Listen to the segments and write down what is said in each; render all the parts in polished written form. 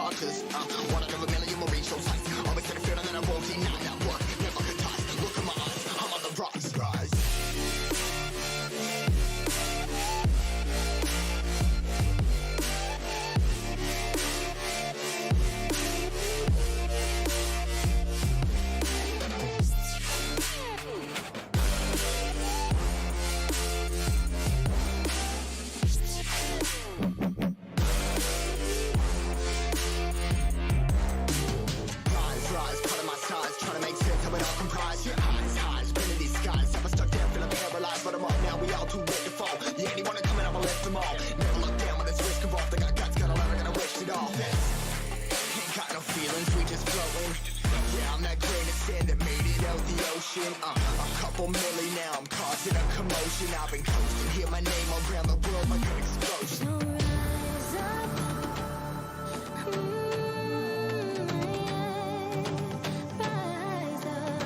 starters. One out of a million will reach those heights. Always gonna feel that I won't deny that work. Never could die. Look in my eyes, I'm on the rocks. Rise. A couple milli now, I'm causing a commotion. I've been coasting, hear my name around the world like an explosion. Rise up, rise up.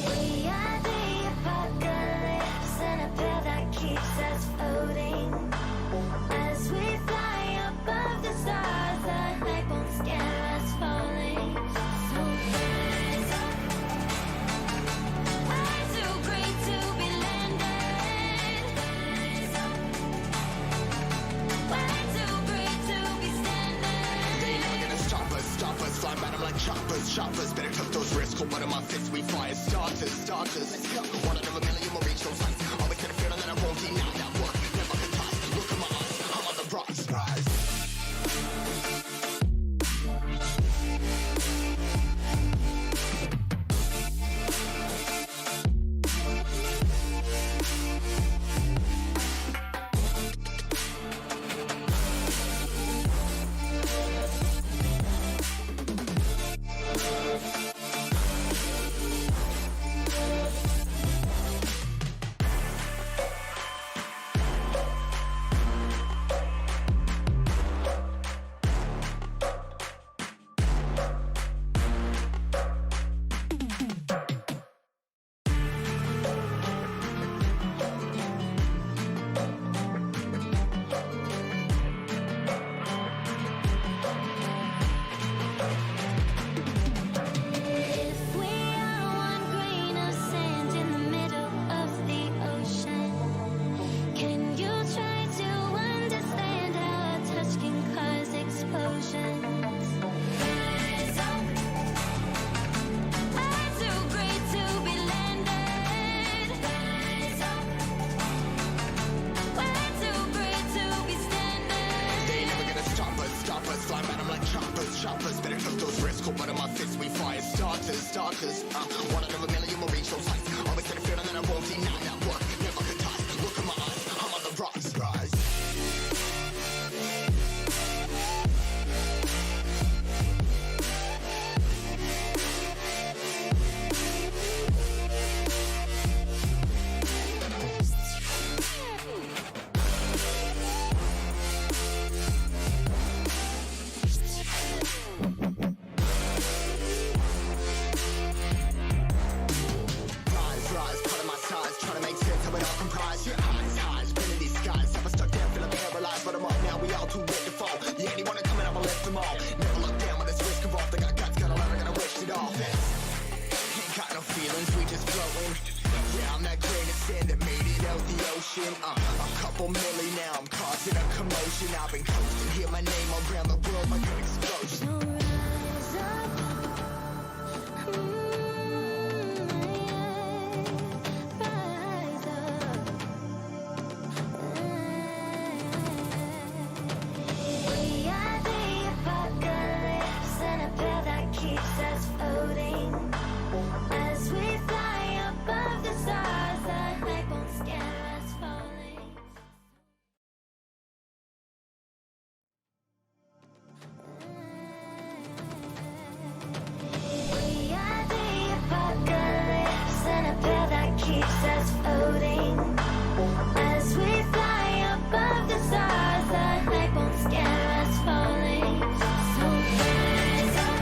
We are the apocalypse, and a pill that keeps us floating. As we fly above the stars, the hype won't scare us falling. So rise up. I'm too great to be landed. Rise up. We're too great to be standing. They never gonna stop us, fly by them like choppers. Better tuck those risks, hold one of my fists, we fire starters. Let's go. One out of a million will reach those heights. Always gonna feel that I won't deny that work. Never could die. Look in my eyes, I'm on the rocks. Rise. If we are one grain of sand in the middle of the ocean, can you try to understand how a touch can cause explosions? Rise up. I'm too great to be landed. Rise up. We're too great to be standing. They never gonna stop us, fly by them like choppers. Better tuck those risks, hold one of my fists, we fire starters. One out of a million will reach those heights. Always gonna feel that I won't deny that work. Never could die. Look in my eyes, I'm on the rocks. Rise. Rise, part of my size, trying to make sense of it all comprised. Your eyes, been these skies. Never stuck down, feeling paralyzed, but I'm up now. We all too late to fall. Yeah, anyone coming up, I left them all. Never look down when it's risk of off. They got guts, got a lot, I gotta wish it off. Ain't got no feelings, we just floating. Yeah, I'm that grain of sand that made it out the ocean. A couple milli now, I'm causing a commotion. I've been coasting, hear my name around the world like an explosion. Rise up. Rise up. We are the apocalypse, and a pill that keeps us floating. As we fly above the stars, the hype won't scare us falling. We are the apocalypse, and a pill that keeps us floating. As we fly above the stars, the hype won't scare us falling. So rise up.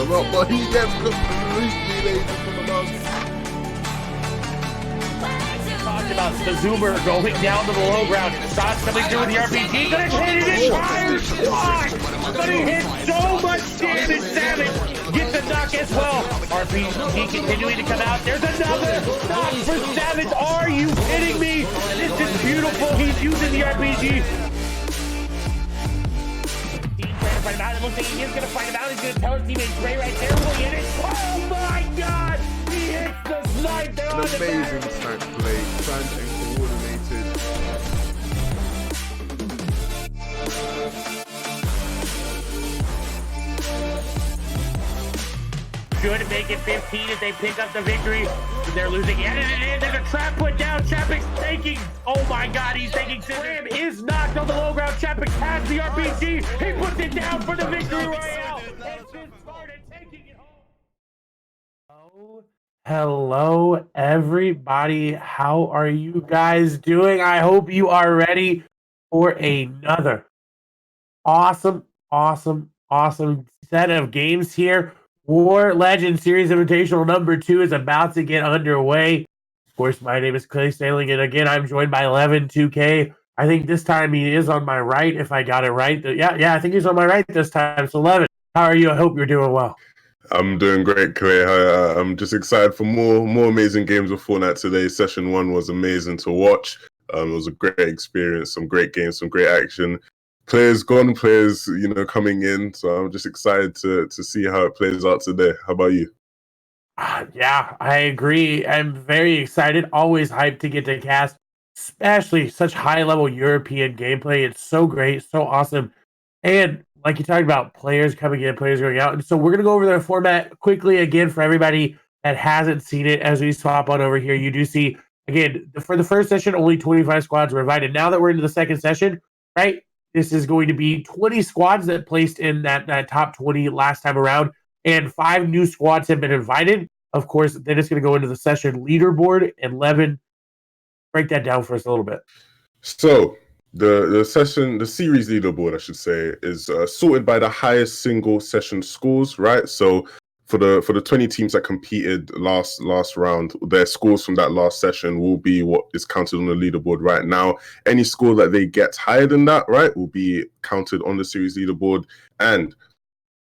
Ama yiyeceğim kız. Hiç değil, heyecanlı. We're too about the Zoomer going down to the low ground. Scott's coming through with the RPG. Gonna hit it in time. Gonna hit so much damage. Savage gets the knock as well. RPG continuing to come out. There's another knock for Savage. Are you kidding me? This is beautiful. He's using the RPG. Find him out. It looks like he is going to find him out. He's going to tell his teammate Gray right there. Will he hit it? Oh my God! He hits the snipe there on the back. Amazing snipe play, planned and coordinated. Should make it 15 if they pick up the victory. They're losing yet and there's a trap put down. Chapek's taking, oh my God, he's taking Ram is knocked on the low ground. Chapek has the RPG. He puts it down for the victory royale. It's been started taking it home. Hello, everybody. How are you guys doing? I hope you are ready for another awesome set of games here. WarLegend Series Invitational number 2 is about to get underway. Of course, my name is Clay Sailing, and again, I'm joined by 11-2K. I think this time he is on my right, if I got it right. Yeah, I think he's on my right this time. So, 11, how are you? I hope you're doing well. I'm doing great, Clay. I'm just excited for more amazing games of Fortnite today. Session 1 was amazing to watch. It was a great experience, some great games, some great action. Players gone, players, coming in. So I'm just excited to see how it plays out today. How about you? Yeah, I agree. I'm very excited. Always hyped to get to cast, especially such high-level European gameplay. It's so great, so awesome. And like you talked about, players coming in, players going out. And so we're going to go over the format quickly again for everybody that hasn't seen it as we swap on over here. You do see, again, for the first session, only 25 squads were invited. Now that we're into the second session, right? This is going to be 20 squads that placed in that top 20 last time around, and 5 new squads have been invited. Of course, then it's going to go into the session leaderboard. And Levin, break that down for us a little bit. So the series leaderboard, I should say, is sorted by the highest single session scores, right? So for the 20 teams that competed last round, their scores from that last session will be what is counted on the leaderboard right now. Any score that they get higher than that, right, will be counted on the series leaderboard. And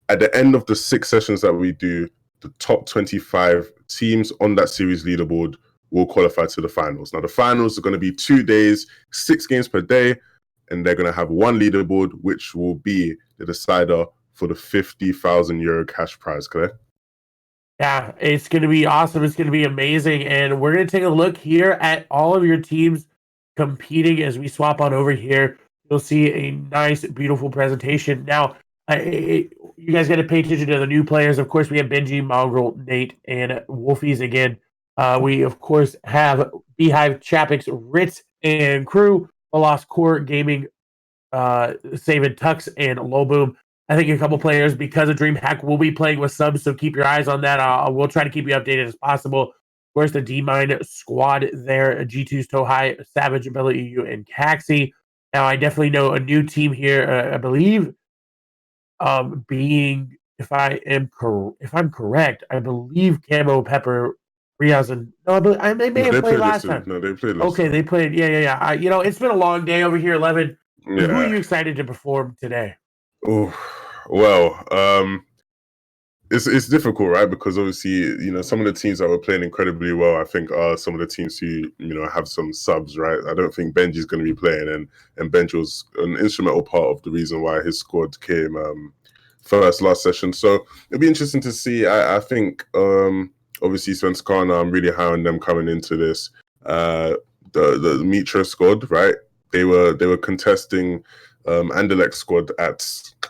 at the end of the 6 sessions that we do, the top 25 teams on that series leaderboard will qualify to the finals. Now, the finals are going to be 2 days, 6 games per day, and they're going to have one leaderboard, which will be the decider for the €50,000 cash prize, correct? Yeah, it's going to be awesome. It's going to be amazing. And we're going to take a look here at all of your teams competing as we swap on over here. You'll see a nice, beautiful presentation. Now, you guys got to pay attention to the new players. Of course, we have Benji, Mongrel, Nate, and Wolfies again. We, of course, have Beehive, Chapek's, Ritz, and crew. The Lost Core Gaming, Savin Tux, and Loboom. I think a couple players, because of DreamHack, will be playing with subs, so keep your eyes on that. We'll try to keep you updated as possible. Of course, the D-Mine squad there, G2's Tohai, Savage, Bella EU, and Caxi. Now, I definitely know a new team here, I believe, being, if I'm correct, I believe Camo, Pepper, Riaz, and they may have played last time. No, they played last Okay, time. they played, yeah. It's been a long day over here, 11. Yeah. Who are you excited to perform today? Oh, well, it's difficult, right? Because obviously, some of the teams that were playing incredibly well, I think, are some of the teams who, have some subs, right? I don't think Benji's going to be playing, and Benji was an instrumental part of the reason why his squad came first last session. So it'll be interesting to see. I think, obviously, Svenskana, I'm really high on them coming into this. The Mitra squad, right? They were contesting Anderlecht squad at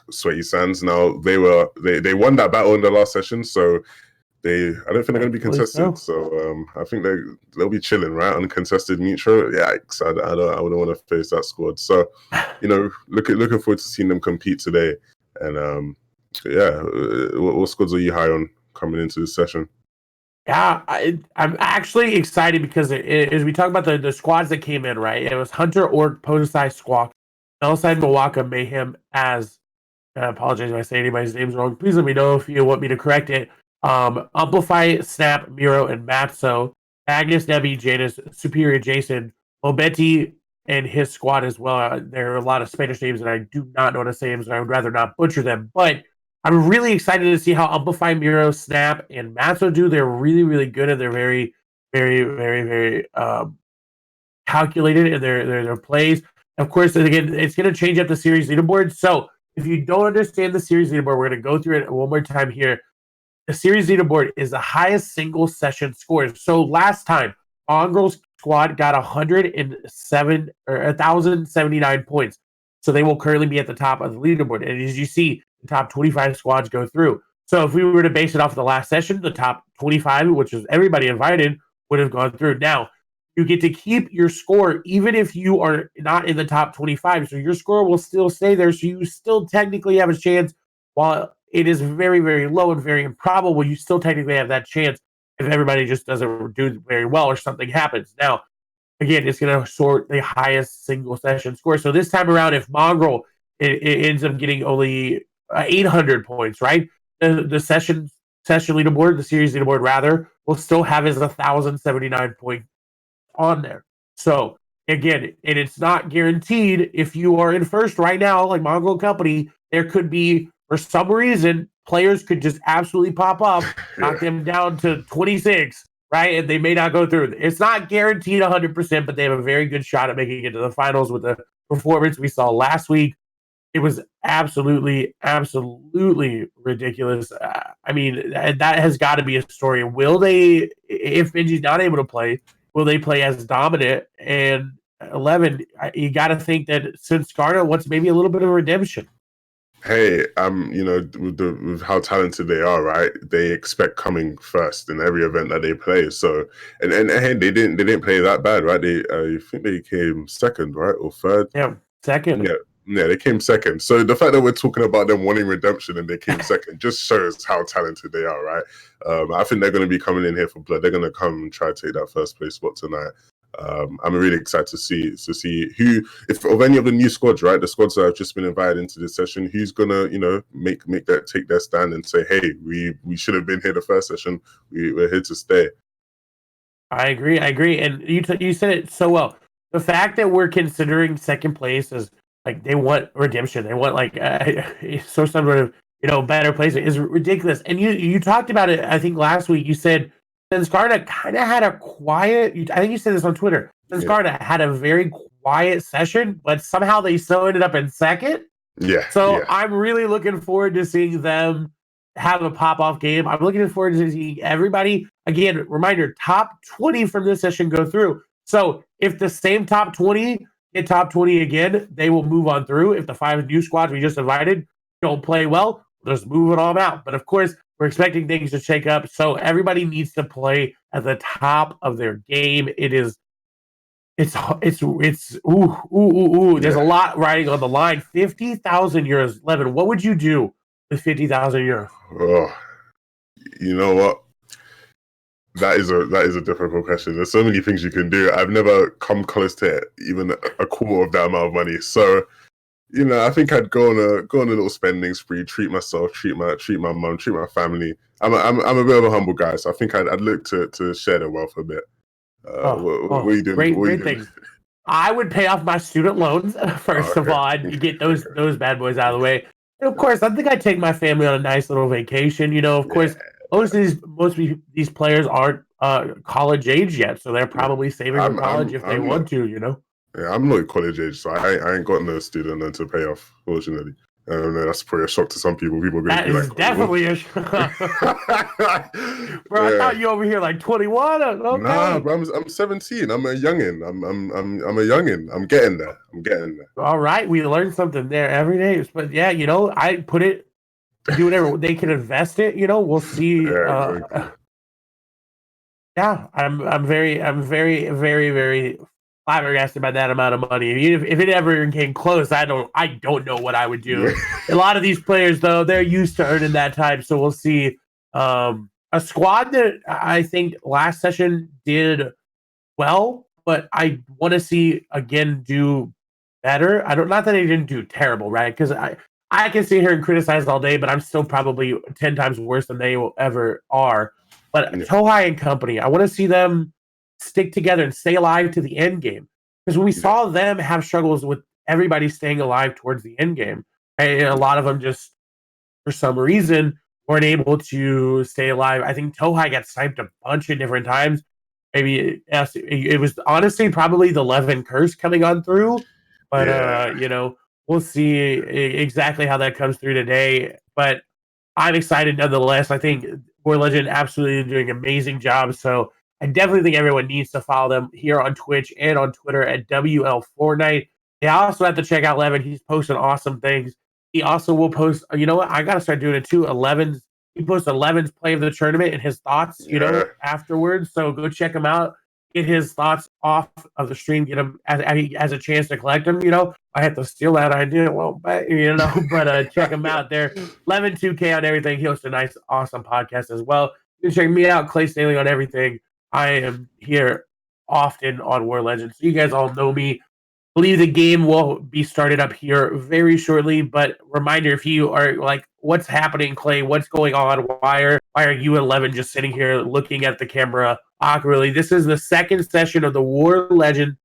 Sweaty Sands. Now they won that battle in the last session, so I don't think they're going to be contested. So I think they'll be chilling, right? Uncontested Mitra. Yikes! I wouldn't want to face that squad. So looking forward to seeing them compete today. And what squads are you high on coming into this session? Yeah, I'm actually excited because as we talk about the squads that came in, right? It was Hunter, Orc, Podesai, Squawk, Elside, Milwaukee, Mayhem, Az. I apologize if I say anybody's names wrong. Please let me know if you want me to correct it. Amplify, Snap, Miro, and Matso. Magnus, Nebi, Janus, Superior, Jason, Mobetti, and his squad as well. There are a lot of Spanish names, and I do not know how to say them, so I would rather not butcher them. But I'm really excited to see how Amplify, Miro, Snap, and Matzo do. They're really, really good, and they're very, very, very, very calculated in their plays. Of course, again, it's going to change up the series leaderboard. So if you don't understand the series leaderboard, we're going to go through it one more time here. The series leaderboard is the highest single session scores. So last time, Mongrel's squad got 1,079 points. So they will currently be at the top of the leaderboard. And as you see, the top 25 squads go through. So if we were to base it off of the last session, the top 25, which was everybody invited, would have gone through. Now, you get to keep your score even if you are not in the top 25. So your score will still stay there. So you still technically have a chance. While it is very, very low and very improbable, you still technically have that chance if everybody just doesn't do very well or something happens. Now, again, it's going to sort the highest single session score. So this time around, if Mongrel it ends up getting only 800 points, right? The session leaderboard, the series leaderboard rather, will still have his 1,079 point on there. So again, and it's not guaranteed if you are in first right now, like Mongrel Company, there could be, for some reason, players could just absolutely pop up, knock them down to 26, right? And they may not go through. It's not guaranteed 100%, but they have a very good shot at making it to the finals with the performance we saw last week. It was absolutely, absolutely ridiculous. I mean, that has got to be a story. Will they, if Benji's not able to play, will they play as dominant? And 11, you got to think that since Skarna wants maybe a little bit of redemption. Hey, with how talented they are, right? They expect coming first in every event that they play. So, and hey, they didn't play that bad, right? I think they came second, right, or third? Yeah, second. Yeah, they came second. So the fact that we're talking about them wanting redemption and they came second just shows how talented they are, right? I think they're going to be coming in here for blood. They're going to come and try to take that first place spot tonight. I'm really excited to see who, if of any of the new squads, right, the squads that have just been invited into this session, who's gonna, take their stand and say, hey, we should have been here the first session. We're here to stay. I agree, and you said it so well. The fact that we're considering second place as like they want redemption, they want like so some sort of better placement is ridiculous. And you talked about it, I think last week. You said Skarna kind of had a quiet. I think you said this on Twitter. Skarna had a very quiet session, but somehow they still ended up in second. Yeah. So I'm really looking forward to seeing them have a pop-off game. I'm looking forward to seeing everybody. Again, reminder, top 20 from this session go through. So if the same top 20 get top 20 again, they will move on through. If the 5 new squads we just invited don't play well, just move it all out. But of course, we're expecting things to shake up. So everybody needs to play at the top of their game. It's ooh. There's a lot riding on the line. 50,000 euros. Levin, what would you do with 50,000 euros? Oh, you know what? That is a difficult question. There's so many things you can do. I've never come close to even a quarter of that amount of money. So, I think I'd go on a little spending spree, treat myself, treat my mum, treat my family. I'm a bit of a humble guy, so I think I'd look to share the wealth a bit. What are you doing? Great things. I would pay off my student loans first of all. I'd get those bad boys out of the way. And of course, I think I'd take my family on a nice little vacation. Of course, most of these players aren't college age yet, so they're probably saving for college if they want to. Yeah, I'm not college age, so I ain't got no student loan to pay off, fortunately. That's probably a shock to some people. People are going to be like, definitely a shock. Bro, I thought you over here like 21. Okay. Nah, bro, I'm 17. I'm a youngin. I'm a youngin. I'm getting there. All right, we learn something there every day. But yeah, I put it, do whatever they can invest it. We'll see. Yeah, I'm very, very, very flabbergasted by that amount of money. If it ever came close, I don't know what I would do. A lot of these players, though, they're used to earning that time, so we'll see. A squad that I think last session did well, but I want to see again do better. Not that they didn't do terrible, right? Because I can sit here and criticize all day, but I'm still probably 10 times worse than they will ever are. But Tohai and company, I want to see them stick together and stay alive to the end game. Because we saw them have struggles with everybody staying alive towards the end game. And a lot of them just, for some reason, weren't able to stay alive. I think Tohai got sniped a bunch of different times. Maybe it was honestly probably the Levin curse coming on through. But, we'll see exactly how that comes through today. But I'm excited nonetheless. I think WarLegend absolutely doing an amazing job. So I definitely think everyone needs to follow them here on Twitch and on Twitter at WL Fortnite. They also have to check out Levin. He's posting awesome things. He also will post, you know what? I got to start doing it too. He posts 11's play of the tournament and his thoughts, afterwards. So go check him out. Get his thoughts off of the stream. Get him as a chance to collect them. I had to steal that idea. Well, but check him out there. 11-2K on everything. He hosts a nice, awesome podcast as well. You can check me out, Clay Staley, on everything. I am here often on WarLegend. So you guys all know me. I believe the game will be started up here very shortly, but reminder, if you are like, what's happening, Clay? What's going on? Why are you and Levin just sitting here looking at the camera awkwardly? This is the second session of the WarLegend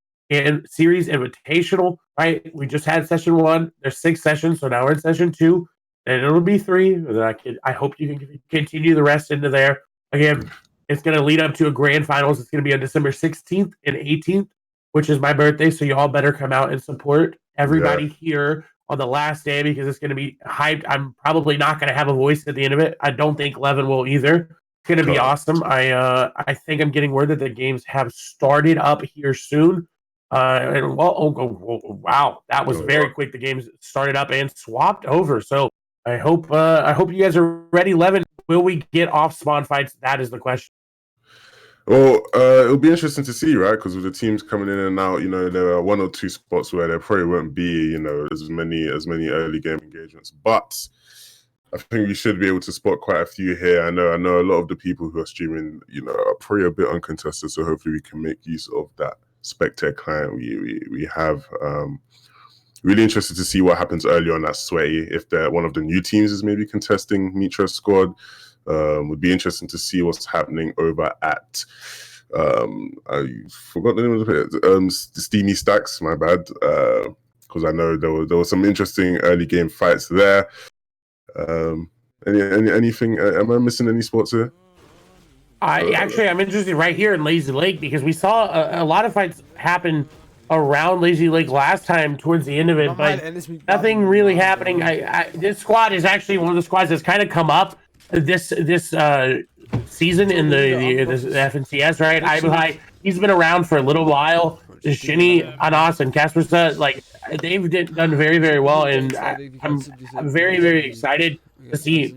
Series Invitational, right? We just had session 1. There's 6 sessions, so now we're in session 2, and it'll be 3. I hope you can continue the rest into there. Again, it's going to lead up to a grand finals. It's going to be on December 16th and 18th. Which is my birthday, so you all better come out and support everybody here on the last day because it's going to be hyped. I'm probably not going to have a voice at the end of it. I don't think Levin will either. It's going to be awesome. I think I'm getting word that the games have started up here soon. Wow, that was very quick. The games started up and swapped over. So I hope you guys are ready. Levin, will we get off spawn fights? That is the question. Well, it'll be interesting to see, right? Because with the teams coming in and out, there are 1 or 2 spots where there probably won't be, as many early game engagements. But I think we should be able to spot quite a few here. I know a lot of the people who are streaming, are probably a bit uncontested. So hopefully we can make use of that Spectre client we have. Really interested to see what happens early on at Sweaty. If one of the new teams is maybe contesting Mitra's squad. Would be interesting to see what's happening over at I forgot the name of the Steamy Stacks, my bad, because I know there was some interesting early game fights there. Anything, am I missing any spots here? I'm interested right here in Lazy Lake because we saw a lot of fights happen around Lazy Lake last time towards the end of it, but nothing really happening. This squad is actually one of the squads that's kind of come up this season in the FNCS, right? Ibuhai, he's been around for a little while. Shinny, Anas, and Kaspersa, they've done very, very well, and I'm very, very excited to see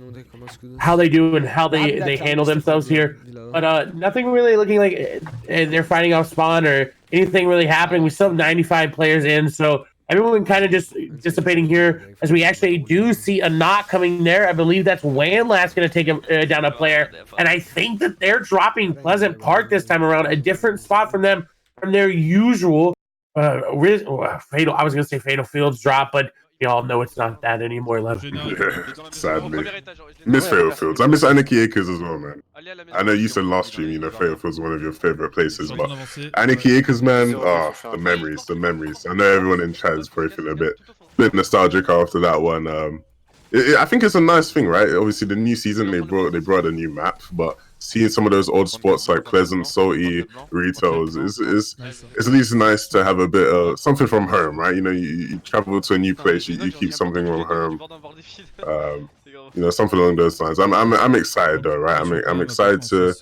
how they do and how they handle themselves here. But nothing really looking like they're fighting off spawn or anything really happening. We still have 95 players in, so everyone kind of just dissipating here as we actually do see a knock coming there. I believe that's Wanlast going to take down a player. And I think that they're dropping Pleasant Park this time around, a different spot from their usual Fatal. I was going to say Fatal Fields drop, but you all know it's not that anymore. Sadly. Miss Fatal Fields. I miss Anarchy Acres as well, man. I know you said last stream, Fatal Fields is one of your favorite places, but Anarchy Acres, man, the memories. I know everyone in chat is probably feeling a bit nostalgic after that one. I think it's a nice thing, right? Obviously, the new season, they brought a new map, but seeing some of those old spots like Pleasant, Salty, Retails is at least nice to have a bit of something from home, right? You travel to a new place, you keep something from home. Something along those lines. I'm excited though, right? I'm excited to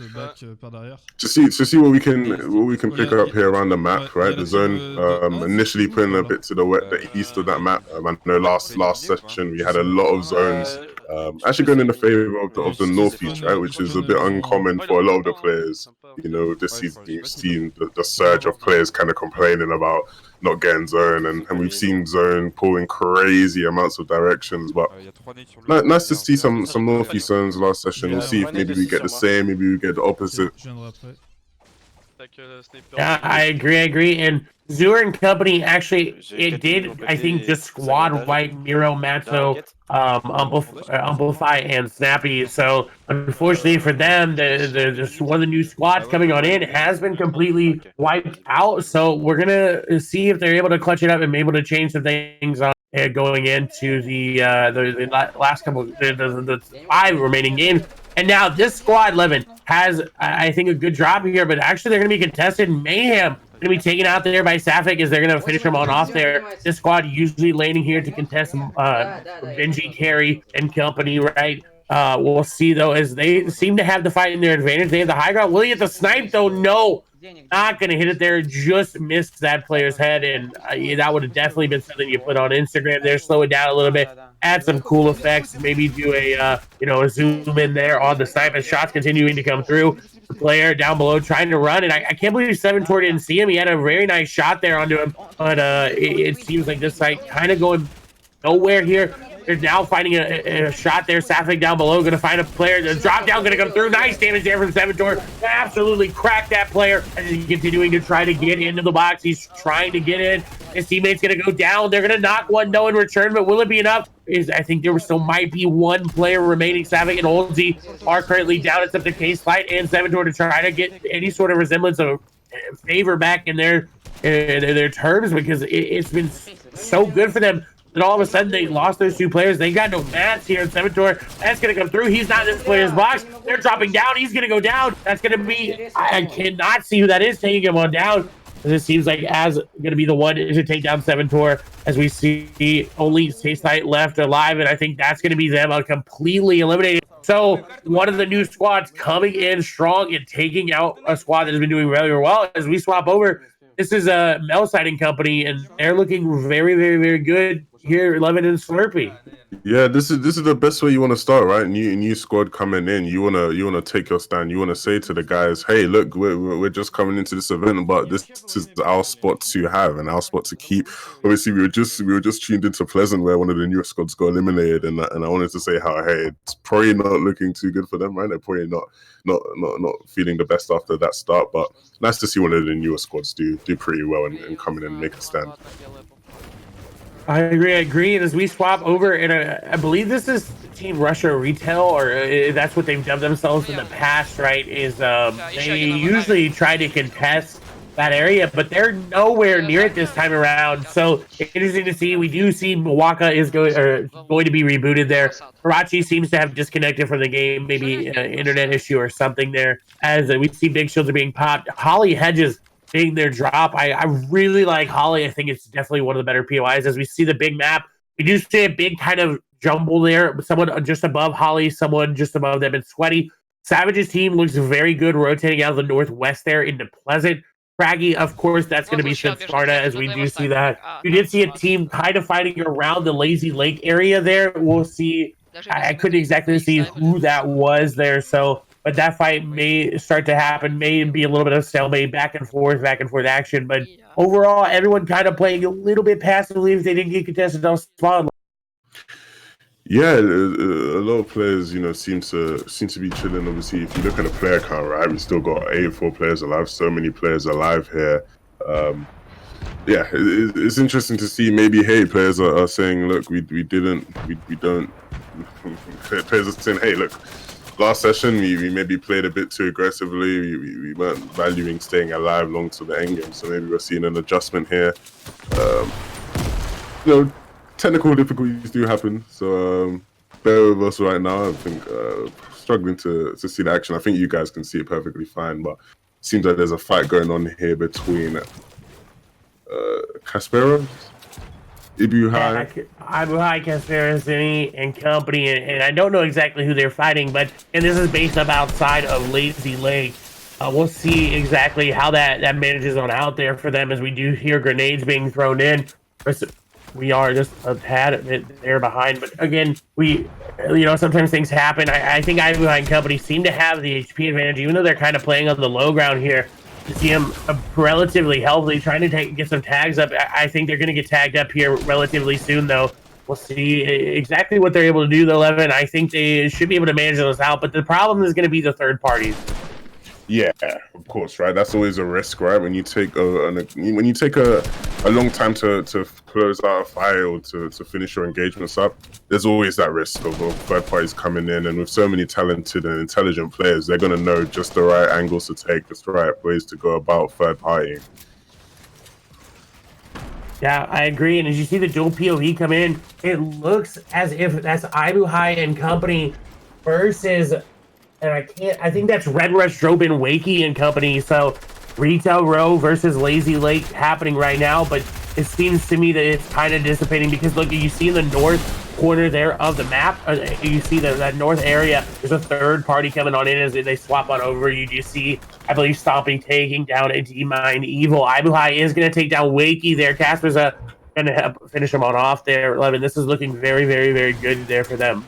see what we can pick up here around the map, right? The zone. Initially putting a bit to the east of that map. I know last session we had a lot of zones. Actually going in the favor of the northeast, right? Which is a bit uncommon for a lot of the players. This season you've seen the surge of players kind of complaining about not getting zone, and we've seen zone pulling crazy amounts of directions. But nice to see some northeast zones last session. We'll see if maybe we get the same, maybe we get the opposite. Yeah, I agree. And Zur and company actually, it did, I think, just squad wipe Miro, Matzo, Amplify, and Snappy. So unfortunately for them, one of the new squads coming on in has been completely wiped out. So we're gonna see if they're able to clutch it up and be able to change some things on going into the last couple, the 5 remaining games. And now this squad, Levin, has, I think, a good job here, but actually they're going to be contested. Mayhem going to be taken out there by Sapphic as they're going to finish him on off there. This squad usually laning here to contest Benji, Carry, and company, right? We'll see, though, as they seem to have the fight in their advantage. They have the high ground. Will he get the snipe, though? No. Not going to hit it there. Just missed that player's head, and that would have definitely been something you put on Instagram there. Slow it down a little bit. Add some cool effects. Maybe do a zoom in there on the snipe as shots continuing to come through. The player down below trying to run, and I can't believe 7-Tor didn't see him. He had a very nice shot there onto him, but it seems like this site kind of going nowhere here. They're now finding a shot there. Sapphic down below, going to find a player. The drop down going to come through. Nice damage there from 7-Tor. Absolutely cracked that player. And he's continuing to try to get into the box. He's trying to get in. His teammate's going to go down. They're going to knock one no in return, but will it be enough? I think there still might be one player remaining. Sapphic and Oldsy are currently down. It's up to K-Slide and 7-Tor to try to get any sort of resemblance of favor back in their terms, because it's been so good for them. And all of a sudden, they lost those 2 players. They got no mats here. 7-Tor, that's going to come through. He's not in this player's box. They're dropping down. He's going to go down. That's going to be... I cannot see who that is taking him on down. It seems like Az going to be the one to take down 7-Tor, as we see only K-Slide left alive, and I think that's going to be them completely eliminated. So one of the new squads coming in strong and taking out a squad that has been doing really well. As we swap over, this is a Mel Sighting company, and they're looking very, very, very good here, Levin and Slurpee. Yeah, this is the best way you want to start, right? New squad coming in. You wanna take your stand. You wanna say to the guys, hey, look, we're just coming into this event, but this is our spot to have and our spot to keep. Obviously, we were just tuned into Pleasant, where one of the new squads got eliminated, and I wanted to say how, hey, it's probably not looking too good for them, right? They're probably not feeling the best after that start, but nice to see one of the newer squads do pretty well and come in and make a stand. I agree. And as we swap over, and I believe this is Team Russia Retail, or that's what they've dubbed themselves in the past, right? Is they usually try to contest that area, but they're nowhere near it this time around. So interesting to see. We do see Milwaukee is going to be rebooted there. Karachi seems to have disconnected from the game, maybe an internet issue or something there. As we see big shields are being popped. Holly Hedges being their drop. I really like Holly. I think it's definitely one of the better POIs. As we see the big map, we do see a big kind of jumble there. Someone just above Holly, someone just above them, and Sweaty. Savage's team looks very good, rotating out of the northwest there into Pleasant. Craggy, of course, that's going to be Sparta, as we do see that. We did see a team kind of fighting around the Lazy Lake area there. We'll see. I couldn't exactly see who that was there, so... But that fight may start to happen, may be a little bit of stalemate, back and forth action. But overall, everyone kind of playing a little bit passively if they didn't get contested on spawn. Yeah, a lot of players, seem to be chilling. Obviously, if you look at the player count, right, we still got 84 players alive. So many players alive here. Yeah, it's interesting to see. Maybe, hey, players are saying, look, we don't. Players are saying, hey, look. Last session, we maybe played a bit too aggressively. We weren't valuing staying alive long to the end game, so maybe we're seeing an adjustment here. Technical difficulties do happen, so bear with us right now. I think struggling to see the action. I think you guys can see it perfectly fine, but it seems like there's a fight going on here between Kasparov, Ibuhai, Conspiracy, and company, and I don't know exactly who they're fighting, and this is based up outside of Lazy Lake. We'll see exactly how that manages on out there for them, as we do hear grenades being thrown in. We are just a tad bit there behind, but again, sometimes things happen. I think Ibuhai and company seem to have the HP advantage, even though they're kind of playing on the low ground here. To see him relatively healthy, trying to get some tags up. I think they're going to get tagged up here relatively soon, though. We'll see exactly what they're able to do, though, Levin. I think they should be able to manage those out, but the problem is going to be the third parties. Yeah, of course, right. That's always a risk, right? When you take a long time to close out a fight or to finish your engagements up, there's always that risk of third parties coming in. And with so many talented and intelligent players, they're gonna know just the right angles to take, just the right ways to go about third partying. Yeah, I agree. And as you see the dual POV come in, it looks as if that's Ibuhai and company versus, and I think that's Red Rush, Drobin, Wakey and company. So Retail Row versus Lazy Lake happening right now, but it seems to me that it's kind of dissipating because look, you see in the north corner there of the map, you see that north area, there's a third party coming on in as they swap on over. You do see, I believe, Stomping taking down a D-Mine Evil. Ibuhai is going to take down Wakey there. Casper's going to finish him on off there. 11. This is looking very, very, very good there for them.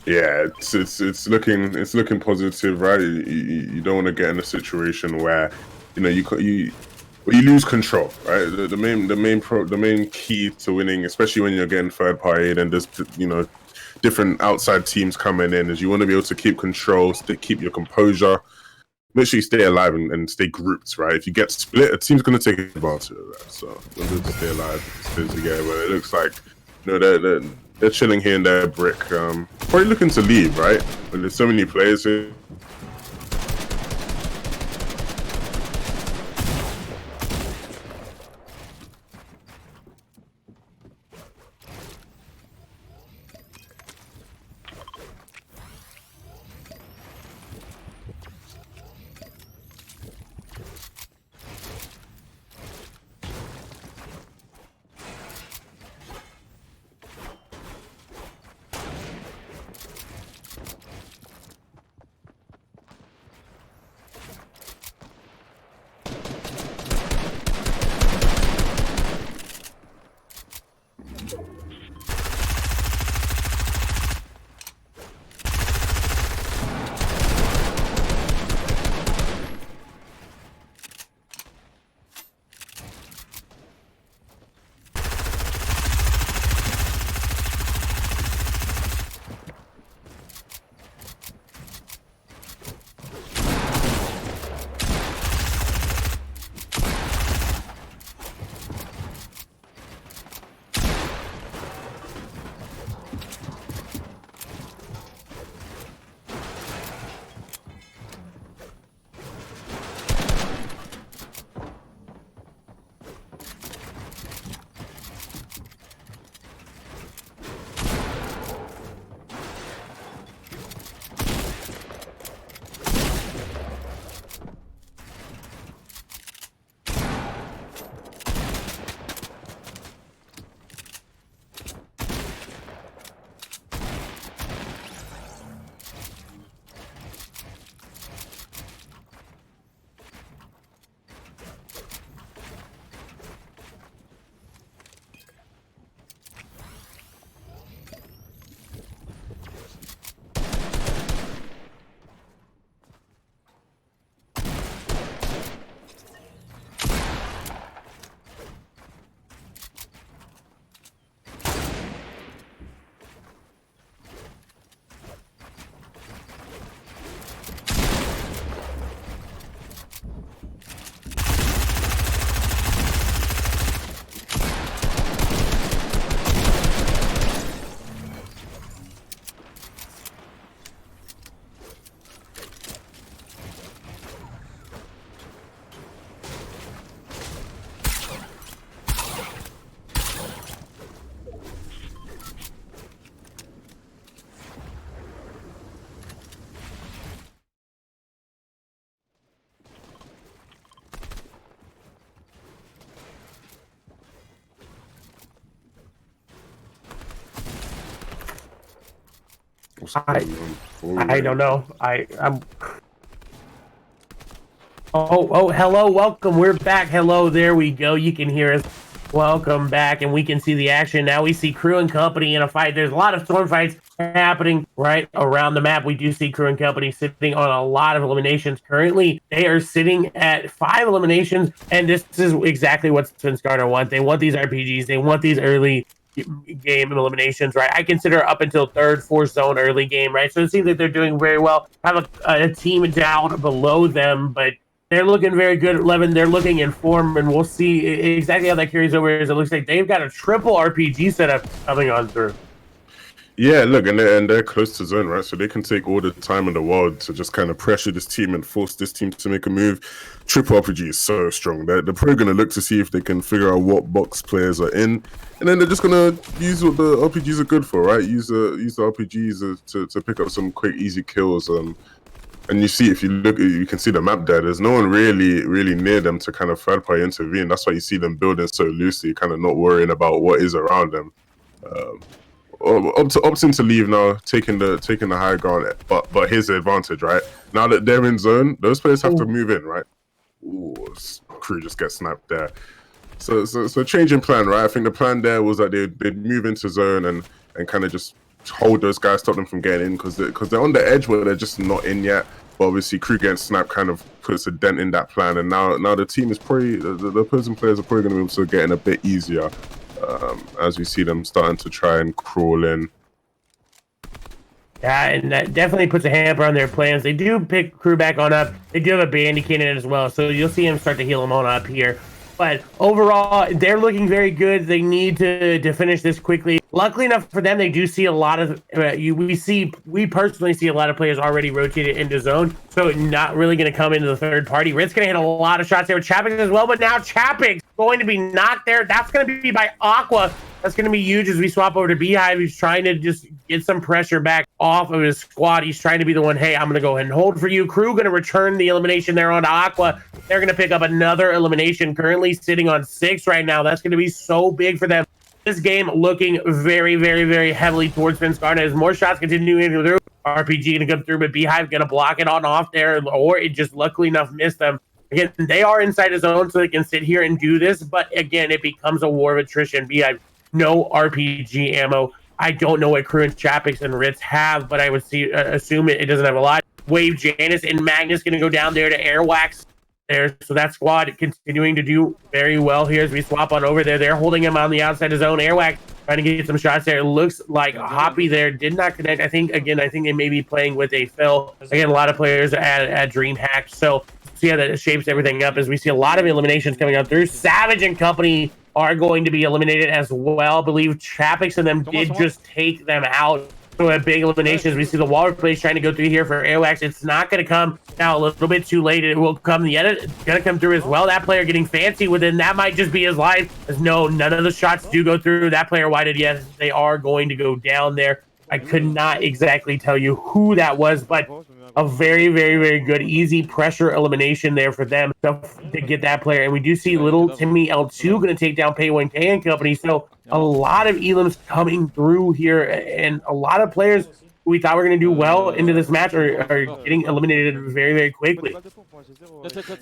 Yeah, it's looking positive, right? You don't want to get in a situation where you lose control, right? The main key to winning, especially when you're getting third party and there's different outside teams coming in, is you want to be able to keep control, keep your composure, make sure you stay alive and stay grouped, right? If you get split, a team's going to take advantage of that. So you want to stay alive, stay together. But it looks like they're chilling here in their brick, probably looking to leave, right? But there's so many players here. I don't know. I'm. Oh, hello, welcome. We're back. Hello, there we go. You can hear us. Welcome back, and we can see the action. Now we see Crew and Company in a fight. There's a lot of storm fights happening right around the map. We do see Crew and Company sitting on a lot of eliminations. Currently, they are sitting at 5 eliminations, and this is exactly what Svenskar want. They want these RPGs. They want these early, game eliminations, right? I consider up until third, fourth zone early game, right? So it seems like they're doing very well. Have a team down below them, but they're looking very good, Levin. They're looking in form, and we'll see exactly how that carries over. As it looks like they've got a triple RPG setup coming on through. Yeah, look, and they're close to zone, right? So they can take all the time in the world to just kind of pressure this team and force this team to make a move. Triple RPG is so strong. They're probably going to look to see if they can figure out what box players are in, and then they're just going to use what the RPGs are good for, right? Use the RPGs to pick up some quick, easy kills. And you see, if you look, you can see the map there. There's no one really near them to kind of third party intervene. That's why you see them building so loosely, kind of not worrying about what is around them. Opting to leave now, taking the high ground, but here's the advantage, right? Now that they're in zone, those players have to move in, right? Ooh, crew just gets sniped there. So change in plan, right? I think the plan there was that they'd move into zone and kind of just hold those guys, stop them from getting in, because they're on the edge where they're just not in yet. But obviously, crew getting sniped kind of puts a dent in that plan, and now the team is probably the opposing players are probably going to be able to get in a bit easier. As we see them starting to try and crawl in. Yeah, and that definitely puts a hamper on their plans. They do pick crew back on up. They do have a bandy cannon as well, so you'll see him start to heal them on up here. But overall, they're looking very good. They need to finish this quickly. Luckily enough for them, they do see a lot of we personally see a lot of players already rotated into zone, so not really going to come into the third party. Rit's going to hit a lot of shots there with Chapix as well, but now Chapix going to be knocked there. That's going to be by Aqua. That's going to be huge as we swap over to Beehive. He's trying to just get some pressure back off of his squad. He's trying to be the one, hey, I'm going to go ahead and hold for you. Crew going to return the elimination there onto Aqua. They're going to pick up another elimination, currently sitting on 6 right now. That's going to be so big for them. This game looking very heavily towards Finscarna as more shots continue to go through. RPG going to come through, but Beehive going to block it on off there, or it just luckily enough missed them. Again, they are inside his zone, so they can sit here and do this, but again, it becomes a war of attrition. Beehive, no RPG ammo. I don't know what Crew and Chapix and Ritz have, but I would assume it doesn't have a lot. Wave, Janice, and Magnus going to go down there to Airwax there. So that squad continuing to do very well here as we swap on over there. They're holding him on the outside of zone. Airwax trying to get some shots there. It looks like Hoppy there did not connect. I think they may be playing with a fill. Again, a lot of players at DreamHack. So see how that shapes everything up as we see a lot of eliminations coming up through. Savage and company are going to be eliminated as well. I believe Chapix and them did just take them out. So a big eliminations. We see the wall replace trying to go through here for Airwax. It's not going to come now, a little bit too late. It will come. The edit is going to come through as well. That player getting fancy within. That might just be his life. As no, none of the shots do go through. That player whited. Yes, they are going to go down there. I could not exactly tell you who that was, but a very good easy pressure elimination there for them to get that player. And we do see little Timmy L2 going to take down Pay1K and company. So a lot of elims coming through here, and a lot of players who we thought were going to do well into this match are getting eliminated very quickly.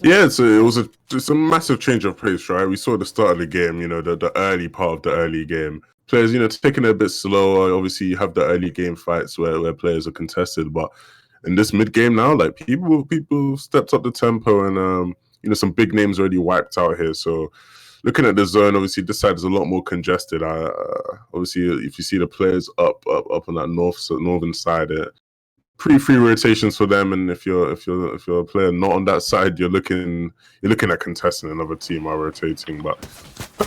Yeah, so it was just a massive change of pace, right? We saw at the start of the game, the early part of the early game. Players, taking it a bit slower. Obviously, you have the early game fights where players are contested, but in this mid game now, like people stepped up the tempo, and some big names already wiped out here. So looking at the zone, obviously this side is a lot more congested. Obviously, if you see the players up on that northern side, pretty free rotations for them. And if you're a player not on that side, you're looking at contesting another team while rotating. But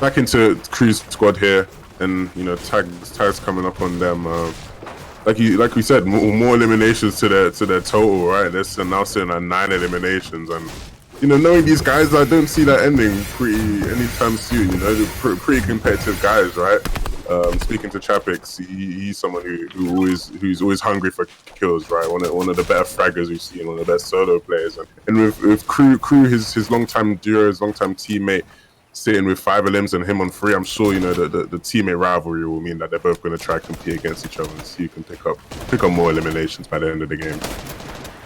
back into Crew's squad here, and tags coming up on them. Like we said, more eliminations to their total, right? They're now sitting at 9 eliminations, and knowing these guys, I don't see that ending anytime soon. They're pretty competitive guys, right? Speaking to Chapix, he's someone who's always hungry for kills, right? One of the better fraggers we've seen, one of the best solo players, and with Crew, his long-time duo, his long-time teammate, sitting with 5 elims and him on 3, I'm sure the teammate rivalry will mean that they're both going to try to compete against each other and see who can pick up more eliminations by the end of the game.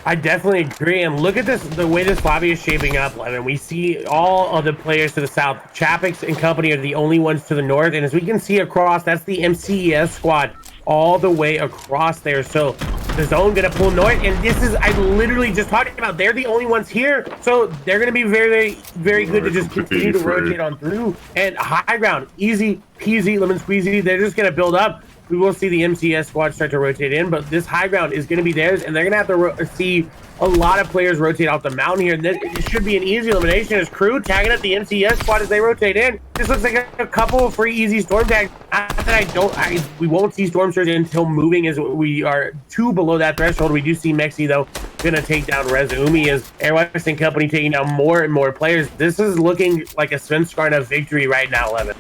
I definitely agree, and look at the way this lobby is shaping up. I mean, we see all of the players to the south. Chapix and company are the only ones to the north, and as we can see across, that's the MCES squad. all the way across there. So the zone gonna pull north, and this is, I literally just talking about, they're the only ones here, so they're gonna be very, very good to just continue to rotate on through. And high ground, easy peasy lemon squeezy, they're just gonna build up. We will see the MCS squad start to rotate in, but this high ground is going to be theirs, and they're going to have to see a lot of players rotate out the mountain here. It should be an easy elimination as Crew tagging up the MCS squad as they rotate in. This looks like a couple of free easy storm tags. We won't see storm surge until moving, as we are 2 below that threshold. We do see Mexi though going to take down Rezumi as Airwax and company taking down more and more players. This is looking like a Svenskana victory right now, Levin.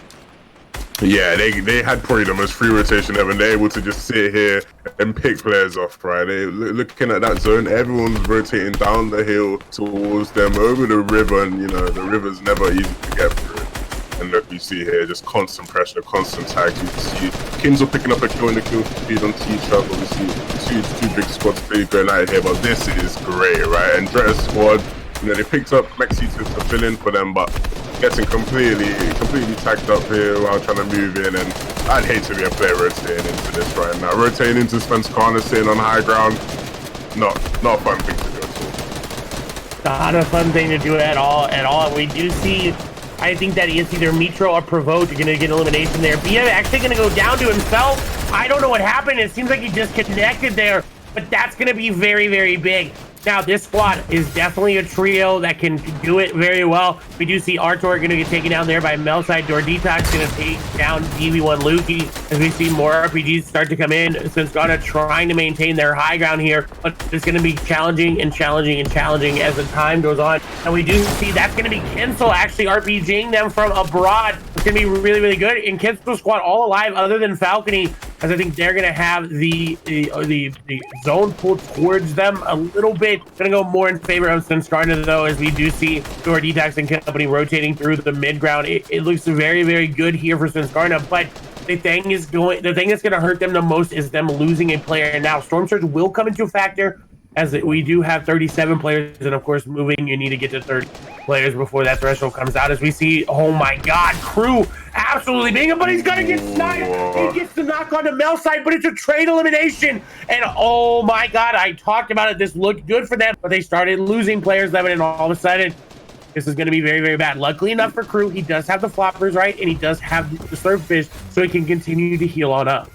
Yeah, they had probably the most free rotation ever. They're able to just sit here and pick players off, right? They looking at that zone, everyone's rotating down the hill towards them over the river, and you know the river's never easy to get through. And look, you see here just constant pressure, constant tags. You see Kinzel picking up a kill in the kill feed onto each other. We see two big squads going out here, but this is great, right? And Dretta's squad, you know, they picked up Mexi to fill in for them, but getting completely tagged up here while trying to move in, and I'd hate to be a player rotating into this right now. Rotating into Svenskana, sitting on high ground, not a fun thing to do at all. Not a fun thing to do at all. We do see, I think that it's either Mitro or Provoked are going to get elimination there. BM actually going to go down to himself. I don't know what happened. It seems like he disconnected there, but that's going to be very, very big. Now, this squad is definitely a trio that can do it very well. We do see Artor going to get taken down there by Melside. Dordita's going to take down DV1 Lukey as we see more RPGs start to come in. Svenskana trying to maintain their high ground here, but it's going to be challenging as the time goes on. And we do see that's going to be Kinsel actually RPGing them from abroad. It's going to be really, really good. And Kinsel's squad all alive other than Falcony, as I think they're going to have the zone pulled towards them a little bit. Going to go more in favor of Svenskana though, as we do see Dorditax and company rotating through the mid ground. It looks very, very good here for Svenskana, but the thing that's going to hurt them the most is them losing a player. Now, Storm Surge will come into a factor, as we do have 37 players, and of course, moving, you need to get to 30 players before that threshold comes out. As we see, oh my God, Crew absolutely being him, but he's gonna get sniped. He gets the knock on the Mel side, but it's a trade elimination. And oh my God, I talked about it. This looked good for them, but they started losing players, and all of a sudden, this is going to be very, very bad. Luckily enough for Crew, he does have the floppers, right? And he does have the surffish, so he can continue to heal on up.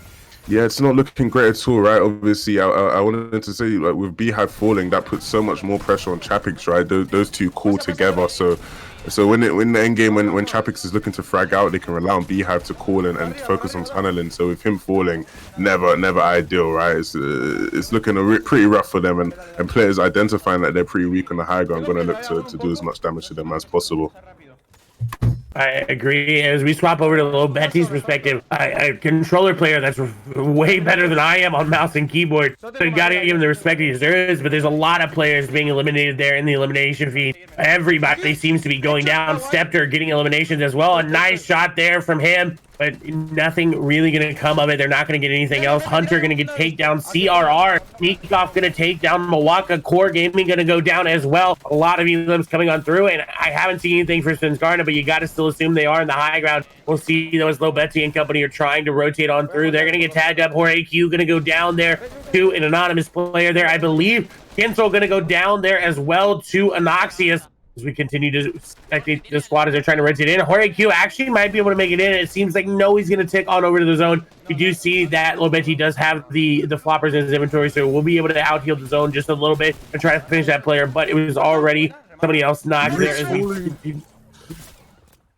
Yeah, it's not looking great at all, right? Obviously, I wanted to say, like, with Beehive falling, that puts so much more pressure on Chapix, right? Those two call together. So when in the end game, when Chapix is looking to frag out, they can rely on Beehive to call and focus on tunneling. So with him falling, never ideal, right? It's looking pretty rough for them, and players identifying that they're pretty weak on the high ground, going to look to do as much damage to them as possible. I agree. As we swap over to Low Betty's perspective, a controller player that's way better than I am on mouse and keyboard. So you got to give him the respect he deserves, but there's a lot of players being eliminated there in the elimination feed. Everybody seems to be going down. Stepter getting eliminations as well. A nice shot there from him, but nothing really going to come of it. They're not going to get anything else. Hunter going to get takedown. CRR. Sneakoff going to take down Milwaukee. Core Gaming going to go down as well. A lot of elims coming on through, and I haven't seen anything for Svenskana, but you got to still assume they are in the high ground. We'll see those Low Betsy and company are trying to rotate on through. They're going to get tagged up. Jorge Q going to go down there to an anonymous player there. I believe Kinsel going to go down there as well to Anoxius. As we continue to spectate the squad as they're trying to rotate in. Jorge Q actually might be able to make it in. It seems like no, he's going to tick on over to the zone. We do see that Lobeti does have the floppers in his inventory, so we'll be able to out-heal the zone just a little bit and try to finish that player, but it was already somebody else knocked there. As we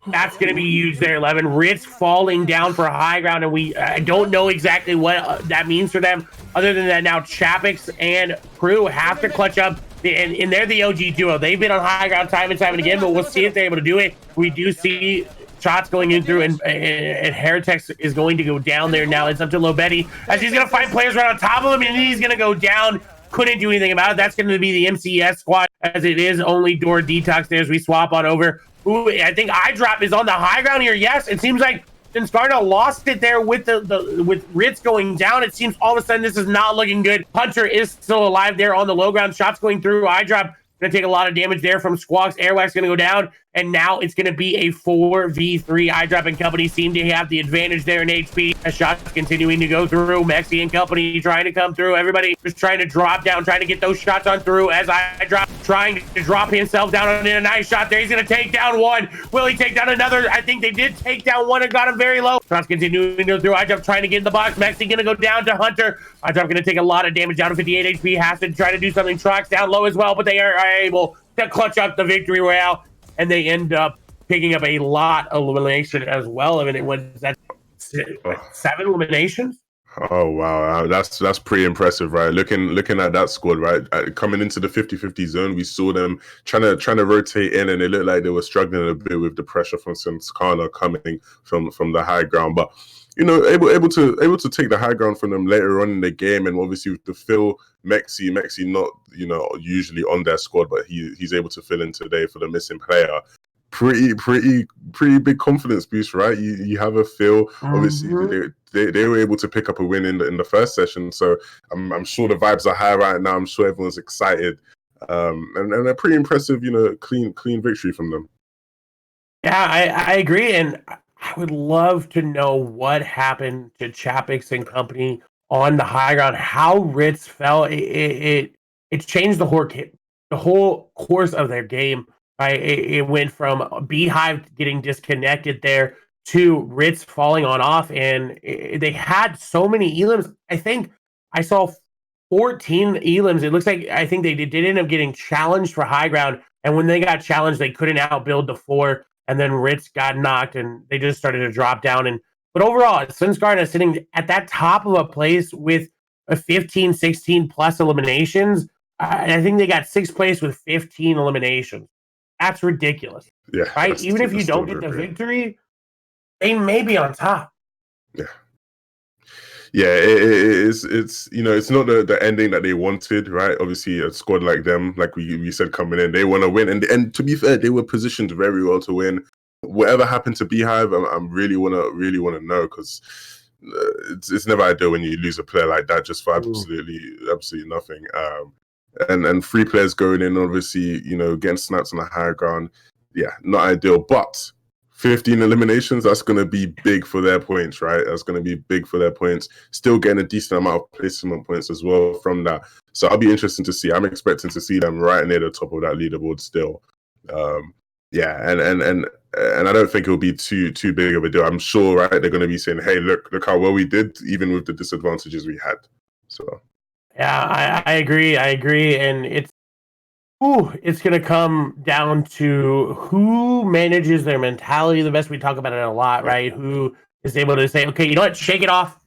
that's going to be huge there, 11. Ritz falling down for high ground, and I don't know exactly what that means for them, other than that now Chapix and Crew have to clutch up. And they're the OG duo. They've been on high ground time and time and again, but we'll see if they're able to do it. We do see shots going in through, and Heritex is going to go down there now. It's up to Lobetti, as he's going to find players right on top of him, and he's going to go down. Couldn't do anything about it. That's going to be the MCS squad, as it is only Door Detox there as we swap on over. Ooh, I think iDrop is on the high ground here. Yes, it seems like Svenskana lost it there with with Ritz going down. It seems all of a sudden this is not looking good. Hunter is still alive there on the low ground. Shots going through. iDrop gonna take a lot of damage there from Squawks. Airwax gonna go down. and now it's going to be a 4v3. iDrop and company seem to have the advantage there in HP. As shots continuing to go through. Mexi and company trying to come through. Everybody just trying to drop down, trying to get those shots on through. As iDrop trying to drop himself down on a nice shot there. He's going to take down one. Will he take down another? I think they did take down one and got him very low. Shots continuing to go through. iDrop trying to get in the box. Mexi going to go down to Hunter. iDrop going to take a lot of damage, down to 58 HP. Has to try to do something. Trox down low as well, but they are able to clutch up the victory royale, and they end up picking up a lot of elimination as well. I mean, it was that 7 eliminations. Oh wow, that's pretty impressive, right? Looking at that squad, right? Coming into the 50-50 zone, we saw them trying to rotate in, and it looked like they were struggling a bit with the pressure from Skarner coming from the high ground. But you know, able to take the high ground from them later on in the game, and obviously with the Phil Mexi not, you know, usually on their squad, but he's able to fill in today for the missing player. Pretty big confidence boost, right? You have a Phil. Obviously, they were able to pick up a win in the first session, so I'm sure the vibes are high right now. I'm sure everyone's excited, and a pretty impressive, you know, clean victory from them. Yeah, I agree, and I would love to know what happened to Chapix and company on the high ground. How Ritz fell, it changed the whole course of their game. Right? It went from Beehive getting disconnected there to Ritz falling on off, and they had so many elims. I think I saw 14 elims. It looks like I think they did end up getting challenged for high ground, and when they got challenged, they couldn't outbuild the 4. And then Ritz got knocked, and they just started to drop down. But overall, Swinsguard is sitting at that top of a place with a 15, 16 plus eliminations. And I think they got 6th place with 15 eliminations. That's ridiculous. Yeah. Right? Even if you don't get the victory, they may be on top. Yeah. Yeah, it's you know, it's not the ending that they wanted, right? Obviously, a squad like them, like we said coming in, they want to win, and to be fair, they were positioned very well to win. Whatever happened to Beehive, I really want to know, because it's never ideal when you lose a player like that just for absolutely nothing. And 3 players going in, obviously, you know, getting snaps on the high ground, yeah, not ideal, but 15 eliminations, that's going to be big for their points, right? That's going to be big for their points. Still getting a decent amount of placement points as well from that. So I'll be interested to see. I'm expecting to see them right near the top of that leaderboard still. Yeah, and I don't think it'll be too big of a deal. I'm sure, right, they're going to be saying, hey, look how well we did, even with the disadvantages we had. So yeah, I agree. And it's going to come down to who manages their mentality the best. We talk about it a lot, right? Who is able to say, okay, you know what? Shake it off.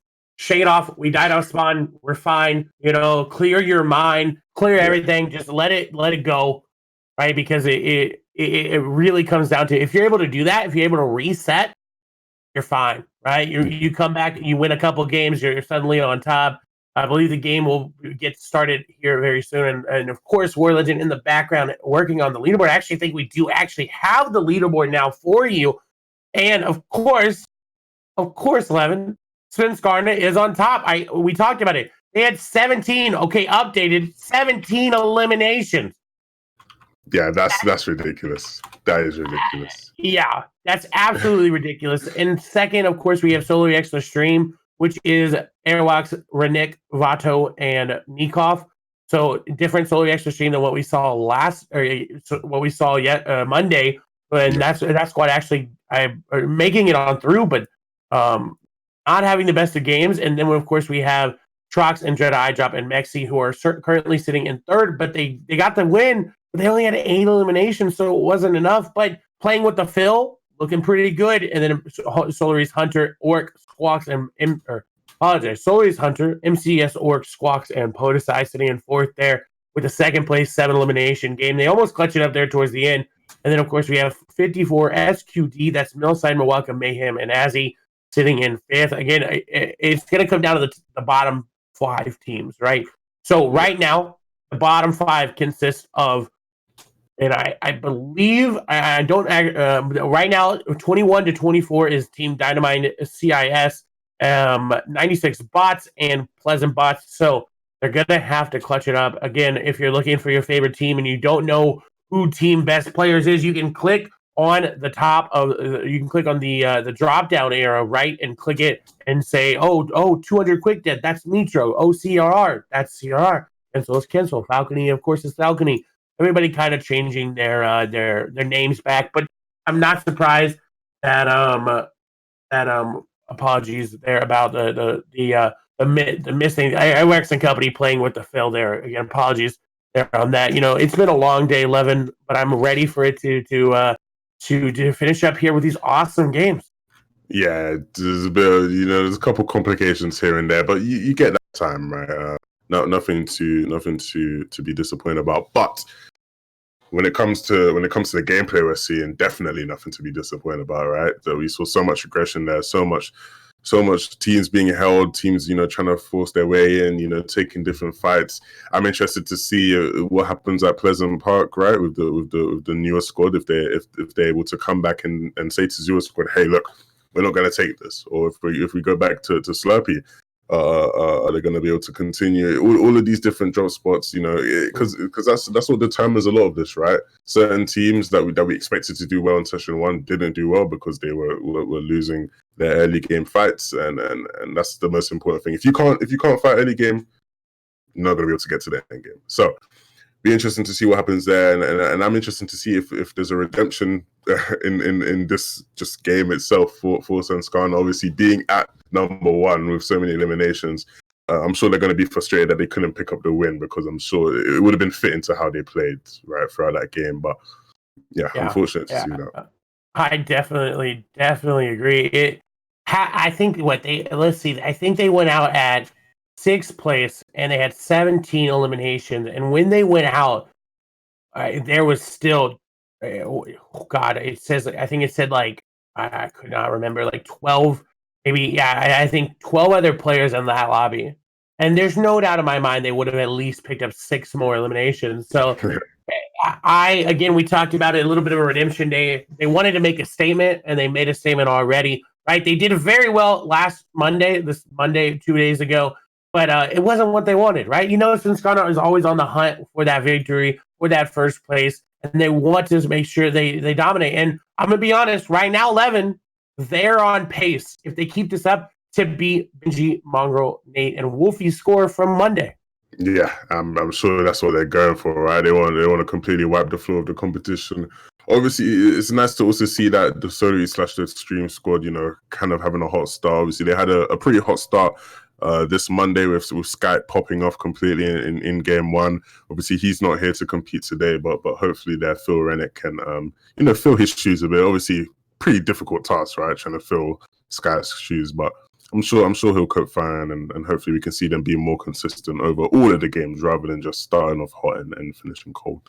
We died off spawn. We're fine. You know, clear your mind, clear everything. Just let it go, right? Because it really comes down to, if you're able to do that, if you're able to reset, you're fine, right? You come back, you win a couple games, you're suddenly on top. I believe the game will get started here very soon. And of course, WarLegend in the background working on the leaderboard. I actually think we do actually have the leaderboard now for you. And of course, Levin, Swinsguard is on top. We talked about it. They had 17, updated 17 eliminations. Yeah, that's ridiculous. That is ridiculous. Yeah, that's absolutely ridiculous. And second, of course, we have Solo Extra Stream, which is Airwax, Renik, Vato, and Nikov. So different Solo Extra Stream than what we saw Monday. And that squad actually making it on through, but not having the best of games. And then, of course, we have Trox and Dread iDrop and Mexi, who are currently sitting in 3rd, but they got the win. But they only had 8 eliminations, so it wasn't enough. But playing with the Phil, looking pretty good. And then Solaris Hunter, Orc, Squawks, Solaris Hunter, MCS, Orc, Squawks, and Podesai sitting in 4th there with a 2nd place 7 elimination game. They almost clutch it up there towards the end. And then, of course, we have 54 SQD. That's Millside, Milwaukee, Mayhem, and Azzy sitting in 5th. Again, it's going to come down to the bottom 5 teams, right? So right now, the bottom 5 consists of, and I believe right now 21 to 24 is Team Dynamite CIS, 96 bots and Pleasant bots. So they're gonna have to clutch it up. Again, if you're looking for your favorite team and you don't know who team best players is, you can click on the top of you can click on the drop down arrow, right, and click it and say, 200 quick death, that's Nitro. CRR, that's CRR. And so it's Cancel. Falcony, of course, is Falcony. Everybody kind of changing their names back, but I'm not surprised that apologies there about the missing. I work in company playing with the fill there. Again, apologies there on that. It's been a long day, 11, but I'm ready for it to finish up here with these awesome games. Yeah, there's a bit of, there's a couple complications here and there, but you get that time, right? Nothing to be disappointed about. But when it comes to the gameplay we're seeing, definitely nothing to be disappointed about, right? So we saw so much aggression there, so much teams being held, teams trying to force their way in, taking different fights. I'm interested to see what happens at Pleasant Park, right, with the newer squad, if they're able to come back and say to Zero Squad, hey, look, we're not going to take this, or if we go back to Slurpee, are they going to be able to continue all of these different drop spots? Because that's what determines a lot of this, right? Certain teams that we expected to do well in session 1 didn't do well because they were losing their early game fights, and that's the most important thing. If you can't fight early game, you're not going to be able to get to the end game. So be interesting to see what happens there, and I'm interested to see if there's a redemption in this just game itself for Svenskana. Obviously, being at number 1 with so many eliminations, I'm sure they're going to be frustrated that they couldn't pick up the win, because I'm sure it would have been fit into how they played right throughout that game. But yeah. Unfortunate to see that. I definitely agree. I think I think they went out at 6th place and they had 17 eliminations, and when they went out, there was still it says, I think it said, like, I could not remember, like 12, maybe, I think 12 other players in that lobby, and there's no doubt in my mind they would have at least picked up 6 more eliminations. So again, we talked about it, a little bit of a redemption day. They wanted to make a statement, and they made a statement already, right? They did very well this Monday 2 days ago, but it wasn't what they wanted, right? Svenskana is always on the hunt for that victory, for that first place, and they want to make sure they dominate. And I'm going to be honest, right now, 11, they're on pace, if they keep this up, to beat Benji, Mongrel, Nate, and Wolfie's score from Monday. Yeah, I'm sure that's what they're going for, right? They want to completely wipe the floor of the competition. Obviously, it's nice to also see that the Soli / the Extreme squad, kind of having a hot start. Obviously, they had a pretty hot start this Monday with Skype popping off completely in game 1. Obviously, he's not here to compete today, but hopefully their Phil Rennick can fill his shoes a bit. Obviously, pretty difficult task, right? Trying to fill Skype's shoes, but I'm sure he'll cope fine, and hopefully we can see them be more consistent over all of the games rather than just starting off hot and finishing cold.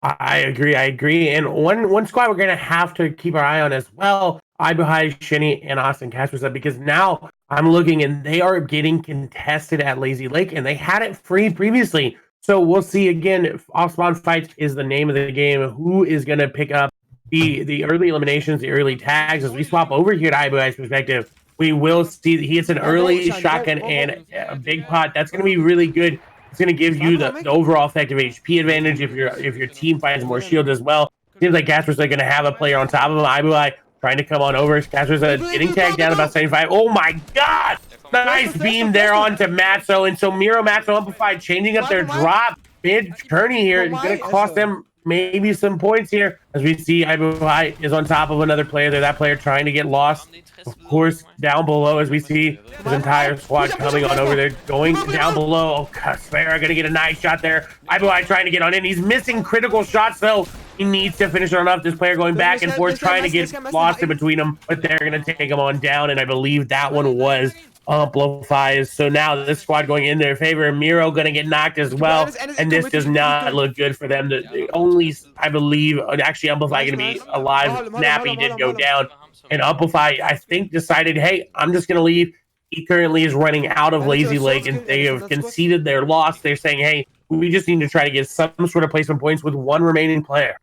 I agree. And one squad we're going to have to keep our eye on as well, Ibuhai, Shinny, and Austin Casper's, because now I'm looking and they are getting contested at Lazy Lake, and they had it free previously. So we'll see again, if Off-Spawn Fights is the name of the game, who is going to pick up the early eliminations, the early tags. As we swap over here to Ibuhai's perspective, we will see that he hits an early shotgun and a big pot. That's going to be really good. It's going to give you the overall effective HP advantage if your team finds more shield as well. Seems like Casper's going to have a player on top of him. Ibuhai trying to come on over. Casper's getting tagged down about 75. Oh my god! Nice beam there onto Matzo. And so Miro, Matzo, Amplified changing up their drop mid-tourney here. It's going to cost them maybe some points here, as we see Ibuhai is on top of another player there. That player trying to get lost. Of course, down below, as we see his entire squad coming on over there, going down below. Oh, Caspera going to get a nice shot there. Ibuhai trying to get on in. He's missing critical shots, though. He needs to finish it off. This player going back and forth, trying to get lost in between them, but they're going to take him on down, and I believe that one was Amplifies. So now this squad going in their favor. Miro going to get knocked as well, and this does not look good for them. The only, I believe, actually Amplify going to be alive. Nappy did go down, and Amplify, I think, decided, hey, I'm just going to leave. He currently is running out of Lazy Lake, and they have conceded their loss. They're saying, hey, we just need to try to get some sort of placement points with one remaining player.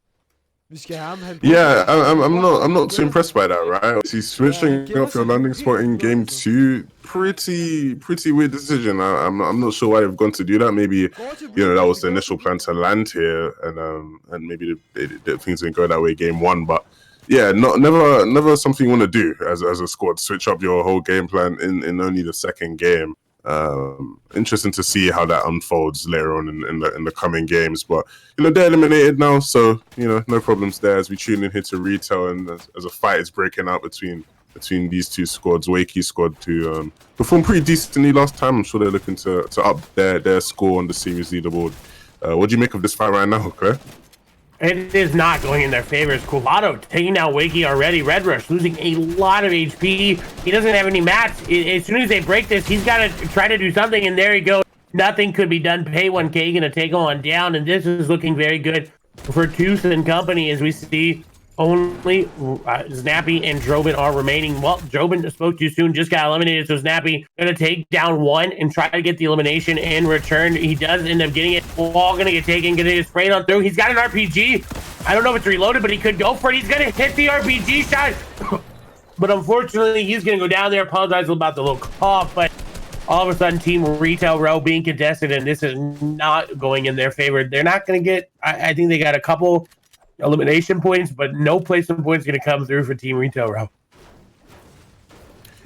Yeah, I'm not too impressed by that, right? He's switching off your landing spot in game 2. Pretty weird decision. I'm not sure why they've gone to do that. Maybe that was the initial plan to land here, and maybe the things didn't go that way game 1. But yeah, never something you want to do as a squad. Switch up your whole game plan in only the second game. Interesting to see how that unfolds later on in the coming games, but they're eliminated now, so no problems there as we tune in here to retail, and as a fight is breaking out between these two squads. Wakey squad to performed pretty decently last time. I'm sure they're looking to up their score on the series leaderboard. What do you make of this fight right now, Claire? It is not going in their favor. Cuvado taking down Wakey already. Red Rush losing a lot of HP. He doesn't have any mats. As soon as they break this, he's got to try to do something, and there he goes. Nothing could be done. Pay 1K gonna take on down, and this is looking very good for Tooth and company as we see only Snappy and Drobin are remaining. Well, Drobin spoke too soon, just got eliminated, so Snappy gonna take down one and try to get the elimination in return. He does end up getting it. Wall gonna get taken, gonna get sprayed on through. He's got an RPG. I don't know if it's reloaded, but he could go for it. He's gonna hit the RPG shot. But unfortunately, he's gonna go down there. Apologize about the little cough, but all of a sudden, Team Retail Row being contested, and this is not going in their favor. They're not gonna get, I think they got a couple elimination points, but no placement points going to come through for Team Retail Row.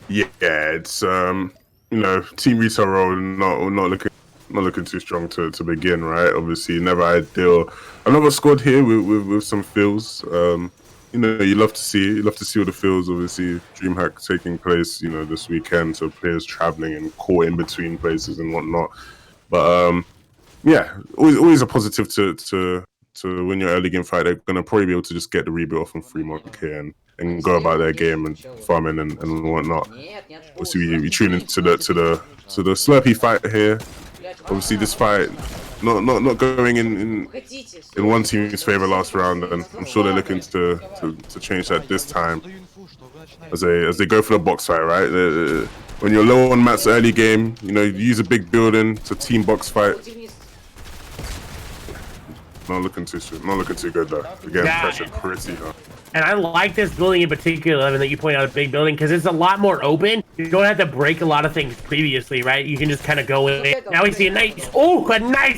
Yeah, it's Team Retail Row not looking too strong to begin, right? Obviously, never ideal. Another squad here with some feels. You love to see all the feels. Obviously, DreamHack taking place, this weekend, so players traveling and caught in between places and whatnot. But yeah, always a positive to win your early game fight. They're gonna probably be able to just get the rebuild off on Fremont here and go about their game and farming and whatnot. Obviously, we tune into the Slurpee fight here. Obviously, this fight not going in one team's favor last round, and I'm sure they're looking to change that this time as they go for the box fight, right? When you're low on mats early game, you use a big building to team box fight. Not looking too good though. Again, pressure pretty hard. And I like this building in particular, Evan, that you point out, a big building, because it's a lot more open. You don't have to break a lot of things previously, right? You can just kind of go in. Now we see a nice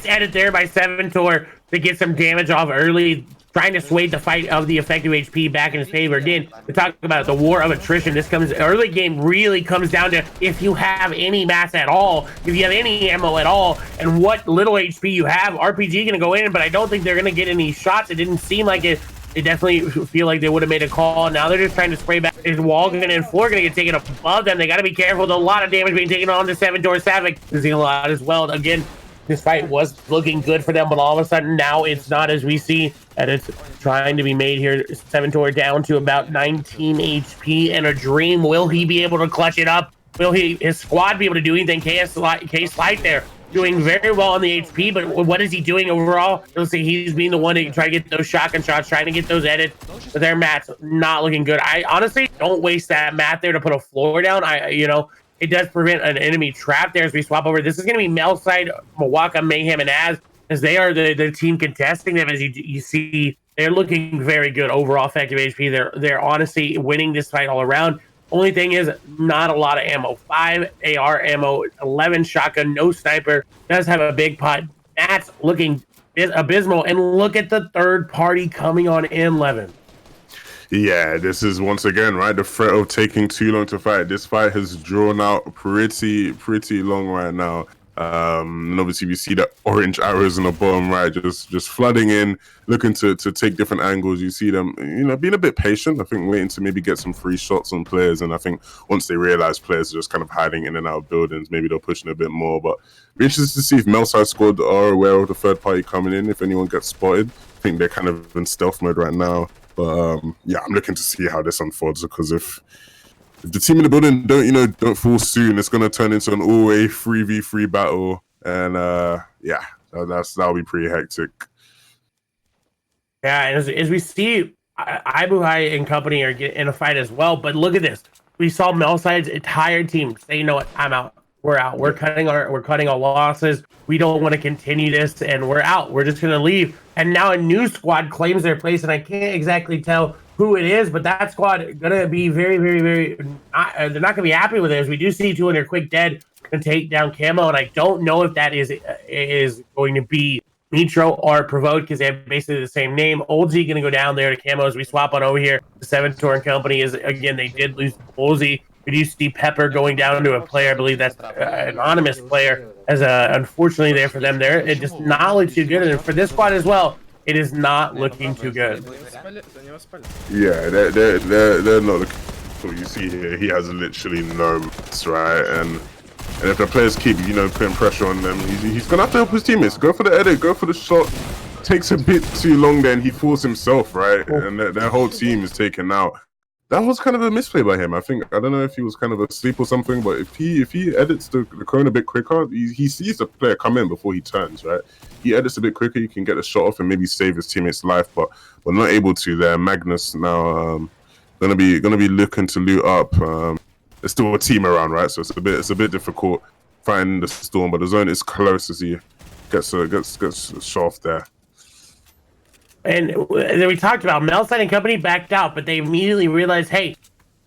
edit there by Seventor to get some damage off early, trying to sway the fight of the effective HP back in his favor. Again, we talk about the war of attrition. This comes early game really comes down to if you have any mass at all, if you have any ammo at all, and what little HP you have. RPG gonna go in, but I don't think they're gonna get any shots. It didn't seem like it. They definitely feel like they would have made a call. Now they're just trying to spray back. Is Walgan and Floor gonna get taken above them? They gotta be careful. There's a lot of damage being taken on the Seventor Savic. Losing a lot as well. Again, this fight was looking good for them, but all of a sudden now it's not, as we see that it's trying to be made here. Seventor down to about 19 HP and a dream. Will he be able to clutch it up? Will his squad be able to do anything? K-Slide there doing very well on the HP, but what is he doing overall? Let's see, he's being the one to try to get those shotgun shots, trying to get those edits, but their mat's not looking good. I honestly don't waste that mat there to put a floor down. It does prevent an enemy trap there as we swap over. This is going to be Melside, Mawaka, Mayhem, and as they are the team contesting them. As you see, they're looking very good overall effective HP. They're honestly winning this fight all around. Only thing is, not a lot of ammo. 5 AR ammo, 11 shotgun, no sniper. Does have a big pot. That's looking abysmal. And look at the third party coming on in, Levin. Yeah, this is once again, right, the threat of taking too long to fight. This fight has drawn out pretty long right now. And obviously we see the orange arrows in the bottom right, just flooding in, looking to take different angles. You see them, being a bit patient. I think waiting to maybe get some free shots on players. And I think once they realize players are just kind of hiding in and out of buildings, maybe they're pushing a bit more. But be interested to see if Melside squad are aware of the third party coming in. If anyone gets spotted, I think they're kind of in stealth mode right now. But yeah, I'm looking to see how this unfolds, because if the team in the building don't fall soon, it's going to turn into an all-way 3v3 battle, and yeah, that'll be pretty hectic. Yeah, as we see, Ibuhai and company are in a fight as well. But look at this: we saw Melside's entire team say, "You know what? I'm out. we're out. We're cutting our losses. We don't want to continue this, and we're out. We're just gonna leave. And now a new squad claims their place, and I can't exactly tell who it is, but that squad gonna be very, very, very. They're not gonna be happy with it, as we do see 200 quick dead and take down Camo, and I don't know if that is going to be Nitro or Provoked, because they have basically the same name. Old Z gonna go down there to Camo as we swap on over here. The 7 Torrent Company is, again, they did lose Old Z. We do see Pepper going down to a player, I believe that's an anonymous player, as unfortunately there for them there. It does not look too good, and for this squad as well, it is not looking too good. Yeah, they're not looking. So you see here, he has literally no mates, right? And if the players keep, putting pressure on them, he's gonna have to help his teammates. Go for the edit, go for the shot. Takes a bit too long, then he fools himself, right? And their whole team is taken out. That was kind of a misplay by him. I don't know if he was kind of asleep or something, but if he edits the cone a bit quicker, he sees the player come in before he turns, right? He edits a bit quicker, he can get a shot off and maybe save his teammate's life, but we're not able to there. Magnus now gonna be looking to loot up. There's still a team around, right? So it's a bit difficult fighting the storm, but the zone is close as he gets shot off there. And then we talked about Melstein and company backed out, but they immediately realized, hey,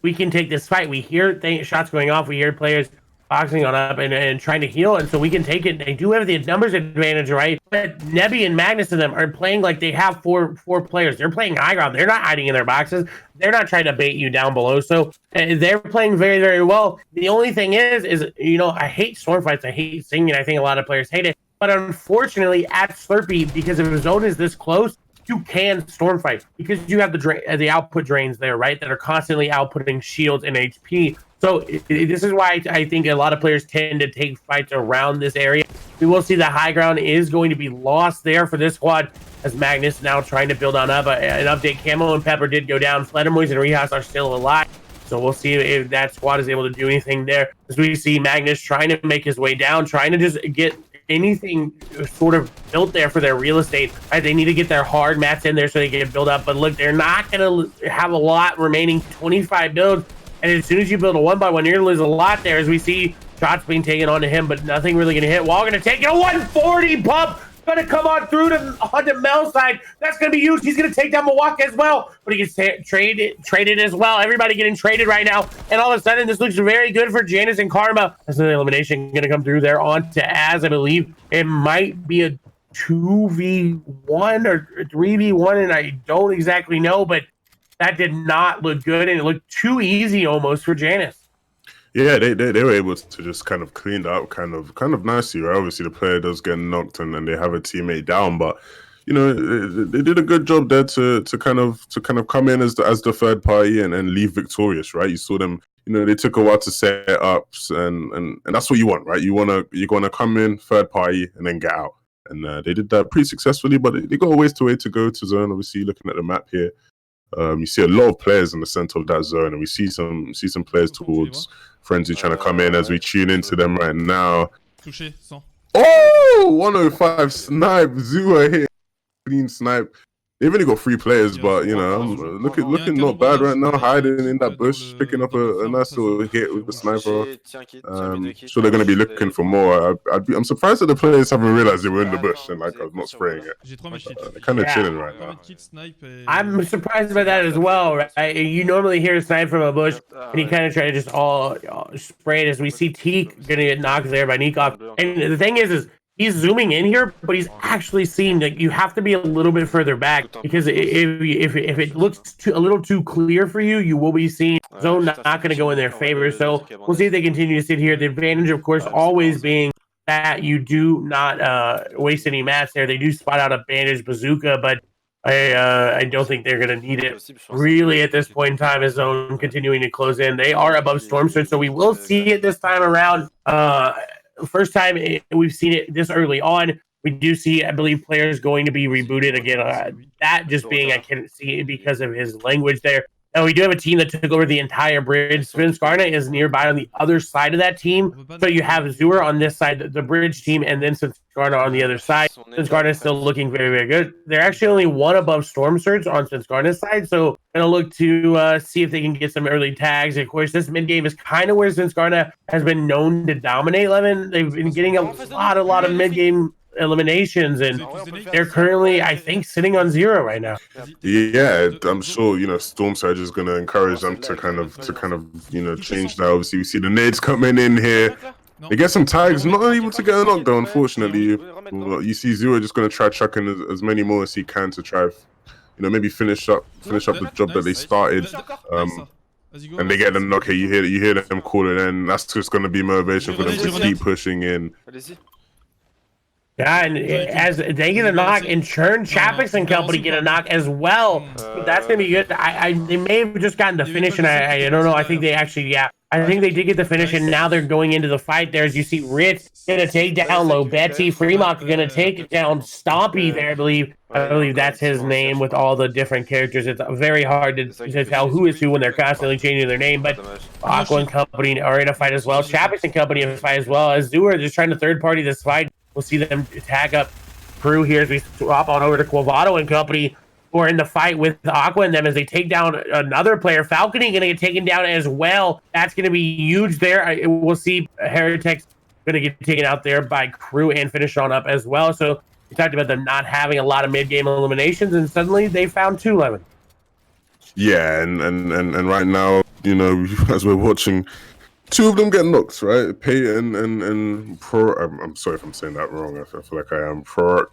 we can take this fight. We hear shots going off. We hear players boxing on up and trying to heal, and so we can take it. They do have the numbers advantage, right? But Nebby and Magnus and them are playing like they have four players. They're playing high ground. They're not hiding in their boxes. They're not trying to bait you down below. So they're playing very, very well. The only thing is I hate storm fights. I hate singing. I think a lot of players hate it. But unfortunately, at Slurpee, because if the zone is this close, you can storm fight because you have the output drains there, right? That are constantly outputting shields and HP. So this is why I think a lot of players tend to take fights around this area. We will see the high ground is going to be lost there for this squad, as Magnus now trying to build on up an update. Camo and Pepper did go down. Fledermoys and Rehas are still alive. So we'll see if that squad is able to do anything there. As we see Magnus trying to make his way down, trying to just get anything sort of built there for their real estate. Right? They need to get their hard mats in there so they can build up. But look, they're not going to have a lot remaining. 25 builds. And as soon as you build a 1x1, you're going to lose a lot there, as we see shots being taken onto him, but nothing really going to hit. Wall going to take it. A 140 pump going to come on through onto Mel's side. That's going to be used. He's going to take down Milwaukee as well, but he gets traded as well. Everybody getting traded right now. And all of a sudden, this looks very good for Janice and Karma. That's an elimination going to come through there onto Az. I believe it might be a 2v1 or 3v1, and I don't exactly know, but that did not look good, and it looked too easy almost for Janice. Yeah, they were able to just kind of clean up kind of nicely, right? Obviously, the player does get knocked and they have a teammate down, but they did a good job there to kind of come in as the third party and leave victorious, right? You saw them, they took a while to set up, and that's what you want, right? You're gonna come in third party and then get out, and they did that pretty successfully, but they got a ways to go to zone. Obviously, looking at the map here. You see a lot of players in the center of that zone, and we see some players towards Frenzy trying to come in as we tune into them right now. Oh, 105 snipe, Zua here, clean snipe. They've only got 3 players, but looking not bad right now, hiding in that bush, picking up a nice little hit with the sniper. So they're going to be looking for more. I'm surprised that the players haven't realized they were in the bush and I'm not spraying it. They're kind of chilling right now. I'm surprised by that as well. Right? You normally hear a snipe from a bush, and you kind of try to just all spray it. As we see Teak going to get knocked there by Nikov. And the thing is he's zooming in here, but he's actually seeing that you have to be a little bit further back, because if it looks a little too clear for you, you will be seeing zone not going to go in their favor. So we'll see if they continue to sit here. The advantage, of course, always being that you do not waste any mats there. They do spot out a bandage bazooka, but I don't think they're going to need it really at this point in time, as zone continuing to close in. They are above Storm Surge, so we will see it this time around. First time we've seen it this early on. We do see, I believe, players going to be rebooted again. That just being, I can't see it because of his language there. Now we do have a team that took over the entire bridge. Svinskarna is nearby on the other side of that team. So you have Zur on this side, the bridge team, and then Svinskarna on the other side. Svinskarna is still looking very, very good. They're actually only one above Storm Surge on Svinskarna's side, so gonna look to see if they can get some early tags. Of course, this mid game is kind of where Svinskarna has been known to dominate. Levin, they've been getting a lot of mid game eliminations, and they're currently, I think, sitting on 0 right now. Yeah, I'm sure Storm Surge is going to encourage them to kind of change that. Obviously, we see the nades coming in here. They get some tags, not able to get a knockdown, unfortunately. You see Zero just going to try chucking as many more as he can to try, maybe finish up the job that they started. And they get the knock. You hear them calling, and that's just going to be motivation for them to keep pushing in. Yeah, and as they get a knock, in turn, Chapix and company get a knock as well. That's gonna be good. They may have just gotten the finish, and I don't know. I think they actually, I think they did get the finish, and now they're going into the fight. There, as you see, Ritz gonna take down Low Betsy. Fremont gonna take down Stompy there, I believe. I believe that's his name with all the different characters. It's very hard to tell who is who when they're constantly changing their name. But Aqua and company are in a fight as well. Chapix and company in a fight as well. Azure just trying to third party this fight. We'll see them tag up Crew here as we swap on over to Quavato and company, who are in the fight with Aqua and them as they take down another player. Falcony going to get taken down as well. That's going to be huge there. We'll see Heretics going to get taken out there by Crew and finish on up as well. So we talked about them not having a lot of mid-game eliminations, and suddenly they found 2 Lemon. Yeah, and right now, as we're watching, 2 of them get knocked, right? Peyton and Pro. I'm sorry if I'm saying that wrong. I feel like I am. Pro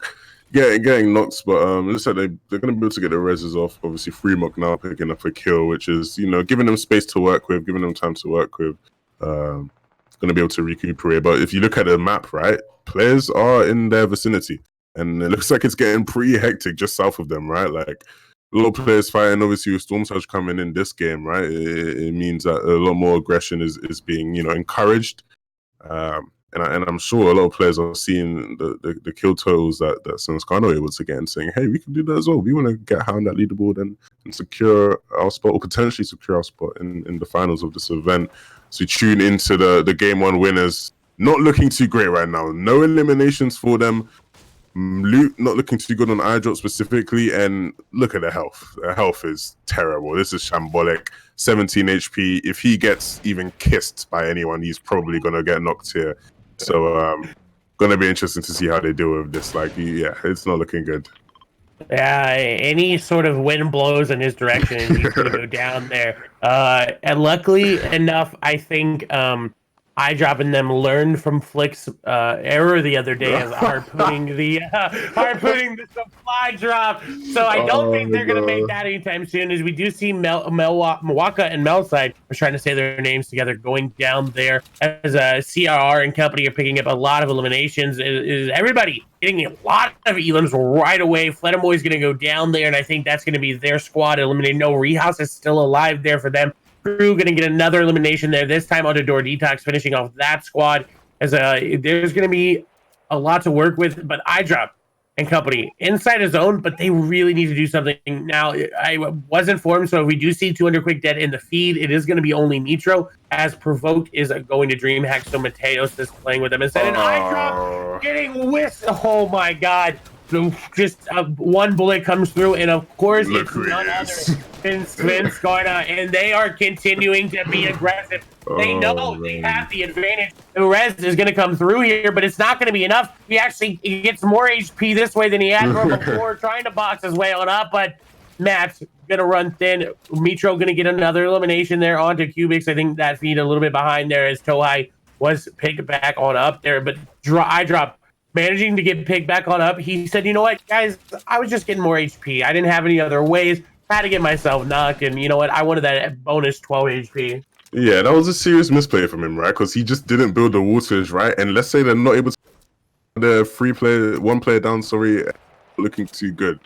getting knocked, but it looks like they're going to be able to get the reses off. Obviously, Fremont now picking up a kill, which is giving them space to work with, giving them time to work with. Going to be able to recuperate. But if you look at the map, right, players are in their vicinity, and it looks like it's getting pretty hectic just south of them, right? Like, a lot of players fighting, obviously, with Storm Surge coming in this game, right? It means that a lot more aggression is being, encouraged. And I'm sure a lot of players are seeing the kill totals that Svinskarna are able to get and saying, hey, we can do that as well. We want to get high on that leaderboard and secure our spot, or potentially secure our spot in the finals of this event. So tune into the Game 1 winners. Not looking too great right now. No eliminations for them. Loot not looking too good on eyedrop specifically, and look at the health. The health is terrible. This is shambolic. 17 HP. If he gets even kissed by anyone, he's probably gonna get knocked here. So gonna be interesting to see how they deal with this. Like, yeah, it's not looking good. Yeah, any sort of wind blows in his direction, he's gonna go down there. And luckily enough, I think iDrop and them learned from Flick's error the other day as harpooning the supply drop. So I don't think they're going to make that anytime soon, as we do see Mwaka and Melside, we're trying to say their names together, going down there as CRR and company are picking up a lot of eliminations. Is everybody getting a lot of elims right away. Fletamoy's going to go down there, and I think that's going to be their squad eliminated. No, Rehouse is still alive there for them. Crew going to get another elimination there, this time under Door Detox, finishing off that squad. As there's going to be a lot to work with, but iDrop and company inside his zone, but they really need to do something. Now, I was informed, so if we do see 200 Quick Dead in the feed, it is going to be only Nitro, as Provoked is going to DreamHack, so Mateos is playing with them instead. And iDrop getting whisked. Oh my god. So just one bullet comes through, and of course it's none other than Svinskarna, and they are continuing to be aggressive. They know they have the advantage. The res is going to come through here, but it's not going to be enough. He gets more HP this way than he had before, trying to box his way on up, but Matt's going to run thin. Mitro going to get another elimination there onto Cubics. I think that feed a little bit behind there as Tohai was picked back on up there, but iDrop managing to get picked back on up. He said, you know what, guys, I was just getting more HP. I didn't have any other ways. I had to get myself knocked, and you know what, I wanted that bonus 12 HP. Yeah, that was a serious misplay from him, right? Because he just didn't build the waters, right? And let's say they're not able to, the one player down, looking too good.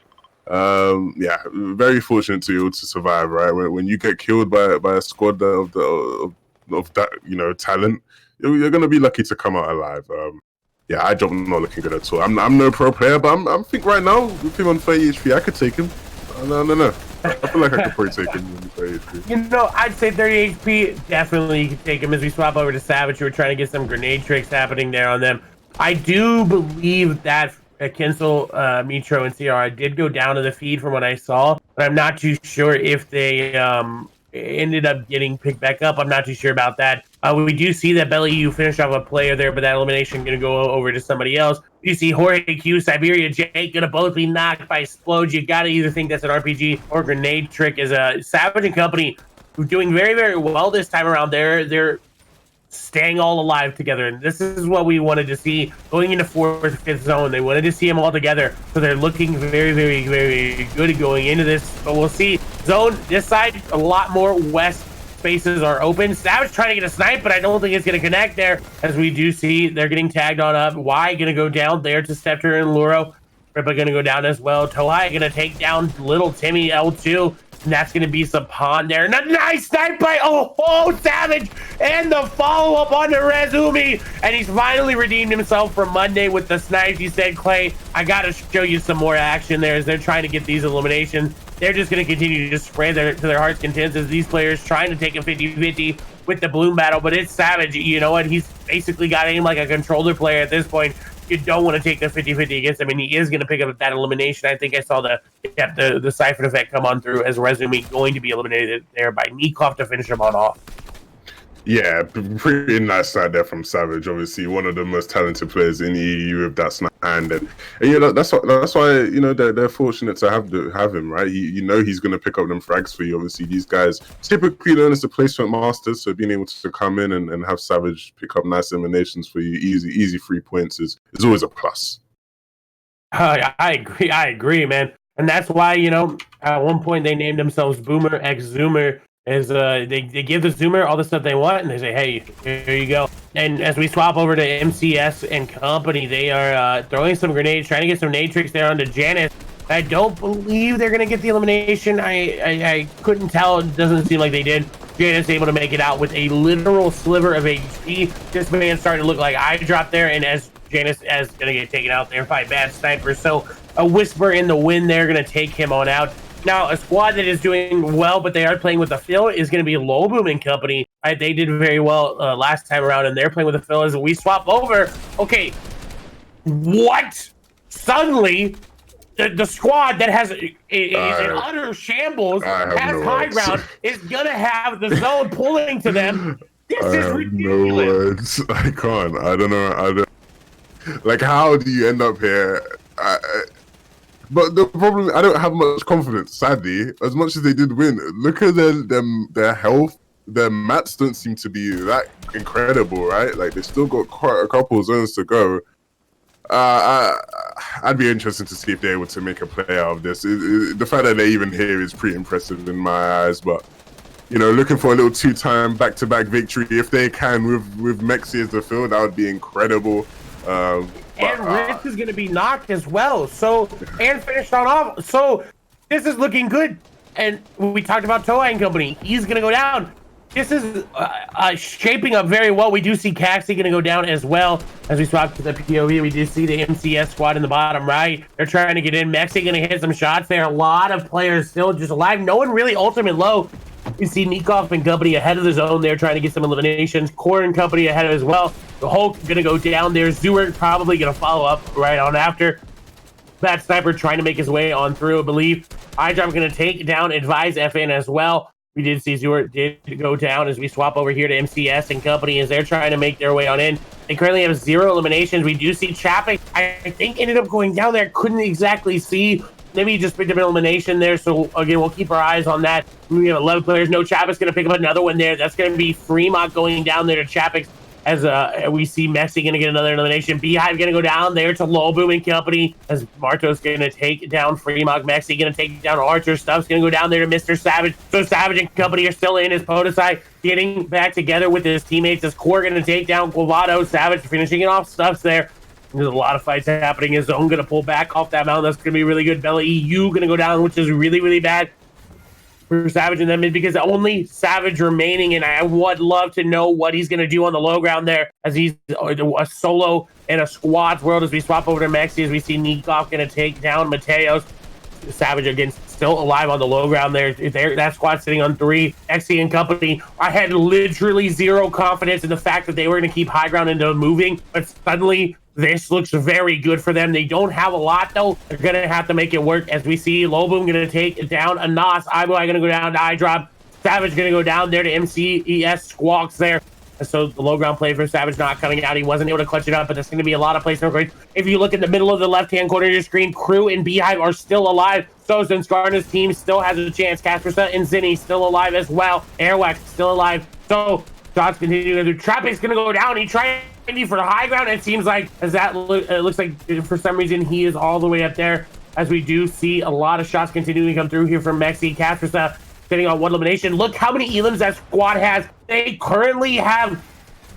Yeah, very fortunate to be able to survive, right? When you get killed by a squad of that, talent, you're gonna be lucky to come out alive. Yeah, iDrop not looking good at all. I'm no pro player, but I think right now with him on 30 HP, I could take him. No. I feel like I could probably take him in 30 HP. You know, I'd say 30 HP. Definitely you could take him as we swap over to Savage. We were trying to get some grenade tricks happening there on them. I do believe that Kinsel, Mitro, and CR did go down to the feed from what I saw, but I'm not too sure if they ended up getting picked back up. I'm not too sure about that. We do see that Belly U finished off a player there, but that elimination going to go over to somebody else. You see Jorge Q, Siberia Jake going to both be knocked by Explode. You got to either think that's an RPG or grenade trick. Is a Savage and Company who's doing very, very well this time around. They're staying all alive together, and this is what we wanted to see going into 4th, 5th zone. They wanted to see them all together, so they're looking very, very, very good going into this. But we'll see. Zone this side, a lot more west spaces are open. Savage trying to get a snipe, but I don't think it's going to connect there, as we do see they're getting tagged on up. Y going to go down there to Scepter and Luro. Rippa going to go down as well. Tohai going to take down Little Timmy L2. And that's going to be some pawn there. And a nice snipe by Savage. And the follow-up on the Rezumi. And he's finally redeemed himself from Monday with the snipes. He said, Clay, I got to show you some more action there as they're trying to get these eliminations. They're just going to continue to just spray to their heart's content as these players trying to take a 50-50 with the Bloom battle. But it's Savage. You know what? He's basically got aim like a controller player at this point. You don't want to take the 50-50 against him, and he is going to pick up that elimination. I think I saw the siphon effect come on through as Rezumi going to be eliminated there by Nikov to finish him on off. Yeah, pretty nice side there from Savage. Obviously, one of the most talented players in the EU with that snap hand, and yeah, that's why you know they're fortunate to have him, right? You know he's going to pick up them frags for you. Obviously, these guys typically known as the placement masters, so being able to come in and have Savage pick up nice eliminations for you, easy 3 points is always a plus. I agree, man, and that's why at one point they named themselves Boomer X Zoomer. Is they give the Zoomer all the stuff they want, and they say, hey, here you go. And as we swap over to MCS and Company, they are throwing some grenades, trying to get some nade tricks there onto Janice. I don't believe they're going to get the elimination. I couldn't tell. It doesn't seem like they did. Janice able to make it out with a literal sliver of HP. This man starting to look like I dropped there, and as Janice is going to get taken out there by bad snipers. So a whisper in the wind there going to take him on out. Now, a squad that is doing well, but they are playing with the fill, is going to be Low Boom and Company. They did very well last time around, and they're playing with the fill as we swap over. Okay, what? Suddenly, the squad that has is in utter shambles, has high ground, is going to have the zone pulling to them. This is ridiculous. No words. I can't. I don't know. Like, how do you end up here? But the problem, I don't have much confidence, sadly. As much as they did win, look at their health. Their mats don't seem to be that incredible, right? Like, they've still got quite a couple of zones to go. I'd be interested to see if they're able to make a play out of this. The fact that they're even here is pretty impressive in my eyes, but looking for a little 2-time back-to-back victory. If they can with Mexi as the field, that would be incredible. And Rich is going to be knocked as well. So, and finished on off. So, this is looking good. And we talked about Toei and Company. He's going to go down. This is shaping up very well. We do see Caxi going to go down as well. As we swap to the POV, we do see the MCS squad in the bottom right. They're trying to get in. Mexi going to hit some shots there. A lot of players still just alive. No one really ultimate low. You see Nikov and Company ahead of the zone there, trying to get some eliminations. Core and Company ahead as well. The Hulk gonna go down there. Zewert probably gonna follow up right on after. That Sniper trying to make his way on through, I believe. iDrop gonna take down Advise FN as well. We did see Zewert did go down as we swap over here to MCS and Company as they're trying to make their way on in. They currently have 0 eliminations. We do see Chapik, I think, ended up going down there. Couldn't exactly see. Maybe he just picked up an elimination there. So, again, we'll keep our eyes on that. We have 11 players. No, Chapik's going to pick up another one there. That's going to be Fremont going down there to Chapik as we see Mexi going to get another elimination. Beehive going to go down there to Low Boom and Company as Marto's going to take down Fremont. Mexi going to take down Archer. Stuff's going to go down there to Mr. Savage. So Savage and Company are still in as Podesai getting back together with his teammates. As Core going to take down Guavado. Savage finishing it off. Stuff's there. There's a lot of fights happening. His Zone going to pull back off that mountain. That's going to be really good. Bella EU going to go down, which is really, really bad for Savage in them because only Savage remaining, and I would love to know what he's going to do on the low ground there as he's a solo in a squad's world as we swap over to Mexi as we see Nikov going to take down Mateos. Savage against still alive on the low ground there. That squad sitting on 3. XC and company. I had literally zero confidence in the fact that they were going to keep high ground into moving, but suddenly this looks very good for them. They don't have a lot, though. They're going to have to make it work, as we see Loboom going to take down a Nas. Iboy going to go down to iDrop. Savage going to go down there to MCES Squawks there. So the low ground play for Savage not coming out. He wasn't able to clutch it up, but there's going to be a lot of placement. If you look in the middle of the left-hand corner of your screen, Crew and Beehive are still alive. So Skarna's team still has a chance. Caspersa and Zinni still alive as well. Airwax still alive. So shots continue. Trapping's going to go down. He tried for the high ground. It seems like it looks like for some reason he is all the way up there, as we do see a lot of shots continuing to come through here from Mexi. Caspersa sitting on 1 elimination. Look how many elims that squad has. They currently have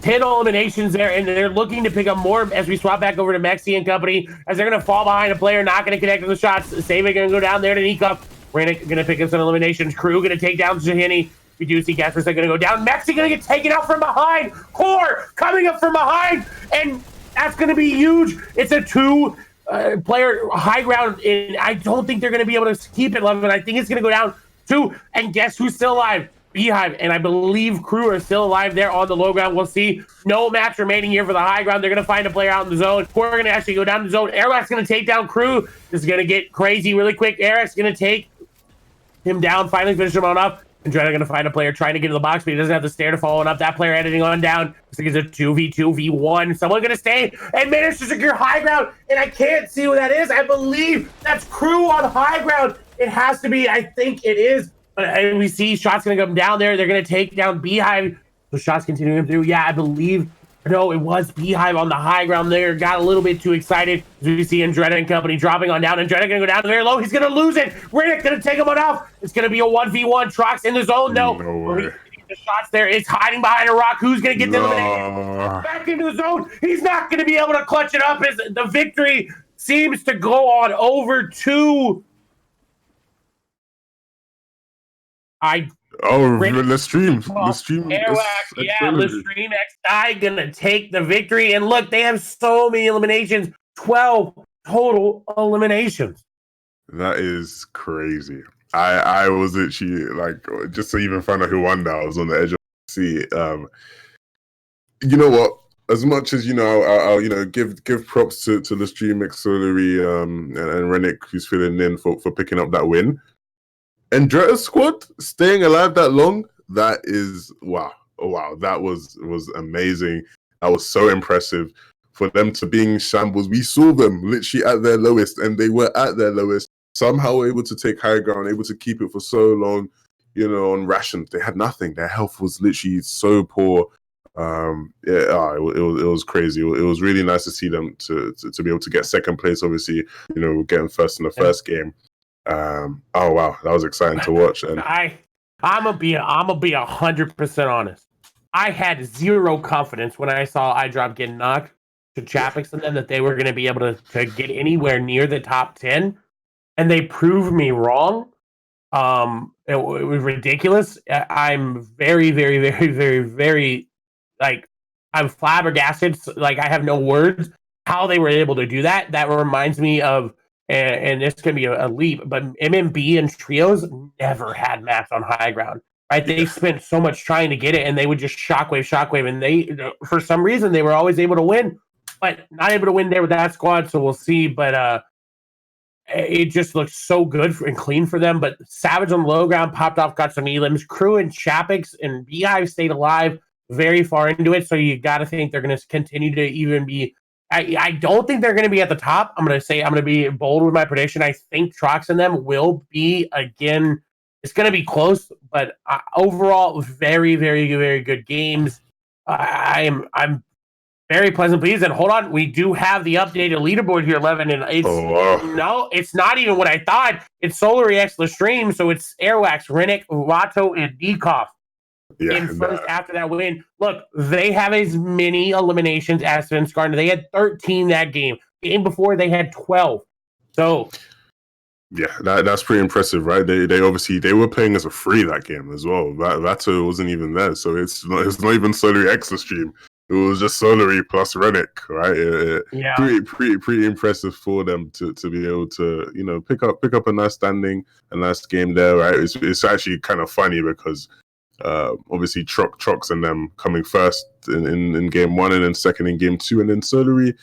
10 eliminations there, and they're looking to pick up more as we swap back over to Mexi and company, as they're going to fall behind a player, not going to connect to the shots. Save going to go down there to Nico. Renick going to pick up some eliminations. Crew going to take down Jahini. We do see Casper's going to go down. Mexi going to get taken out from behind. Core coming up from behind, and that's going to be huge. It's a 2 player high ground, and I don't think they're going to be able to keep it, Love. I think it's going to go down 2, and guess who's still alive? Beehive, and I believe Crew are still alive there on the low ground. We'll see. No match remaining here for the high ground. They're going to find a player out in the zone. We're going to actually go down the zone. Airwax going to take down Crew. This is going to get crazy really quick. Airwax going to take him down, finally finish him on up. Andretta going to find a player trying to get to the box, but he doesn't have the stair to follow up. That player editing on down. This thing is a 2v2v1. Someone going to stay and manage to secure high ground, and I can't see who that is. I believe that's Crew on high ground. It has to be. I think it is. And we see shots going to come down there. They're going to take down Beehive. So shots continuing through. Yeah, I believe. No, it was Beehive on the high ground there. Got a little bit too excited. We see Andretta and company dropping on down. Andretta going to go down very low. He's going to lose it. Riddick going to take him on off. It's going to be a 1v1. Trox in the zone, though. No way. The shots there. It's hiding behind a rock. Who's going to get the elimination? Back into the zone. He's not going to be able to clutch it up, as the victory seems to go on over to... the stream. Airwax, yeah, the stream XI gonna take the victory. And look, they have so many eliminations. 12 total eliminations. That is crazy. I was actually like, just to even find out who won that, I was on the edge of the seat. You know what? As much as I'll give props to the stream auxiliary and Renick, who's filling in for picking up that win. Andretta's squad staying alive that long, that is wow. Oh, wow, that was amazing. That was so impressive. For them to be in shambles, we saw them literally at their lowest, and they were at their lowest. Somehow able to take high ground, able to keep it for so long, on rations. They had nothing. Their health was literally so poor. It was crazy. It was really nice to see them to be able to get second place. Obviously, getting first in the first game. Oh wow, that was exciting to watch. And I'm gonna be 100% honest. I had zero confidence when I saw iDrop get knocked to Chapix and them that they were going to be able to get anywhere near the top 10, and they proved me wrong. It was ridiculous. I'm very, very, very, very, very I'm flabbergasted. Like, I have no words how they were able to do that. That reminds me of. And this can be a leap, but MMB and Trios never had maps on high ground, right? They spent so much trying to get it, and they would just shockwave, and they, for some reason, they were always able to win, but not able to win there with that squad, so we'll see, but it just looks so good and clean for them, but Savage on the low ground popped off, got some elims. Crew and Chapix and Beehive stayed alive very far into it, so you got to think they're going to continue to even be. I don't think they're going to be at the top. I'm going to be bold with my prediction. I think Trox and them will be, again, it's going to be close, but overall, very, very, very good games. I'm very pleasant pleased. And hold on, we do have the updated leaderboard here, 11, and it's no, it's not even what I thought. It's Solar EX the stream, so it's Airwax, Renick, Rato, and Dekoff. In first after that win. Look, they have as many eliminations as Skarna. They had 13 that game. Game before they had 12. So yeah, that's pretty impressive, right? They obviously they were playing as a free that game as well. That wasn't even there, so it's not even Solar X the stream. it was just Solary plus Renick, right? Yeah. Pretty impressive for them to be able to, you know, pick up a nice standing, a nice game there, right? It's actually kind of funny because obviously Trox and them coming first in game 1 and then second in game 2, and then Solary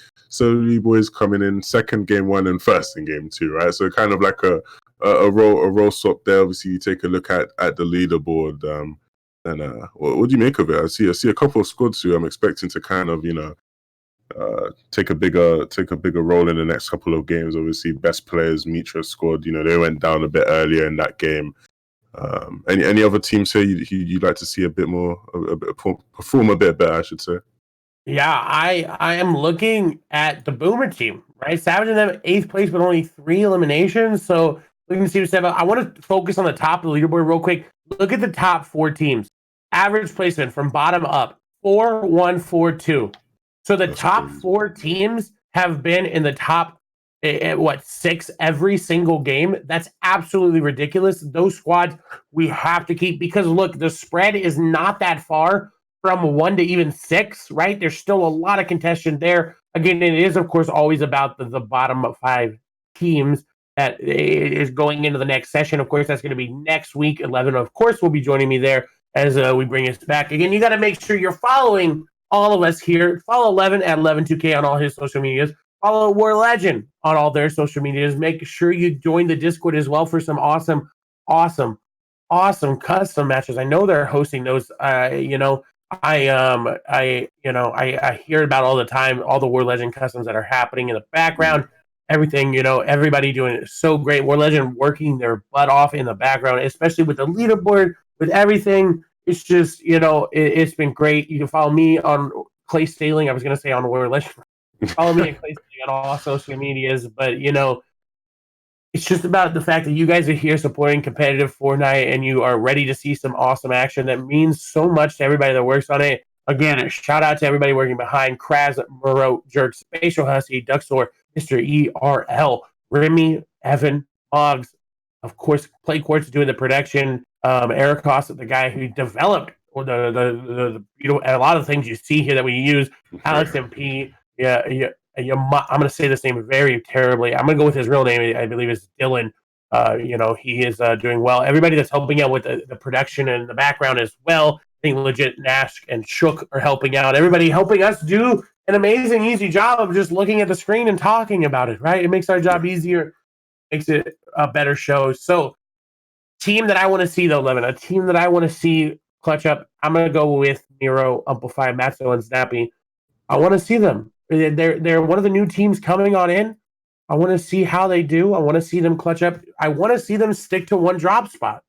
boys coming in second game 1 and first in game 2, right? So kind of like a role swap there. Obviously, you take a look at the leaderboard. And what do you make of it? I see a couple of squads who I'm expecting to kind of, you know, take a bigger role in the next couple of games. Obviously, best players, Mitra squad, you know, they went down a bit earlier in that game. Any other teams here you'd like to see a bit more, perform a bit better, I should say? Yeah, I am looking at the Boomer team, right? Savage and them 8th place, but only 3 eliminations. So looking to see what's about. I want to focus on the top of the leaderboard real quick. Look at the top 4 teams. Average placement from bottom up, 4-1-4-2. So the top 4 teams have been in the top, 6 every single game. That's absolutely ridiculous. Those squads we have to keep because look, the spread is not that far from 1 to even 6, right? There's still a lot of contention there. Again, it is, of course, always about the bottom 5 teams that is going into the next session. Of course, that's going to be next week. 11, of course, will be joining me there as we bring us back. Again, you got to make sure you're following all of us here. Follow 11 at 112K on all his social medias. Follow WarLegend on all their social medias. Make sure you join the Discord as well for some awesome custom matches. I know they're hosting those. You know, I hear about all the time, all the WarLegend customs that are happening in the background. Everything, you know, everybody doing it so great. WarLegend working their butt off in the background, especially with the leaderboard, with everything. It's just, you know, it's been great. You can follow me on Clay Staling. I was going to say on WarLegend. Follow me at Clay Staling on all social medias. But, you know, it's just about the fact that you guys are here supporting competitive Fortnite and you are ready to see some awesome action. That means so much to everybody that works on it. Again, a shout out to everybody working behind Kraz, Muro, Jerk, Spatial Husky, Duxor, Mr. ERL, Remy, Evan, Moggs, of course, PlayQuartz doing the production. Eric Costa, the guy who developed the you know, a lot of the things you see here that we use. Alex MP, I'm going to say this name very terribly. I'm going to go with his real name. I believe is Dylan. You know, he is doing well. Everybody that's helping out with the production and the background as well. I think legit Nash and Shook are helping out. Everybody helping us do an amazing, easy job of just looking at the screen and talking about it, right? It makes our job easier, makes it a better show. So, team that I want to see, though, Levin, a team that I want to see clutch up, I'm going to go with Miro, Amplify, Matzo, and Snappy. I want to see them. They're one of the new teams coming on in. I want to see how they do. I want to see them clutch up. I want to see them stick to one drop spot.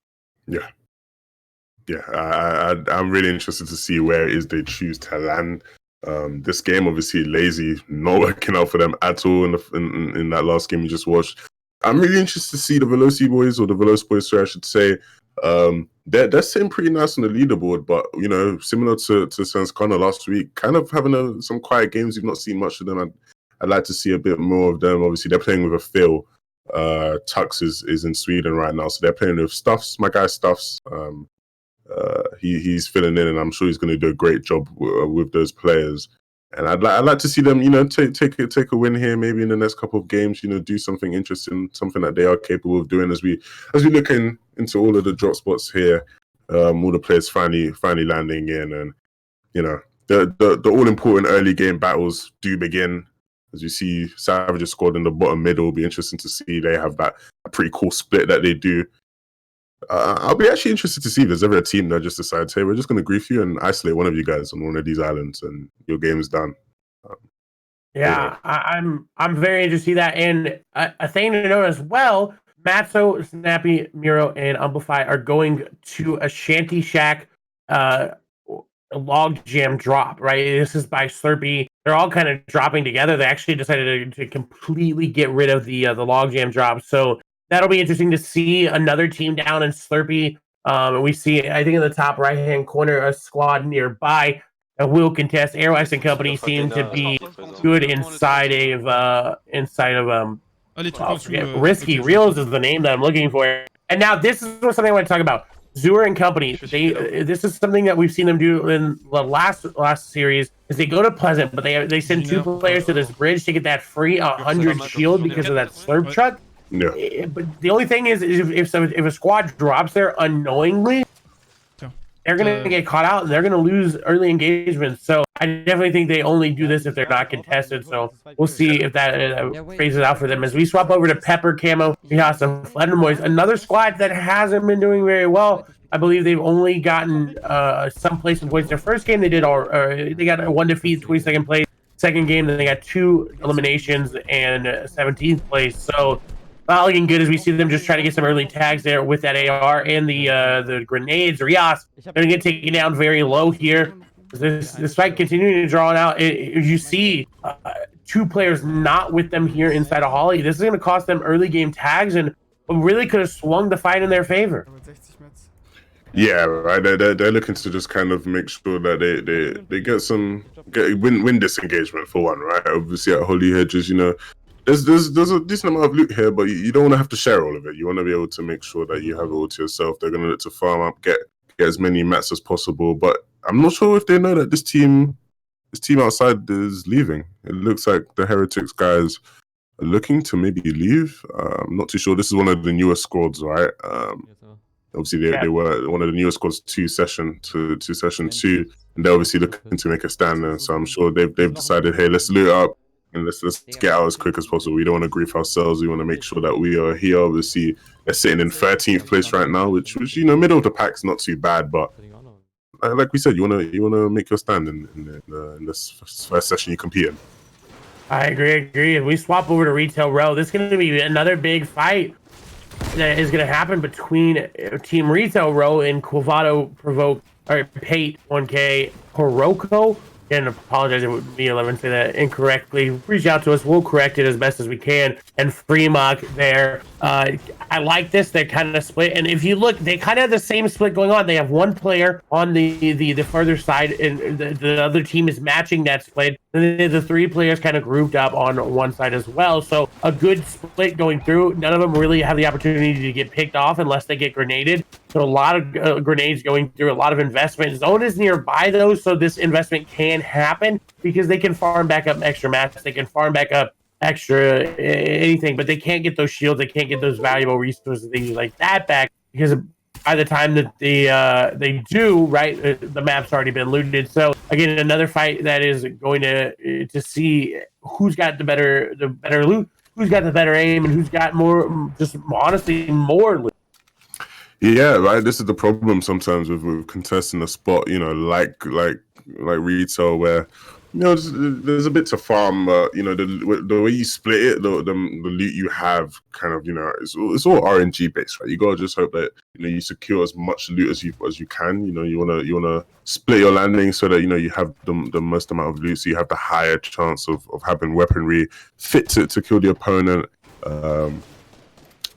Yeah. I'm really interested to see where it is they choose to land. This game, obviously, lazy, not working out for them at all in that last game we just watched. I'm really interested to see the Veloci boys, or the Veloci boys, I should say. They're sitting pretty nice on the leaderboard, but you know, similar to Sans Connor last week, kind of having some quiet games. You've not seen much of them. I'd like to see a bit more of them. Obviously, they're playing with a Phil. Tux is in Sweden right now, so they're playing with Stuffs. My guy Stuffs. He's filling in, and I'm sure he's going to do a great job with those players. And I'd like to see them, you know, take a win here, maybe in the next couple of games. You know, do something interesting, something that they are capable of doing. As we look into all of the drop spots here, all the players finally landing in, and you know, the all important early game battles do begin. As you see, Savage's squad in the bottom middle. Will be interesting to see. They have that pretty cool split that they do. I'll be actually interested to see if there's ever a team that just decides, hey, we're just going to grief you and isolate one of you guys on one of these islands, and your game is done. Yeah, I'm very interested to see that. And a thing to note as well, Matzo, Snappy, Miro, and Amplify are going to a Shanty Shack log jam drop, right? This is by Slurpee. They're all kind of dropping together. They actually decided to completely get rid of the log jam drop. So that'll be interesting to see another team down in Slurpee. We see, I think in the top right-hand corner, a squad nearby that will contest. Airwax and Company seem to be good inside of Risky Reels is the name that I'm looking for. And now this is something I want to talk about. Zur and company, this is something that we've seen them do in the last series. Is they go to Pleasant, but they send 2 players to this bridge to get that free 100 shield because of that slurp truck. Yeah. But the only thing is if a squad drops there unknowingly, they're gonna get caught out and they're gonna lose early engagement. So I definitely think they only do this if they're not contested. So we'll see if that phases out for them. As we swap over to Pepper Camo, we have some Fleddermoys, another squad that hasn't been doing very well. I believe they've only gotten some place in points. Their first game they did they got a 1 defeat, 22nd place. Second game, then they got 2 eliminations and 17th place. So not looking good as we see them just trying to get some early tags there with that AR and the grenades. Rios going to get taken down very low here. This fight continuing to draw out. You see 2 players not with them here inside of Holly. This is going to cost them early game tags and really could have swung the fight in their favor. Yeah, right. They're looking to just kind of make sure that they win disengagement for one, right? Obviously at Holy Hedges, you know, there's a decent amount of loot here, but you don't want to have to share all of it. You want to be able to make sure that you have it all to yourself. They're going to look to farm up, get as many mats as possible. But I'm not sure if they know that this team outside is leaving. It looks like the Heretics guys are looking to maybe leave. I'm not too sure. This is one of the newer squads, right? Obviously, they were one of the newer squads to session 2, and they're obviously looking to make a stand there. So I'm sure they've decided, hey, let's loot up. And let's get out as quick as possible. We don't want to grief ourselves. We want to make sure that we are here. Obviously, they're sitting in 13th place right now, which you know, middle of the pack's not too bad. But like we said, you wanna make your stand in this first session you compete in. I agree. And we swap over to Retail Row. This is going to be another big fight that is going to happen between Team Retail Row and Quavado Pate 1K Kuroko. And apologize, it would be 11 say that incorrectly. Reach out to us, we'll correct it as best as we can. And Fremont there, I like this. They're kind of split, and if you look, they kind of have the same split going on. They have 1 player on the further side, and the other team is matching that split. And then the 3 players kind of grouped up on one side as well. So a good split going through. None of them really have the opportunity to get picked off unless they get grenaded. So a lot of grenades going through, a lot of investment. Zone is nearby though, so this investment can happen because they can farm back up extra mats. They can farm back up extra anything, but they can't get those shields. They can't get those valuable resources, things like that back, because by the time that they do, right, the map's already been looted. So again, another fight that is going to see who's got the better loot, who's got the better aim, and who's got more, just honestly more loot. Yeah, right. This is the problem sometimes with contesting a spot, you know, like retail, where, you know, there's a bit to farm, but you know, the way you split it, the loot you have, kind of, you know, it's all RNG based, right? You gotta just hope that, you know, you secure as much loot as you can. You know, you wanna split your landing so that, you know, you have the most amount of loot, so you have the higher chance of having weaponry fit to kill the opponent.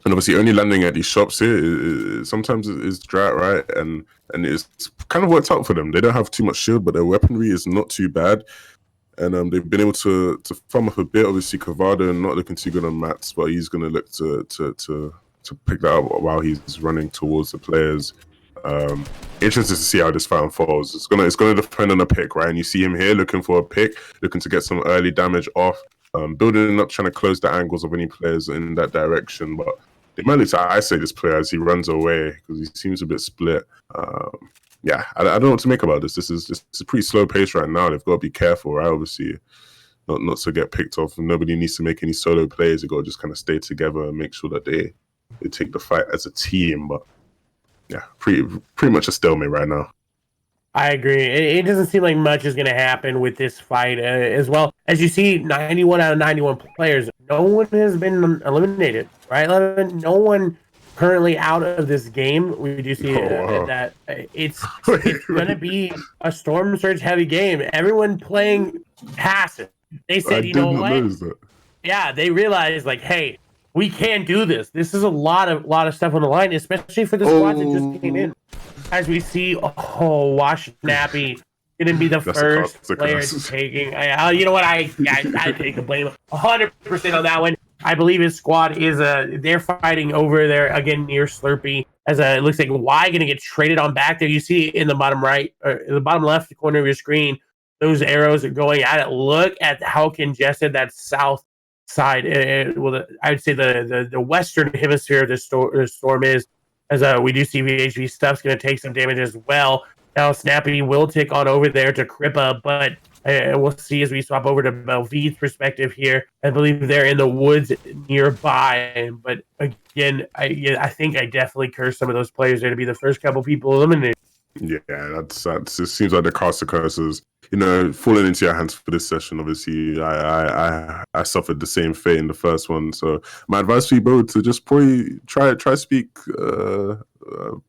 And obviously, only landing at these shops here sometimes is dry, right? And it's kind of worked out for them. They don't have too much shield, but their weaponry is not too bad. And they've been able to farm up a bit. Obviously, Cavada not looking too good on mats, but he's going to look to pick that up while he's running towards the players. Interested to see how this fight unfolds. It's gonna depend on a pick, right? And you see him here looking for a pick, looking to get some early damage off, building up, trying to close the angles of any players in that direction, but. They might look to isolate this player as he runs away because he seems a bit split. Yeah, I don't know what to make about this. This is a pretty slow pace right now. They've got to be careful, right? Obviously, not to get picked off. Nobody needs to make any solo plays. They've got to just kind of stay together and make sure that they take the fight as a team. But yeah, pretty much a stalemate right now. I agree. It doesn't seem like much is going to happen with this fight as well. As you see, 91 out of 91 players, no one has been eliminated, right? No one currently out of this game. We do see that it's going to be a Storm Surge heavy game. Everyone playing passive. They said, you know what? Yeah, they realized, like, hey, we can do this. This is a lot of stuff on the line, especially for the squad that just came in. As we see, Wash Nappy going to be the first player taking. You know what? I take the blame 100% on that one. I believe his squad is they're fighting over there again near Slurpee. As it looks like Y going to get traded on back there. You see in the bottom right or in the bottom left corner of your screen, those arrows are going at it. Look at how congested that south side. Well, I would say the western hemisphere of the storm is. As we do see VHV stuff's going to take some damage as well. Now Snappy will take on over there to Crippa, but we'll see as we swap over to Belvi's perspective here. I believe they're in the woods nearby, but again, I think I definitely curse some of those players there to be the first couple people eliminated. Yeah, that's it seems like the caster curses, falling into your hands for this session. Obviously, I suffered the same fate in the first one. So my advice for you both to just probably try speak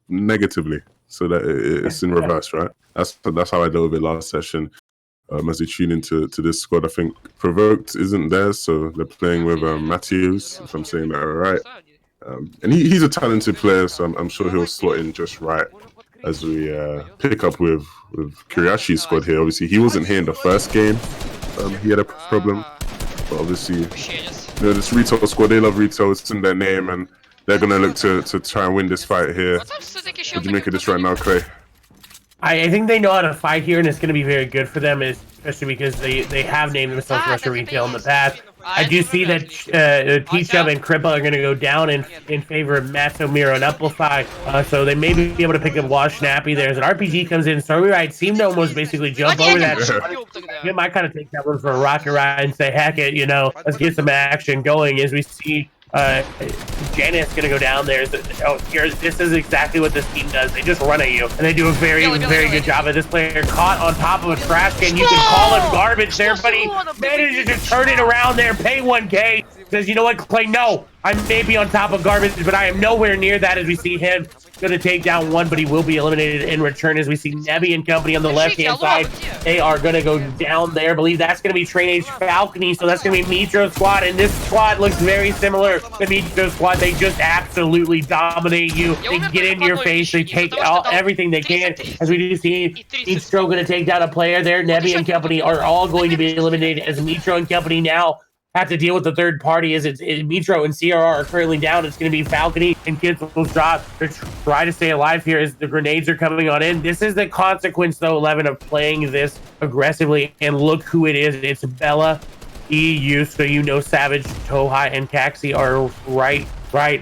negatively so that it's in reverse, right? That's how I dealt with it last session. As they tune into this squad, I think Provoked isn't there, so they're playing with Matthews, if I'm saying that right. And he's a talented player, so I'm sure he'll slot in just right as we pick up with Kuriashi's squad here. Obviously, he wasn't here in the first game. He had a problem, but obviously, this retail squad, they love retail. It's in their name, and they're gonna look to try and win this fight here. What do you make of this right now, Clay? I think they know how to fight here, and it's going to be very good for them, especially because they have named themselves Russia Retail in the past. I do see that T-Chub and Crippa are going to go down in favor of Masomiro and Amplify, so they may be able to pick up Wash Snappy there. As an RPG comes in, Stormy Ride seemed to almost basically jump over that. You might kind of take that one for a rocket ride and say, heck it, let's get some action going as we see Janet's gonna go down there. This is exactly what this team does. They just run at you, and they do a very good job of this player caught on top of a trash can. You can call him garbage there, but he manages to turn it around there, pay 1K. Says, you know what, Clay? No, I may be on top of garbage, but I am nowhere near that. As we see him gonna take down one, but he will be eliminated in return. As we see Nebby and company on the left-hand side, they are gonna go down there. I believe that's gonna be Train Age Falcony, so that's gonna be Metro's squad, and this squad looks very similar to Metro's squad. They just absolutely dominate you. They get in your face. They take everything they can. As we do see Metro gonna take down a player there. Nebby and company are all going to be eliminated, as Metro and company now have to deal with the third party. As it's Metro and CRR are currently down. It's going to be Falcony and Kinsel's drop. They're trying to stay alive here as the grenades are coming on in. This is the consequence, though, 11, of playing this aggressively. And look who it is. It's Bella, EU. So Savage, Tohai, and Caxi are right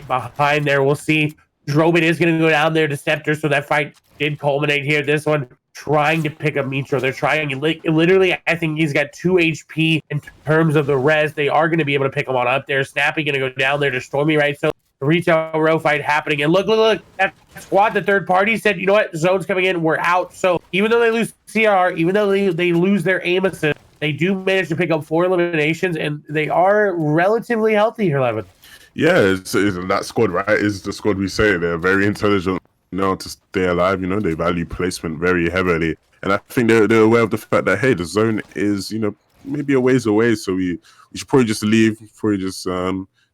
behind there. We'll see. Drobin is going to go down there to Scepter. So that fight did culminate here. This one trying to pick up Metro. They're trying, literally, I think he's got 2 HP in terms of the res. They are going to be able to pick him on up there. Snappy going to go down there to Stormy, right? So the retail row fight happening. And look, that squad, the third party said, you know what, zone's coming in, we're out. So even though they lose CR, even though they lose their aim assist, they do manage to pick up 4 eliminations, and they are relatively healthy here, Levin. Yeah, it's that squad, right? Is the squad we say. They're very intelligent. To stay alive, they value placement very heavily, and I think they're aware of the fact that, hey, the zone is maybe a ways away, so we should probably just leave,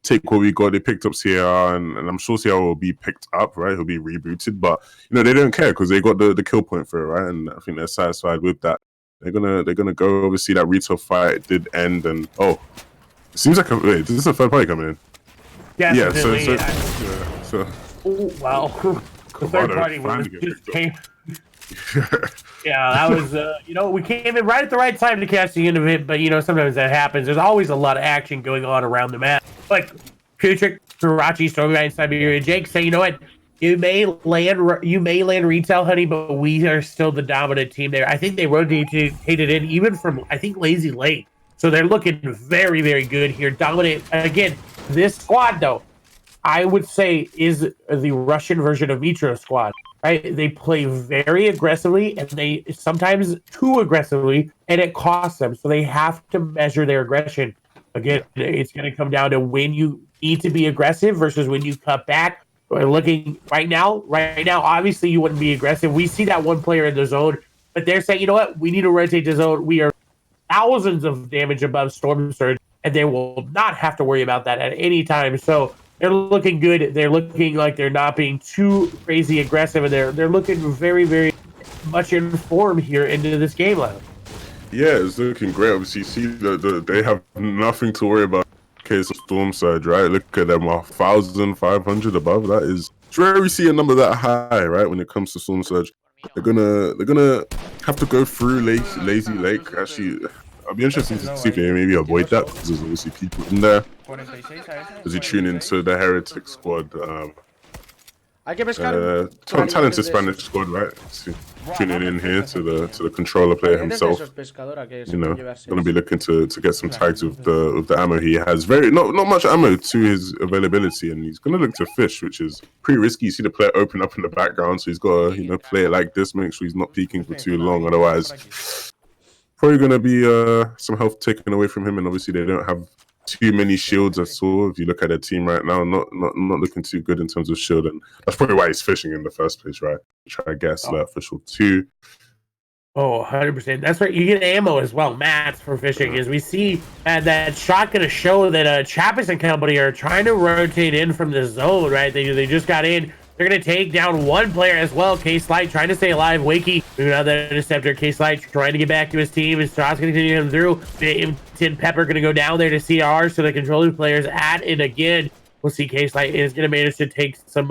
take what we got. They picked up CR, and I'm sure CR will be picked up, right? He'll be rebooted, but they don't care because they got the kill point for it, right? And I think they're satisfied with that. They're gonna go. Obviously, that retail fight did end, and it seems like wait, is this a third party coming in? Yeah. So. Oh, wow. The third party just came. Yeah, that was, we came in right at the right time to catch the end of it, but, sometimes that happens. There's always a lot of action going on around the map. Like, Kutrick, Karachi, Stormy, and Siberia, Jake say, you know what, you may land retail, honey, but we are still the dominant team there. I think they rotated in even from, I think, Lazy Late. So they're looking very, very good here. Dominant. Again, this squad, though, I would say is the Russian version of Metro squad, right? They play very aggressively, and they sometimes too aggressively, and it costs them. So they have to measure their aggression. Again, it's going to come down to when you need to be aggressive versus when you cut back. We're looking right now, obviously you wouldn't be aggressive. We see that one player in the zone, but they're saying, you know what? We need to rotate the zone. We are thousands of damage above Storm Surge, and they will not have to worry about that at any time. So they're looking good. They're looking like they're not being too crazy aggressive, and they're looking very, very much in form here into this game. Yeah, it's looking great. Obviously, you see they have nothing to worry about. case of Storm Surge, right? Look at them, 1,500 above. That is, it's rare we see a number that high, right? When it comes to Storm Surge, they're gonna have to go through Lazy Lake. Actually, I'll be interested to see if they maybe avoid that because there's obviously people in there. As you tune into the Heretic squad, Hay que pescar. talented Spanish squad, right? So, tuning in here to the controller player himself. You know, gonna be looking to get some tags with the ammo he has. Not much ammo to his availability, and he's gonna look to fish, which is pretty risky. You see the player open up in the background, so he's got to play it like this, make sure he's not peeking for too long, otherwise probably gonna be some health taken away from him. And obviously they don't have too many shields. I saw, if you look at their team right now, not looking too good in terms of shield, and that's probably why he's fishing in the first place, right? Try to guess official 2. Oh, 100%. That's right. You get ammo as well, mats for fishing. As we see that shot going to show that Chappis and company are trying to rotate in from the zone, right? They just got in. They're going to take down one player as well. K-Slide trying to stay alive. Wakey moving out that interceptor. K-Slide trying to get back to his team. His shot's going to continue him through. Tin Pepper going to go down there to CR, so the controller players at it again. We'll see K-Slide is going to manage to take some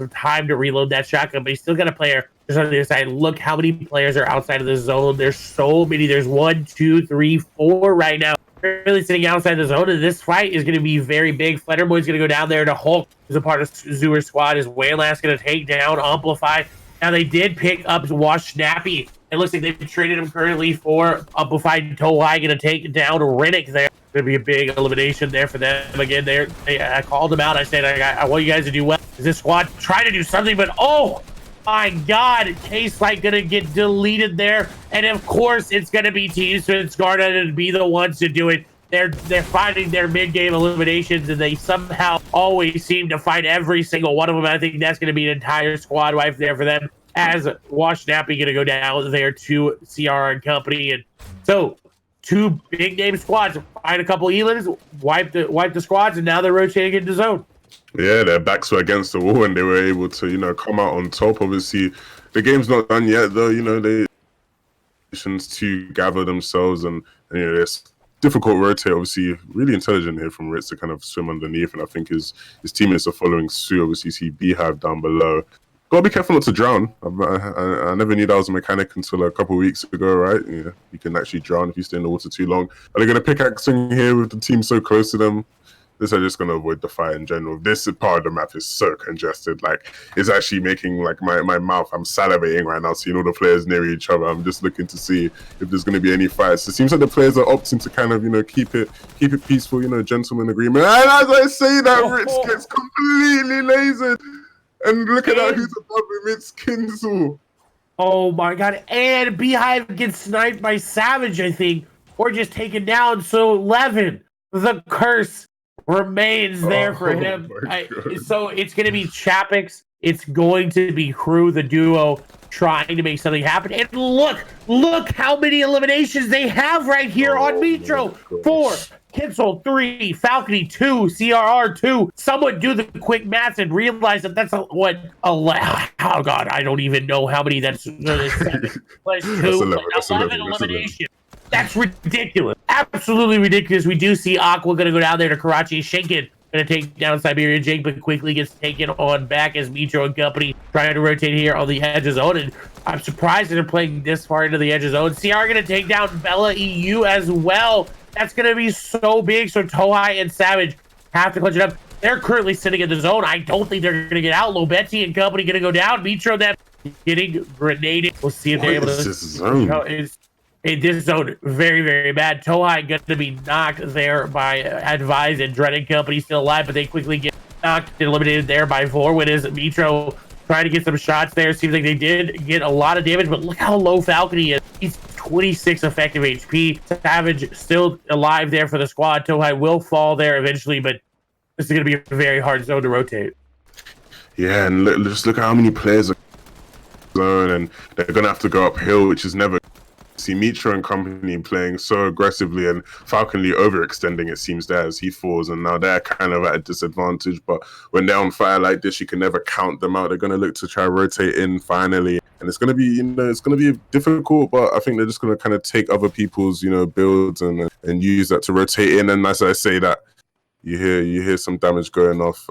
time to reload that shotgun, but he's still got a player just on the other side. Look how many players are outside of the zone. There's so many. There's 1, 2, 3, 4 right now. Really sitting outside the zone, and this fight is going to be very big. Flutterboy's going to go down there to Hulk, who's a part of Zooer's squad. Is Wayland's going to take down Amplify. Now they did pick up Wash Snappy. It looks like they've traded him currently for Amplify. Tohai going to take down Riddick there. Going to be a big elimination there for them. Again, I called them out. I said, I want you guys to do well. This squad trying to do something, but oh my God, K-Slide going to get deleted there. And of course, it's going to be Team Garda to be the ones to do it. They're finding their mid-game eliminations, and they somehow always seem to find every single one of them. I think that's going to be an entire squad wipe there for them, as Wash Snappy going to go down there to CR and company. And so 2 big-name squads find a couple Elans, wipe the squads, and now they're rotating into zone. Yeah, their backs were against the wall, and they were able to, come out on top. Obviously, the game's not done yet, though. They to gather themselves, and it's difficult rotate. Obviously, really intelligent here from Ritz to kind of swim underneath, and I think his teammates are following suit. Obviously, see Beehive down below. Gotta be careful not to drown. I never knew that was a mechanic until a couple of weeks ago, right? You can actually drown if you stay in the water too long. Are they going to pickaxing here with the team so close to them? This are just going to avoid the fight in general. This part of the map is so congested. Like, it's actually making, like, my mouth, I'm salivating right now, seeing all the players near each other. I'm just looking to see if there's going to be any fights. It seems like the players are opting to kind of, keep it peaceful, gentleman agreement. And as I say that, Ritz gets completely lasered. And look at that, who's above him, it's Kinzel. Oh my God, and Beehive gets sniped by Savage, I think, or just taken down. So 11, the curse remains there for him. So it's going to be Chapix, it's going to be Crew, the duo, trying to make something happen. And look how many eliminations they have right here on Metro. 4, Kinsel 3, Falcony 2, CRR 2. Someone do the quick math and realize that that's oh God, I don't even know how many that's 11 eliminations. That's ridiculous. Absolutely ridiculous. We do see Aqua going to go down there to Karachi. Shinkin going to take down Siberian Jake, but quickly gets taken on back as Metro and company trying to rotate here on the edge of zone. And I'm surprised that they're playing this far into the edge of zone. CR going to take down Bella EU as well. That's going to be so big. So Tohai and Savage have to clutch it up. They're currently sitting in the zone. I don't think they're going to get out. Lobetti and company going to go down. Metro them getting grenaded. We'll see if they're able to. In this zone, very, very bad. Tohai going to be knocked there by Advise and Dread and company still alive, but they quickly get knocked and eliminated there by Vorwin as Metro trying to get some shots there. Seems like they did get a lot of damage, but look how low Falcony is. He's 26 effective HP. Savage still alive there for the squad. Tohai will fall there eventually, but this is going to be a very hard zone to rotate. Yeah, and just look at how many players are zone, and they're going to have to go uphill, which is never see Mitra and company playing so aggressively and Falconly overextending, it seems, there as he falls, and now they're kind of at a disadvantage. But when they're on fire like this, you can never count them out. They're going to look to try to rotate in finally, and it's going to be, you know, it's going to be difficult, but I think they're just going to kind of take other people's, you know, builds and use that to rotate in. And as I say that, you hear some damage going off.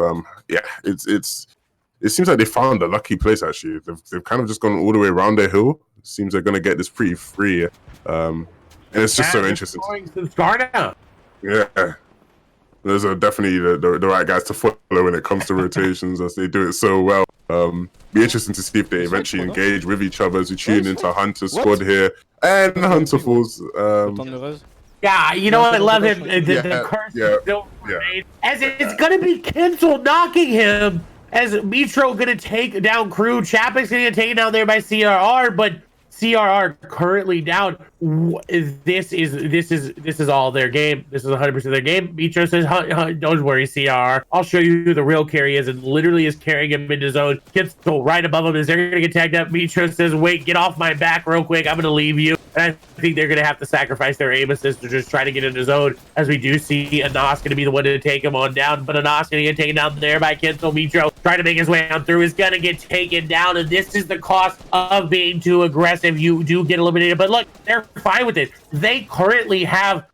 Yeah, it seems like they found a lucky place, actually. They've kind of just gone all the way around their hill. It seems they're going to get this pretty free. And it's just so interesting. Yeah. Those are definitely the right guys to follow when it comes to rotations, as they do it so well. Be interesting to see if they eventually engage with each other as we tune into Hunter's squad here. And Hunter falls. Yeah, you know what? I love him. The curse still remains. As it's going to be Kinsel knocking him. As Mitro going to take down Crew. Chapek's going to get taken down there by CRR, but CRR currently down. This is all their game. This is 100% their game. Mitro says, don't worry, CRR. I'll show you who the real carry is, and literally is carrying him into zone. Kinsel right above him as they're going to get tagged up. Mitro says, wait, get off my back real quick. I'm going to leave you. And I think they're going to have to sacrifice their aim assist to just try to get into zone, as we do see Anas going to be the one to take him on down. But Anas going to get taken down there by Kinsel. Mitro trying to make his way on through is going to get taken down, and this is the cost of being too aggressive. You do get eliminated, but look, they're fine with it. They currently have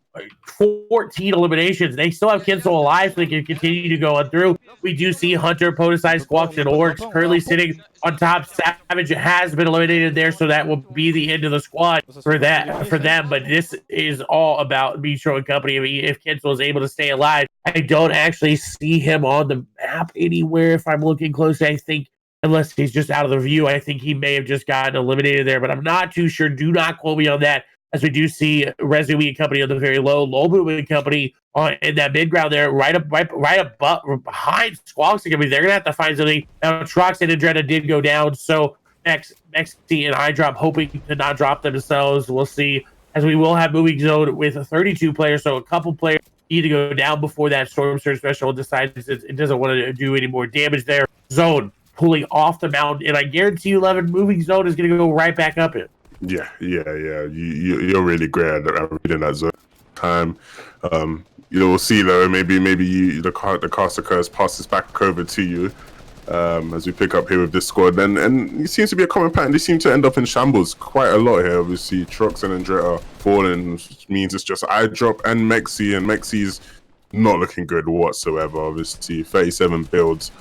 14 eliminations. They still have Kinsel alive, so they can continue to go on through. We do see Hunter, Podicide, Squawks, and Orcs currently sitting on top. Savage has been eliminated there, so that will be the end of the squad for them. But this is all about Mitro and company. I mean, if Kinsel is able to stay alive, I don't actually see him on the map anywhere. If I'm looking closely, I think, unless he's just out of the view, I think he may have just gotten eliminated there, but I'm not too sure. Do not quote me on that, as we do see Rezumi and company on the very low and company in that mid ground there, right above, behind Squawks and company. They're gonna have to find something. Now, Trox and Andretta did go down, so Mexi and iDrop hoping to not drop themselves. We'll see, as we will have moving zone with 32 players, so a couple players need to go down before that Storm Surge threshold decides it doesn't want to do any more damage there. Zone pulling off the mountain, and I guarantee you, 11 moving zone is going to go right back up it. Yeah. You're really great at reading that zone time. You know, we'll see though. Maybe the caster curse passes back over to you as we pick up here with this squad. And it seems to be a common pattern. They seem to end up in shambles quite a lot here. Obviously, Trox and Andretta falling, which means it's just iDrop and Mexi, and Mexi's not looking good whatsoever. Obviously, 37 builds.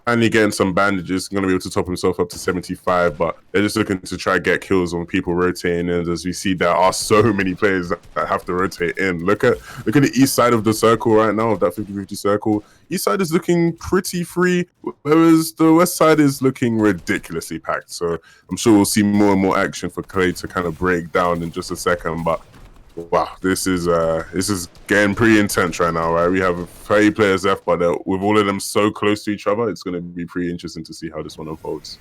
Finally getting some bandages, going to be able to top himself up to 75, but they're just looking to try to get kills on people rotating in. As we see, there are so many players that have to rotate in. Look at the east side of the circle right now, of that 50-50 circle. East side is looking pretty free, whereas the west side is looking ridiculously packed. So I'm sure we'll see more and more action for Clay to kind of break down in just a second, but wow, this is getting pretty intense right now, right? We have 30 players left, but with all of them so close to each other, it's going to be pretty interesting to see how this one unfolds.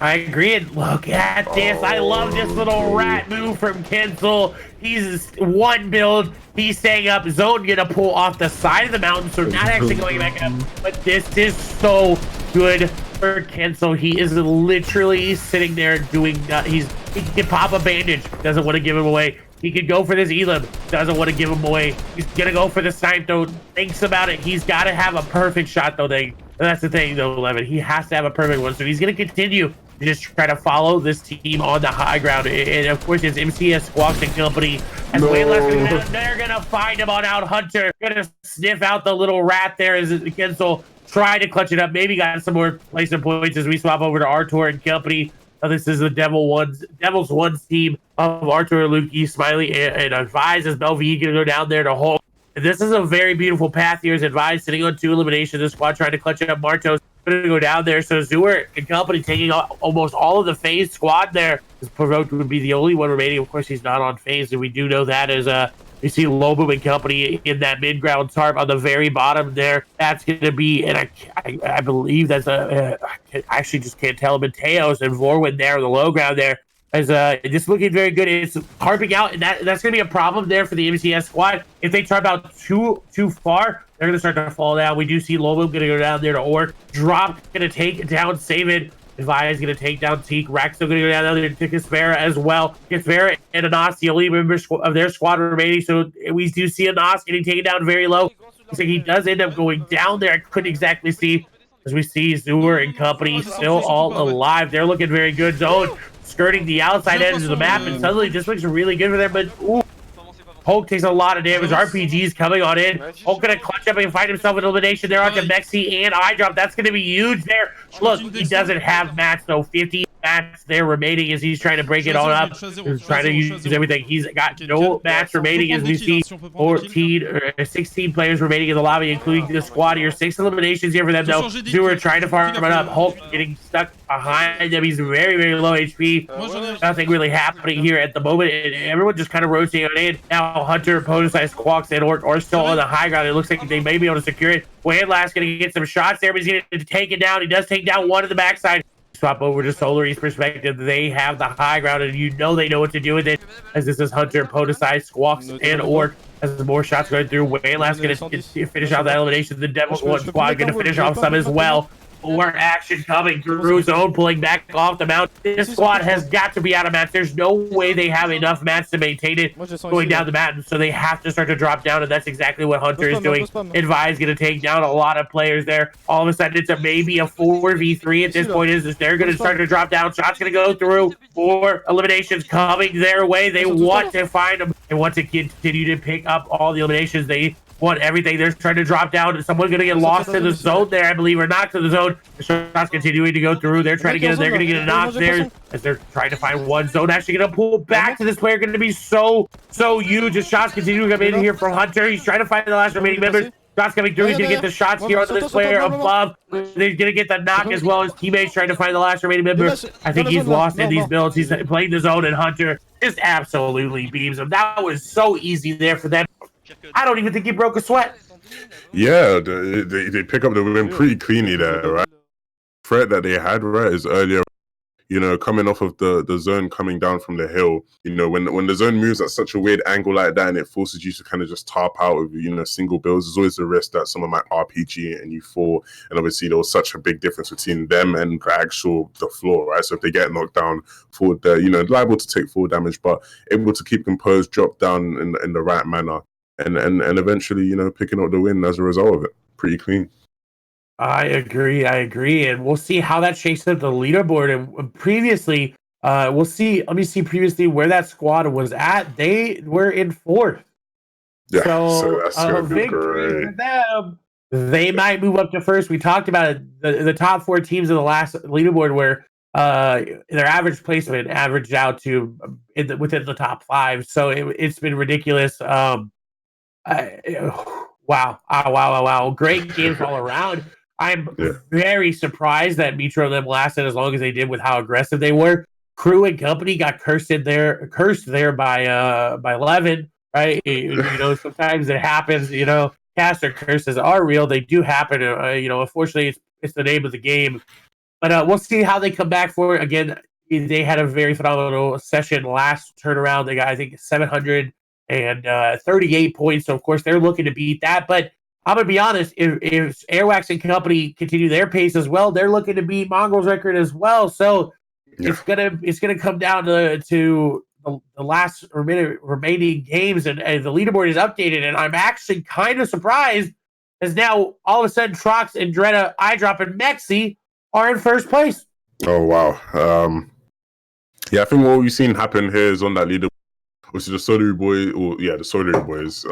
I agree. And look at this. I love this little rat move from Kinsel. He's one build. He's staying up. Zone gonna pull off the side of the mountain, so not actually going back up. But this is so good for Kinsel. He is literally sitting there doing. He can pop a bandage. Doesn't want to give him away. He could go for this Elim. Doesn't want to give him away. He's going to go for the snipe, though. Thinks about it. He's got to have a perfect shot, though. That's the thing, though, Levin. He has to have a perfect one. So he's going to continue to just try to follow this team on the high ground. And, of course, it's MCS, Squawks, and company. As they're going to find him on out. Hunter going to sniff out the little rat there as Kinsel try to clutch it up. Maybe got some more placement points as we swap over to Artur and company. This is the Devils Ones team of Artur, Lukey, Smiley, and Advise, as Belvie going to go down there to hold. And this is a very beautiful path here as Advise sitting on 2 eliminations. The squad trying to clutch it up. Martos going to go down there. So Zewert and company taking almost all of the phase squad there. As Provoked would be the only one remaining. Of course, he's not on phase, and we do know that as you see Lobo and company in that mid-ground tarp on the very bottom there. That's going to be, and I believe that's I actually just can't tell, Mateos and Vorwin there on the low ground there. As just looking very good. It's tarping out, and that's going to be a problem there for the MCS squad. If they tarp out too far, they're going to start to fall down. We do see Lobo going to go down there to Orc. Drop going to take down Save It. Invitational is going to take down Teak. Rack's still going to go down there to Kaspera as well. Kaspera and Anas, the only members of their squad remaining. So we do see Anas getting taken down very low. So he does end up going down there. I couldn't exactly see. As we see Zur and company still all alive. They're looking very good. Zone skirting the outside edge of the map, and suddenly this looks really good for them. But ooh, Hulk takes a lot of damage. RPG's coming on in. Hulk gonna clutch up and find himself an elimination there onto Mexi and iDrop. That's gonna be huge there. Look, he doesn't have mats though. 50 mats there remaining as he's trying to break it all up. He's trying to use everything. He's got no mats remaining as we see 14 or 16 players remaining in the lobby, including the squad here. 6 eliminations here for them though. Zur trying to farm it up. Hulk getting stuck behind them. He's very, very low HP. Nothing really happening here at the moment. And everyone just kind of rotating on in. Now Hunter, Podesize, Quax, and Orc are still on the high ground. It looks like they may be able to secure it. Wayland's going to get some shots there, but he's going to take it down. He does take down one of the backside. Swap over to Solary's perspective. They have the high ground, and you know they know what to do with it. As this is Hunter, Podesize, Quax, and Orc. As more shots going through, Wayland's going to finish out that elimination. The Devil's One squad going to finish off some as well. More action coming through zone, pulling back off the mount. This squad has got to be out of mats. There's no way they have enough mats to maintain it going down the mountain, so they have to start to drop down, and that's exactly what Hunter is doing. Advise going to take down a lot of players there. All of a sudden, it's maybe a 4v3 at this point. Is they're going to start to drop down. Shots going to go through. 4 eliminations coming their way. They want to find them. They want to continue to pick up all the eliminations. They want everything. They're trying to drop down. Someone going to get lost in the zone there, I believe, or knocked to the zone. The shots continuing to go through. They're trying to get it. They're going to get a knock there as they're trying to find one zone. Actually going to pull back to this player. Going to be so huge. As shots continue to come in here from Hunter. He's trying to find the last remaining members. Shots coming through. He's going to get the shots here onto this player above. They're going to get the knock as well as teammates trying to find the last remaining member. I think he's lost in these builds. He's playing the zone, and Hunter just absolutely beams him. That was so easy there for them. I don't even think he broke a sweat. Yeah, they pick up the win pretty cleanly there, right? Threat that they had, right, is earlier, you know, coming off of the zone coming down from the hill. You know, when the zone moves at such a weird angle like that and it forces you to kind of just tarp out with, you know, single builds, there's always the risk that someone might RPG and you fall. And obviously there was such a big difference between them and the floor, right? So if they get knocked down forward, they're, you know, liable to take full damage, but able to keep composed, drop down in the right manner. And eventually, you know, picking up the win as a result of it. Pretty clean. I agree. And we'll see how that shakes up the leaderboard. And previously, we'll see. Let me see previously where that squad was at. They were in 4th. Yeah, so that's a victory for them. They might move up to 1st. We talked about it. The top 4 teams in the last leaderboard where their average placement averaged out to within the top 5. So it's been ridiculous. Wow. Great games all around. I'm very surprised that Metro and them lasted as long as they did with how aggressive they were. Crew and company got cursed there by 11, right? You know, sometimes it happens, you know, caster curses are real. They do happen. You know, unfortunately it's the name of the game. But we'll see how they come back for it. Again, they had a very phenomenal session last turnaround. They got, I think, 738 points. So, of course, they're looking to beat that. But I'm going to be honest, if Airwax and company continue their pace as well, they're looking to beat Mongrel's record as well. So it's gonna come down to the last remaining games, and the leaderboard is updated. And I'm actually kind of surprised as now all of a sudden Trox and Dretta, iDrop, and Mexi are in 1st place. Oh, wow. Yeah, I think what we've seen happen here is on that leaderboard. Obviously, the Solary Boys,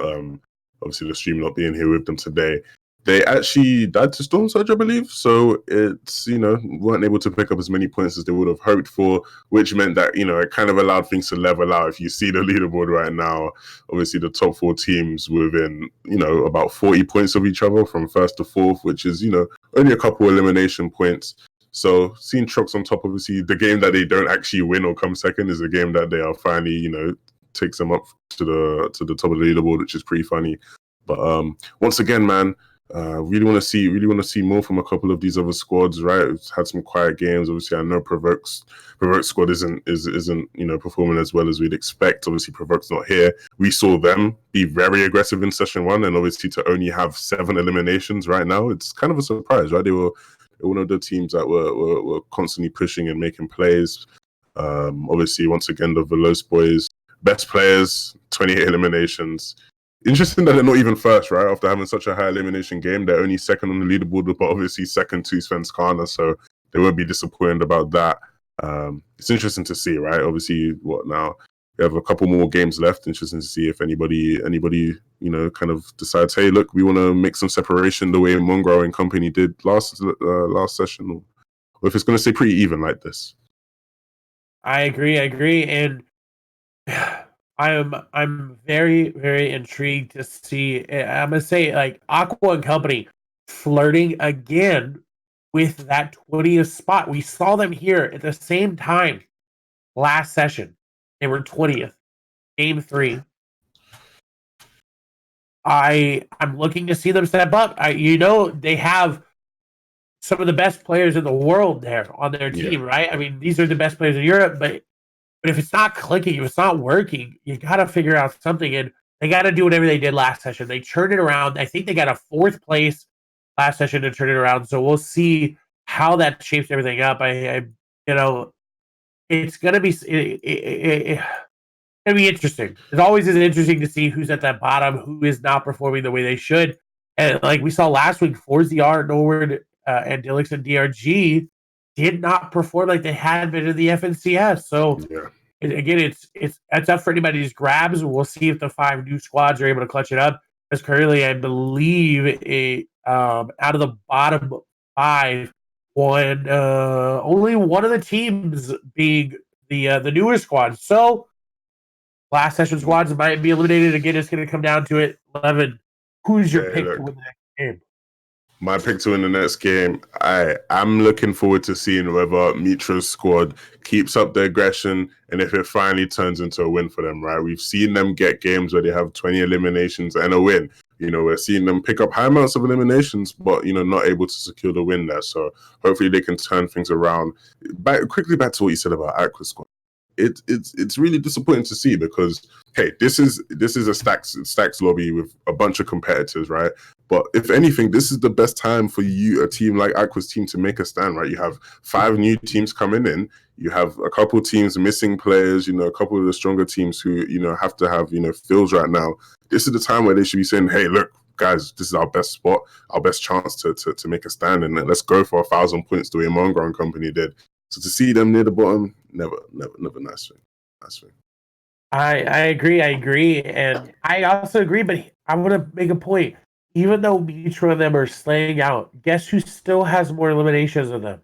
obviously the stream not being here with them today, they actually died to Storm Surge, I believe. So it's, you know, weren't able to pick up as many points as they would have hoped for, which meant that, you know, it kind of allowed things to level out. If you see the leaderboard right now, obviously the top 4 teams within, you know, about 40 points of each other from 1st to 4th, which is, you know, only a couple elimination points. So seeing Trox on top, obviously the game that they don't actually win or come second is a game that they are finally, you know, takes them up to the top of the leaderboard, which is pretty funny. But once again, man, really want to see more from a couple of these other squads, right? We've had some quiet games. Obviously, I know Provoke's squad isn't you know, performing as well as we'd expect. Obviously, Provoke's not here. We saw them be very aggressive in session 1, and obviously to only have 7 eliminations right now, it's kind of a surprise, right? They were They're one of the teams that were constantly pushing and making plays. Obviously, once again, the Veloz boys, best players, 28 eliminations. Interesting that they're not even first, right? After having such a high elimination game, they're only second on the leaderboard, but obviously second to Svenskana, so they won't be disappointed about that. It's interesting to see, right? Obviously, what now? We have a couple more games left. Interesting to see if anybody, kind of decides, hey, look, we want to make some separation the way Mongrel and company did last session, or if it's going to stay pretty even like this. I agree, and I'm very, very intrigued to see. I'm gonna say, like, Aqua and company flirting again with that 20th spot. We saw them here at the same time last session. They were 20th, game 3. I'm looking to see them step up. They have some of the best players in the world there on their team, right? I mean, these are the best players in Europe, but if it's not clicking, if it's not working, you got to figure out something, and they got to do whatever they did last session. They turned it around. I think they got a 4th place last session to turn it around, so we'll see how that shapes everything up. It's gonna be interesting. It always is interesting to see who's at that bottom, who is not performing the way they should. And like we saw last week, 4ZR, Norwood, and Dilix and DRG did not perform like they had been in the FNCS. So again, it's up for anybody's grabs. We'll see if the 5 new squads are able to clutch it up. Because currently, I believe out of the bottom 5, only one of the teams being the newer squad. So last session squads might be eliminated. Again, it's going to come down to it. 11. Who's your pick to win the next game? My pick to win the next game, I'm looking forward to seeing whether Mitra's squad keeps up the aggression and if it finally turns into a win for them, right? We've seen them get games where they have 20 eliminations and a win. We're seeing them pick up high amounts of eliminations, but, not able to secure the win there. So hopefully they can turn things around. Quickly back to what you said about Aqua squad. It's really disappointing to see because, hey, this is a stacks lobby with a bunch of competitors, right? But if anything, this is the best time for a team like Aqua's team to make a stand, right? You have 5 new teams coming in. You have a couple teams missing players, a couple of the stronger teams who, have to have, fills right now. This is the time where they should be saying, hey, look, guys, this is our best spot, our best chance to make a stand, and let's go for 1,000 points the way Mongrel and company did. So to see them near the bottom, never nice thing. I agree, and I also agree, but I want to make a point. Even though Mitra and them are slaying out, guess who still has more eliminations than them?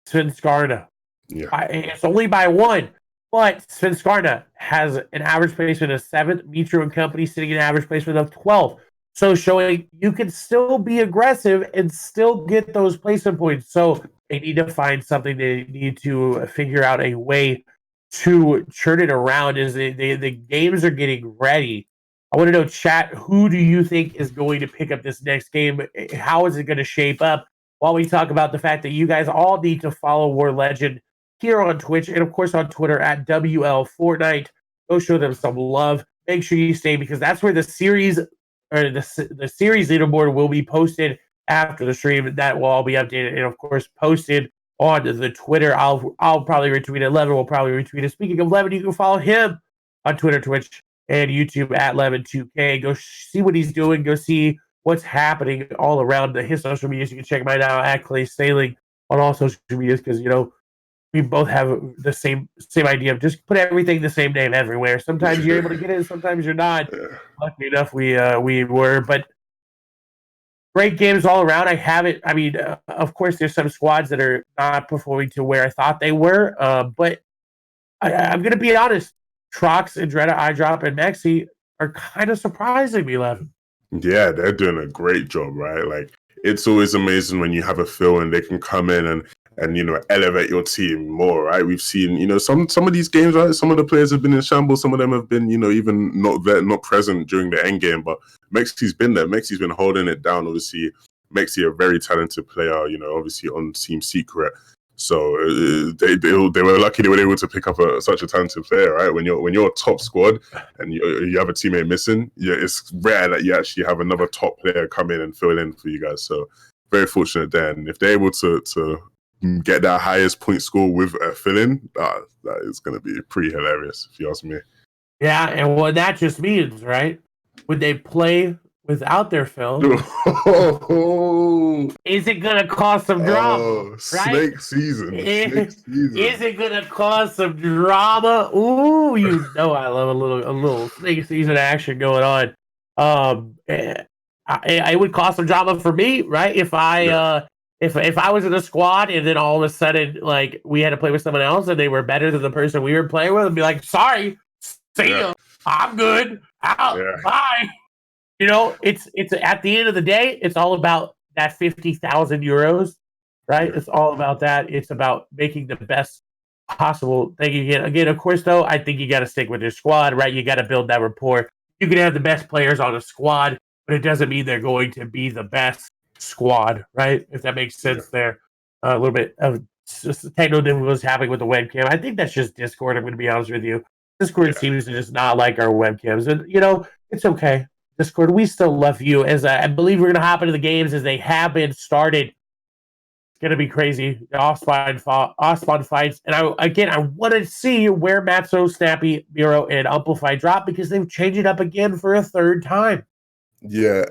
Svenskana. Yeah. It's only by 1, but Svenskana has an average placement of 7th. Mitra and company sitting in an average placement of 12th. So showing you can still be aggressive and still get those placement points. So they need to find something. They need to figure out a way to turn it around as the games are getting ready. I want to know, chat, who do you think is going to pick up this next game? How is it going to shape up? While we talk about the fact that you guys all need to follow WarLegend here on Twitch and, of course, on Twitter at WL Fortnite. Go show them some love. Make sure you stay because that's where the series or the series leaderboard will be posted after the stream. That will all be updated and, of course, posted on the Twitter. I'll probably retweet it. Levin will probably retweet it. Speaking of Levin, you can follow him on Twitter, Twitch, and YouTube at Levin2K. Go see what he's doing. Go see what's happening all around his social medias. You can check him out now at Clay Sailing on all social medias because, we both have the same idea of just put everything the same name everywhere. Sometimes you're able to get it, sometimes you're not. Luckily enough, we were. But great games all around. I have it. I mean, of course, there's some squads that are not performing to where I thought they were. But I'm going to be honest. Trox, Andretta, iDrop, and Maxi are kind of surprising me, Levin. Yeah, they're doing a great job, right? Like, it's always amazing when you have a fill and they can come in and elevate your team more, right? We've seen, some of these games, right? Some of the players have been in shambles. Some of them have been, even not there, not present during the end game. But Mexi's been there. Mexi's been holding it down. Obviously, Mexi, a very talented player, obviously on Team Secret. So they were lucky they were able to pick up such a talented player, right? When you're a top squad and you have a teammate missing, it's rare that you actually have another top player come in and fill in for you guys. So very fortunate there. And if they're able to get that highest point score with a fill-in, that is going to be pretty hilarious, if you ask me. Yeah, and what that just means, right? Would they play without their fill? Is it going to cause some drama? Right? Snake season. Is it going to cause some drama? Ooh, you know I love a little snake season action going on. It would cause some drama for me, right? If I if I was in a squad and then all of a sudden like we had to play with someone else and they were better than the person we were playing with, I'd be like, sorry, see ya. I'm good. Out. Bye. You know, it's at the end of the day, it's all about that 50,000 euros, right? It's all about that. It's about making the best possible thing you can. Again, of course, though, I think you got to stick with your squad, right? You got to build that rapport. You can have the best players on a squad, but it doesn't mean they're going to be the best squad, right? If that makes sense there. A little bit of just technical difficulties happening with the webcam. I think that's just Discord, I'm going to be honest with you. Discord seems to just not like our webcams. And, you know, it's okay. Discord, we still love you. As I believe we're going to hop into the games as they have been started. It's going to be crazy. The Ospawn fights. And I want to see where Matzo, Snappy, Miro, and Amplify drop because they've changed it up again for a third time. Yeah,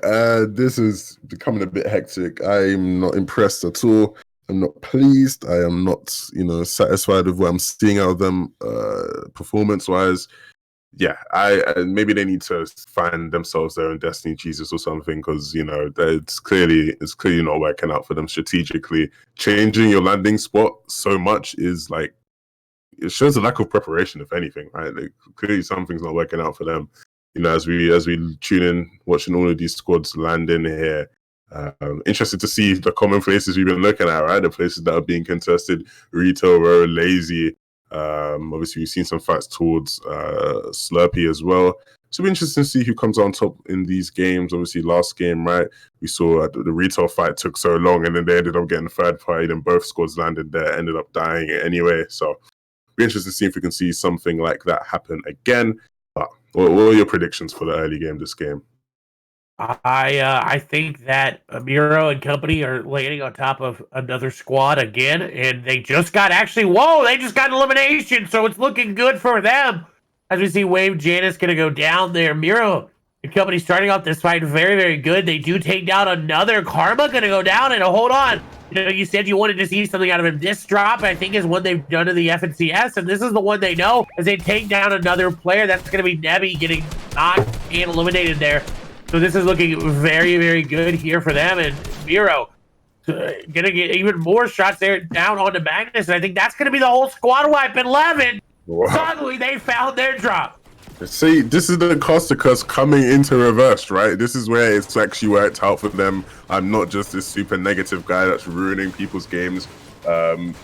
this is becoming a bit hectic. I'm not impressed at all. I'm not pleased. I am not, satisfied with what I'm seeing out of them performance-wise. Yeah, maybe they need to find themselves their own Destiny Jesus or something because, it's clearly not working out for them strategically. Changing your landing spot so much is like, it shows a lack of preparation, if anything, right? Like, clearly something's not working out for them. As we tune in, watching all of these squads land in here, interested to see the common places we've been looking at, right? The places that are being contested, Retail Row, Lazy. Obviously, we've seen some fights towards Slurpee as well. So it'll be interesting to see who comes on top in these games. Obviously, last game, right? We saw the Retail fight took so long, and then they ended up getting third party, and both squads landed there, ended up dying anyway. So it'll be interesting to see if we can see something like that happen again. But what are your predictions for the early game this game? I think that Miro and company are landing on top of another squad again, and they just got elimination, so it's looking good for them. As we see Wave Janice going to go down there. Miro and company starting off this fight very, very good. They do take down another. Karma going to go down, and hold on. You said you wanted to see something out of him. This drop, I think, is one they've done in the FNCS, and this is the one they know as they take down another player. That's going to be Nebby getting knocked and eliminated there. So this is looking very, very good here for them. And Miro gonna get even more shots there down onto Magnus. And I think that's gonna be the whole squad wipe. 11. Wow. Suddenly they found their drop. See, this is the Costicus coming into reverse, right? This is where it's actually worked out for them. I'm not just this super negative guy that's ruining people's games.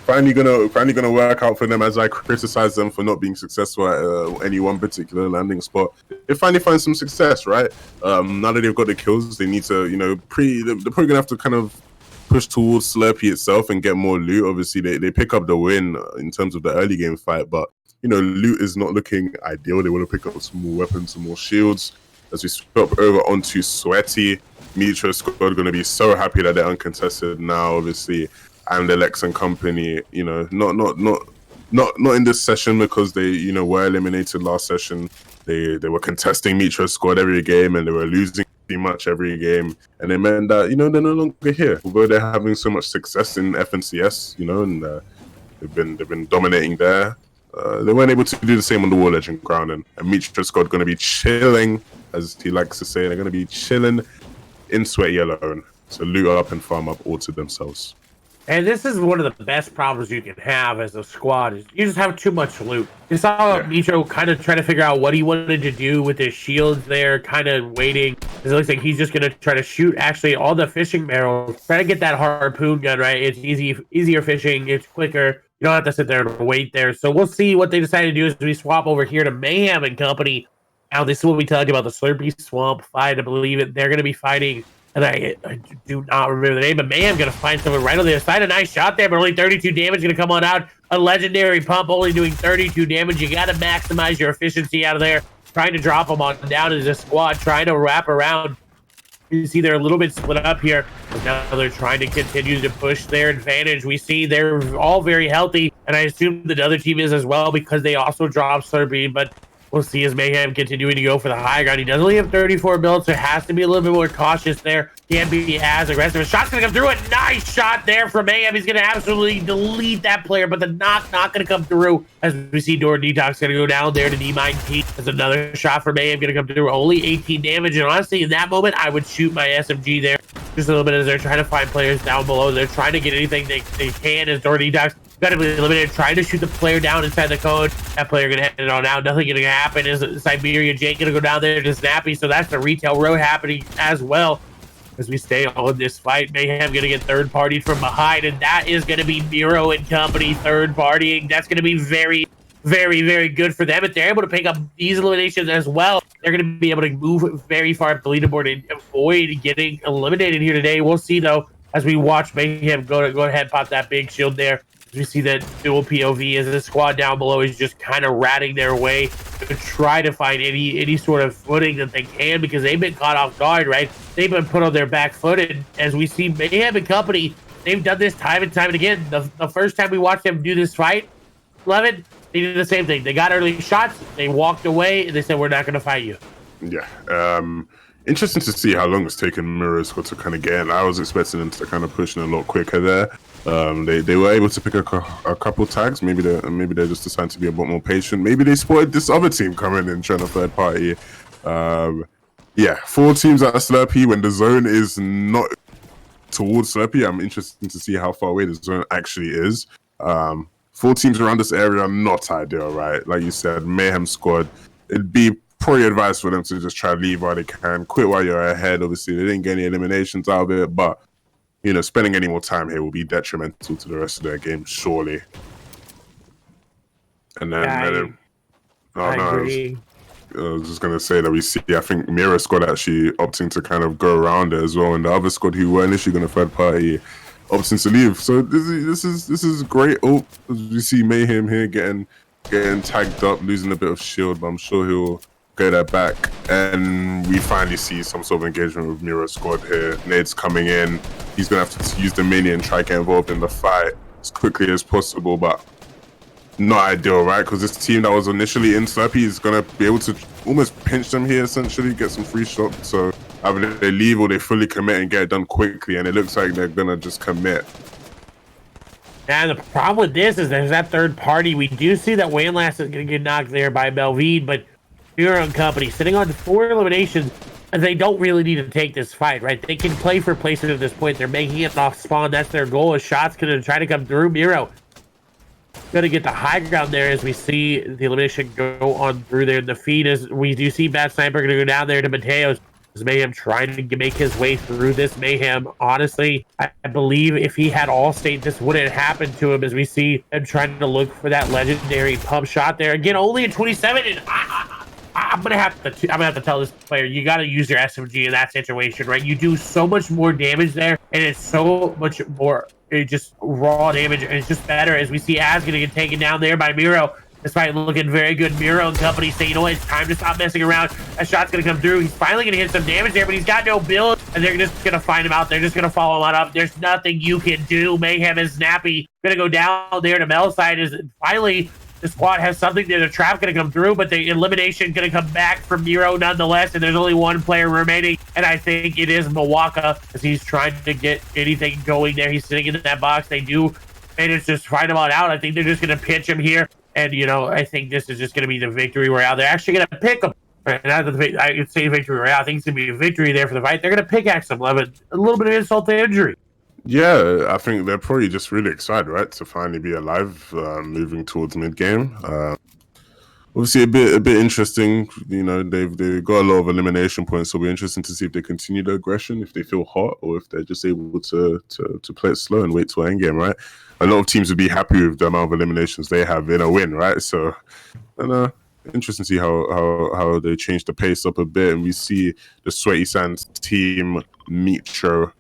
Finally gonna work out for them as I criticize them for not being successful at any one particular landing spot. They finally find some success, right? Now that they've got the kills, they need to, they're probably gonna have to kind of push towards Slurpee itself and get more loot. Obviously, they pick up the win in terms of the early game fight, but loot is not looking ideal. They want to pick up some more weapons, some more shields. As we swap over onto Sweaty, Mitra squad going to be so happy that they're uncontested now, obviously. And the Lex and company, not in this session because they, were eliminated last session. They were contesting Mitra's squad every game and they were losing pretty much every game. And it meant that, they're no longer here. Although they're having so much success in FNCS, and they've been dominating there. They weren't able to do the same on the WarLegend ground. And Mitra's squad going to be chilling, as he likes to say. They're going to be chilling in Sweaty alone. So loot up and farm up all to themselves. And this is one of the best problems you can have as a squad is you just have too much loot. You saw Mitro kind of trying to figure out what he wanted to do with his shields there, kind of waiting. It looks like he's just going to try to shoot actually all the fishing barrels. Try to get that harpoon gun, right? It's easier fishing. It's quicker. You don't have to sit there and wait there. So we'll see what they decide to do as we swap over here to Mayhem and company. Now, this is what we talked about, the Slurpee Swamp fight. I believe it. They're going to be fighting. And I do not remember the name, but Mayhem going to find someone right on the other side. A nice shot there, but only 32 damage going to come on out. A legendary pump only doing 32 damage. You got to maximize your efficiency out of there. Trying to drop them on down as a squad. Trying to wrap around You see they're a little bit split up here, but now they're trying to continue to push their advantage. We see they're all very healthy, and I assume the other team is as well because they also dropped Slurpee, but we'll see as Mayhem continuing to go for the high ground. He does only have 34 builds, so has to be a little bit more cautious there. Can't be as aggressive. A shot's gonna come through. A nice shot there from Mayhem. He's gonna absolutely delete that player, but the knock not gonna come through as we see Door Detox gonna go down there to D-19. There's another shot for Mayhem gonna come through. Only 18 damage, and honestly, in that moment, I would shoot my SMG there just a little bit as they're trying to find players down below. They're trying to get anything they can as Door Detox got to be eliminated, trying to shoot the player down inside the code. That player gonna head it on out. Nothing gonna happen. Is Siberia Jake gonna go down there to Snappy? So that's the retail row happening as well as we stay on this fight. Mayhem gonna get third partied from behind, and that is gonna be Miro and company third partying. That's gonna be very, very, very good for them. If they're able to pick up these eliminations as well, they're gonna be able to move very far up the leaderboard and avoid getting eliminated here today. We'll see though as we watch Mayhem go ahead, pop that big shield there. We see that dual POV as the squad down below is just kind of ratting their way to try to find any sort of footing that they can, because they've been caught off guard, right? They've been put on their back foot, and as we see Mayhem and company, they've done this time and time and again. The first time we watched them do this fight, 11, they did the same thing. They got early shots, they walked away, and they said, we're not going to fight you. Yeah. Interesting to see how long it's taken Mirror Squad to kind of get in. I was expecting them to kind of push in a lot quicker there. They were able to pick a couple tags. Maybe they just decided to be a bit more patient. Maybe they spotted this other team coming in trying to third party. Yeah, 4 teams at Slurpee when the zone is not towards Slurpee. I'm interested to see how far away the zone actually is. 4 teams around this area are not ideal, right? Like you said, Mayhem Squad. It'd be probably advice for them to just try to leave while they can, quit while you're ahead. Obviously, they didn't get any eliminations out of it, but you know, spending any more time here will be detrimental to the rest of their game, surely. And then, I was just gonna say that we see, I think Mira Squad actually opting to kind of go around it as well, and the other squad who weren't initially gonna third party opting to leave. So this is great. Oh, we see Mayhem here getting tagged up, losing a bit of shield, but I'm sure he'll get that back. And we finally see some sort of engagement with Miro Squad here. Nade's coming in. He's gonna have to use the mini and try to get involved in the fight as quickly as possible, but not ideal, right? Because this team that was initially in Slurpee is gonna be able to almost pinch them here, essentially, get some free shots. So either they leave or they fully commit and get it done quickly, and it looks like they're gonna just commit. And the problem with this is there's that third party. We do see that Wayne-Last is going to get knocked there by Belvide, but Miro and company sitting on 4 eliminations, and they don't really need to take this fight, right? They can play for places at this point. They're making it off spawn. That's their goal. A shot's going to try to come through. Miro going to get the high ground there as we see the elimination go on through there. The feed is, we do see Bad Sniper going to go down there to Mateos. Mayhem trying to make his way through this. Mayhem, honestly, I believe if he had All-State, this wouldn't happen to him, as we see him trying to look for that legendary pump shot there. Again, only at 27, and I'm gonna have to tell this player, you got to use your SMG in that situation, right? You do so much more damage there, and it's so much more just raw damage, and it's just better, as we see Az gonna get taken down there by Miro. This fight looking very good. Miro and company say, you know what, it's time to stop messing around. That shot's going to come through. He's finally going to hit some damage there, but he's got no build, and they're just going to find him out. They're just going to follow him on up. There's nothing you can do. Mayhem and Snappy going to go down there to Mel side. Is finally the squad has something there. The trap going to come through, but the elimination going to come back from Miro nonetheless, and there's only 1 player remaining, and I think it is Milwaukee, as he's trying to get anything going there. He's sitting in that box. They do manage to find him on out. I think they're just going to pitch him here. And, you know, I think this is just going to be the victory royale. They're actually going to pick him. I could say victory royale. I think it's going to be a victory there for the fight. They're going to pickaxe him. A little bit of insult to injury. Yeah, I think they're probably just really excited, right, to finally be alive, moving towards mid-game. Obviously, a bit interesting. You know, they've got a lot of elimination points, so it'll be interesting to see if they continue the aggression, if they feel hot, or if they're just able to play it slow and wait till endgame, right? A lot of teams would be happy with the amount of eliminations they have in a win, right? So, and interesting to see how they change the pace up a bit, and we see the Sweaty Sands team, Mitro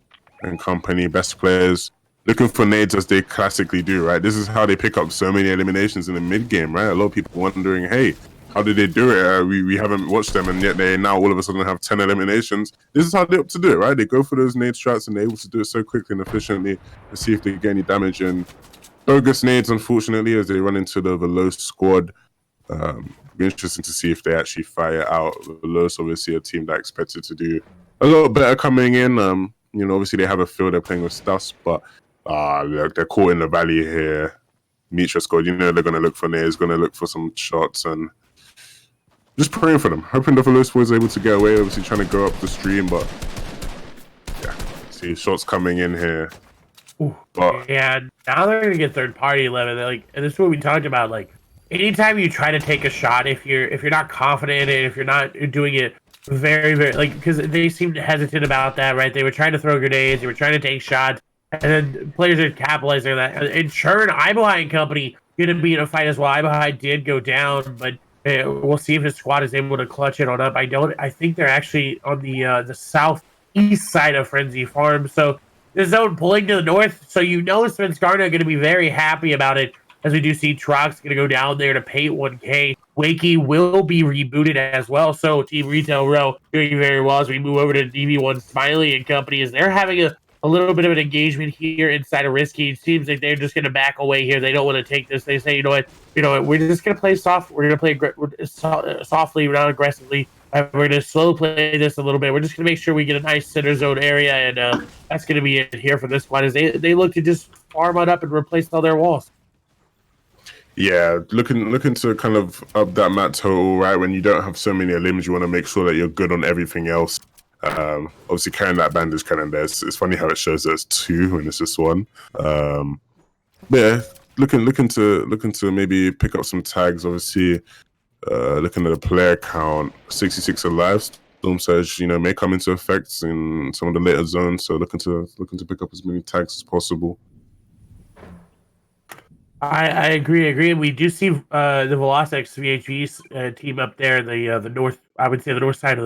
and company, best players, looking for nades as they classically do, right? This is how they pick up so many eliminations in the mid game, right? A lot of people wondering, hey, how did they do it? We haven't watched them, and yet they now all of a sudden have 10 eliminations. This is how they're up to do it, right? They go for those nade strats, and they're able to do it so quickly and efficiently to see if they get any damage. And bogus nades, unfortunately, as they run into the low squad. Be interesting to see if they actually fire out the low. So we'll see a team that expected to do a little better coming in. You know, obviously they have a feel they're playing with Stas, but they're caught in the valley here. Mitra squad, you know, they're going to look for nades, going to look for some shots, and just praying for them, hoping the Veloz is able to get away. Obviously trying to go up the stream, but yeah, see shots coming in here. Ooh, but yeah, now they're gonna get third party 11. Like, and this is what we talked about. Like, anytime you try to take a shot, if you're not confident and if you're not doing it very like, because they seemed hesitant about that, right? They were trying to throw grenades, they were trying to take shots, and then players are capitalizing on that. And Churn, Ibohai and company gonna be in a fight as well. Ibohai did go down, but we'll see if his squad is able to clutch it on up. I think they're actually on the southeast side of Frenzy Farm. So the zone pulling to the north. So you know Svenskar are going to be very happy about it, as we do see Trox going to go down there to paint 1K. Wakey will be rebooted as well. So Team Retail Row doing very well as we move over to DV1 Smiley and company, as they're having a little bit of an engagement here inside of Risky. It seems like they're just going to back away here. They don't want to take this. They say, you know what, we're just going to play soft. We're going to play softly, not aggressively. We're going to slow play this a little bit. We're just going to make sure we get a nice center zone area, and that's going to be it here for this squad, as they look to just farm it up and replace all their walls. Yeah, looking to kind of up that map total, right? When you don't have so many elims, you want to make sure that you're good on everything else. Obviously carrying that bandage cannon there, it's funny how it shows that it's 2 when it's just 1. Yeah, looking to maybe pick up some tags. Obviously, looking at the player count, 66 alive. Storm Surge, may come into effect in some of the later zones. So looking to pick up as many tags as possible. I agree. We do see the Velocix VHV team up there, the north. I would say the north side of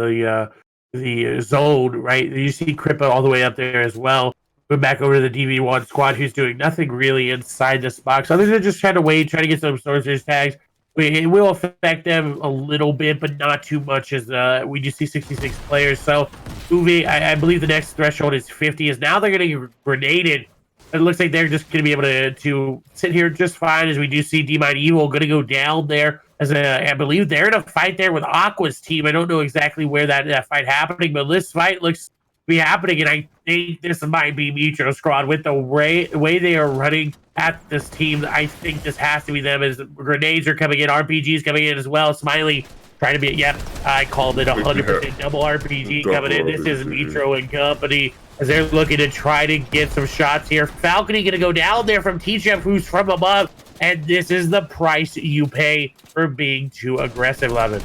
the zone, right? You see Kripa all the way up there as well. Going back over to the DV1 squad, who's doing nothing really inside this box, other than just trying to get some sorcerer's tags. It will affect them a little bit, but not too much, as we just see 66 players. So moving, I believe the next threshold is 50. Is now they're going to get grenaded. It looks like they're just going to be able to sit here just fine, as we do see D-Mine Evil going to go down there. As I believe they're in a fight there with Aqua's team. I don't know exactly where that fight happening, but this fight looks to be happening, and I think this might be Mitro Squad with the way they are running at this team. I think this has to be them, as grenades are coming in, RPGs coming in as well. Smiley trying to be, yep, I called it 100% double RPG coming in. This is Mitro and company, as they're looking to try to get some shots here. Falcony going to go down there from T-Chef, who's from above, and this is the price you pay for being too aggressive, Levin.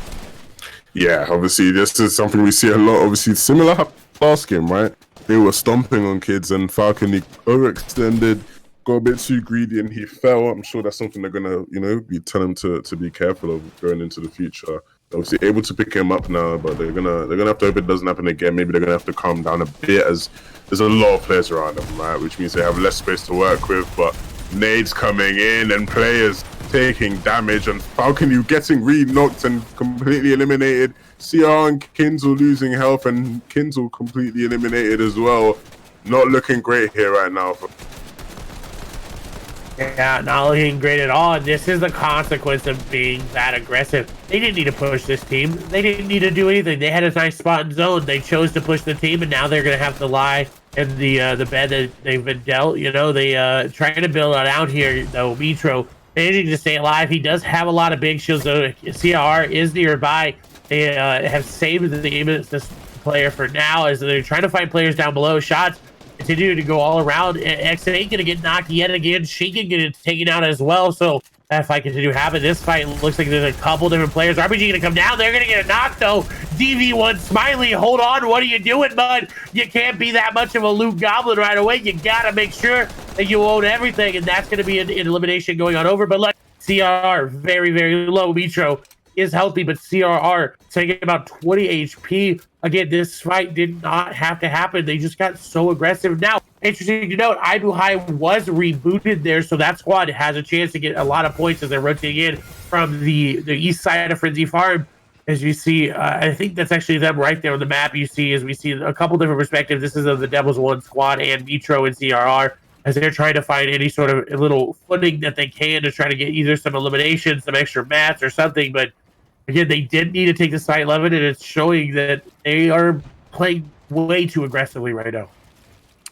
Yeah, obviously this is something we see a lot. Obviously similar last game, right? They were stomping on kids, and Falcony overextended, got a bit too greedy, and he fell. I'm sure that's something they're gonna, be telling him to be careful of going into the future. Obviously able to pick him up now, but they're gonna have to hope it doesn't happen again. Maybe they're gonna have to calm down a bit, as there's a lot of players around them, right? Which means they have less space to work with. But nades coming in and players taking damage, and Falcony getting re-knocked and completely eliminated. CR and Kinzel losing health, and Kinzel completely eliminated as well. Not looking great here right now. Yeah, not looking great at all. And this is the consequence of being that aggressive. They didn't need to push this team. They didn't need to do anything. They had a nice spot in zone. They chose to push the team, and now they're going to have to lie in the bed that they've been dealt. They trying to build it out here, though. Mitro managing to stay alive. He does have a lot of big shields, though. CR is nearby. They have saved the aim of this player for now, as they're trying to find players down below. Shots continue to go all around. X ain't gonna get knocked yet again. She can get taken out as well. So that fight continue to happen. This fight looks like there's a couple different players. RPG gonna come down. They're gonna get a knock though. DV1 Smiley, hold on. What are you doing, bud? You can't be that much of a loot goblin right away. You gotta make sure that you own everything, and that's gonna be an elimination going on over. But let CR very, very low. Mitro is healthy, but CRR taking about 20 HP. Again, this fight did not have to happen. They just got so aggressive. Now, interesting to note, Ibu High was rebooted there, so that squad has a chance to get a lot of points as they're rotating in from the east side of Frenzy Farm. As you see, I think that's actually them right there on the map. You see, as we see a couple different perspectives. This is of the Devils 1 squad and Nitro and CRR, as they're trying to find any sort of little footing that they can to try to get either some eliminations, some extra mats, or something. But again, they did need to take the site 11, and it's showing that they are playing way too aggressively right now.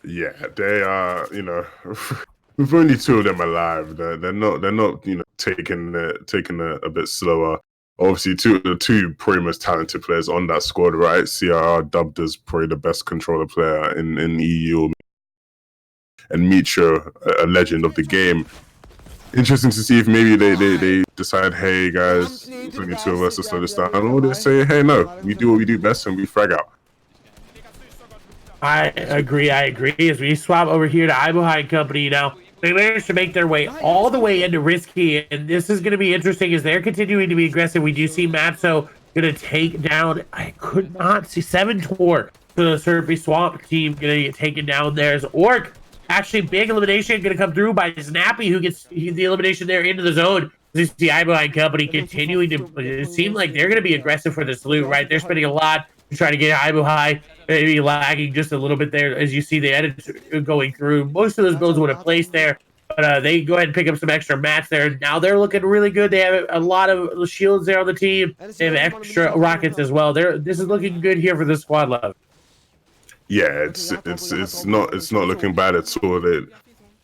Yeah, they are. You know, we've only 2 of them alive. They're not. You know, taking it a bit slower. Obviously, the two probably most talented players on that squad, right? CRR dubbed as probably the best controller player in EU, and Micho, a legend of the game. Interesting to see if maybe they decide, hey guys, there's only 2 of us to slow this down, or they say, hey, no, we do what we do best and we frag out. I agree. As we swap over here to Ibu High Company now, they managed to make their way all the way into Risky, and this is going to be interesting as they're continuing to be aggressive. We do see Mapso going to take down, I could not see, 7 Tor for the Surfy Swamp team, going to get taken down there as Orc. Actually, big elimination going to come through by Snappy, who gets the elimination there into the zone. This is the Ibu High Company continuing to seem like they're going to be aggressive for this loot, right? They're spending a lot to try to get Ibu High, maybe lagging just a little bit there. As you see the edits going through, most of those builds would have placed there, but they go ahead and pick up some extra mats there. Now they're looking really good. They have a lot of shields there on the team. They have extra rockets as well. This is looking good here for the squad love. Yeah, it's not looking bad at all.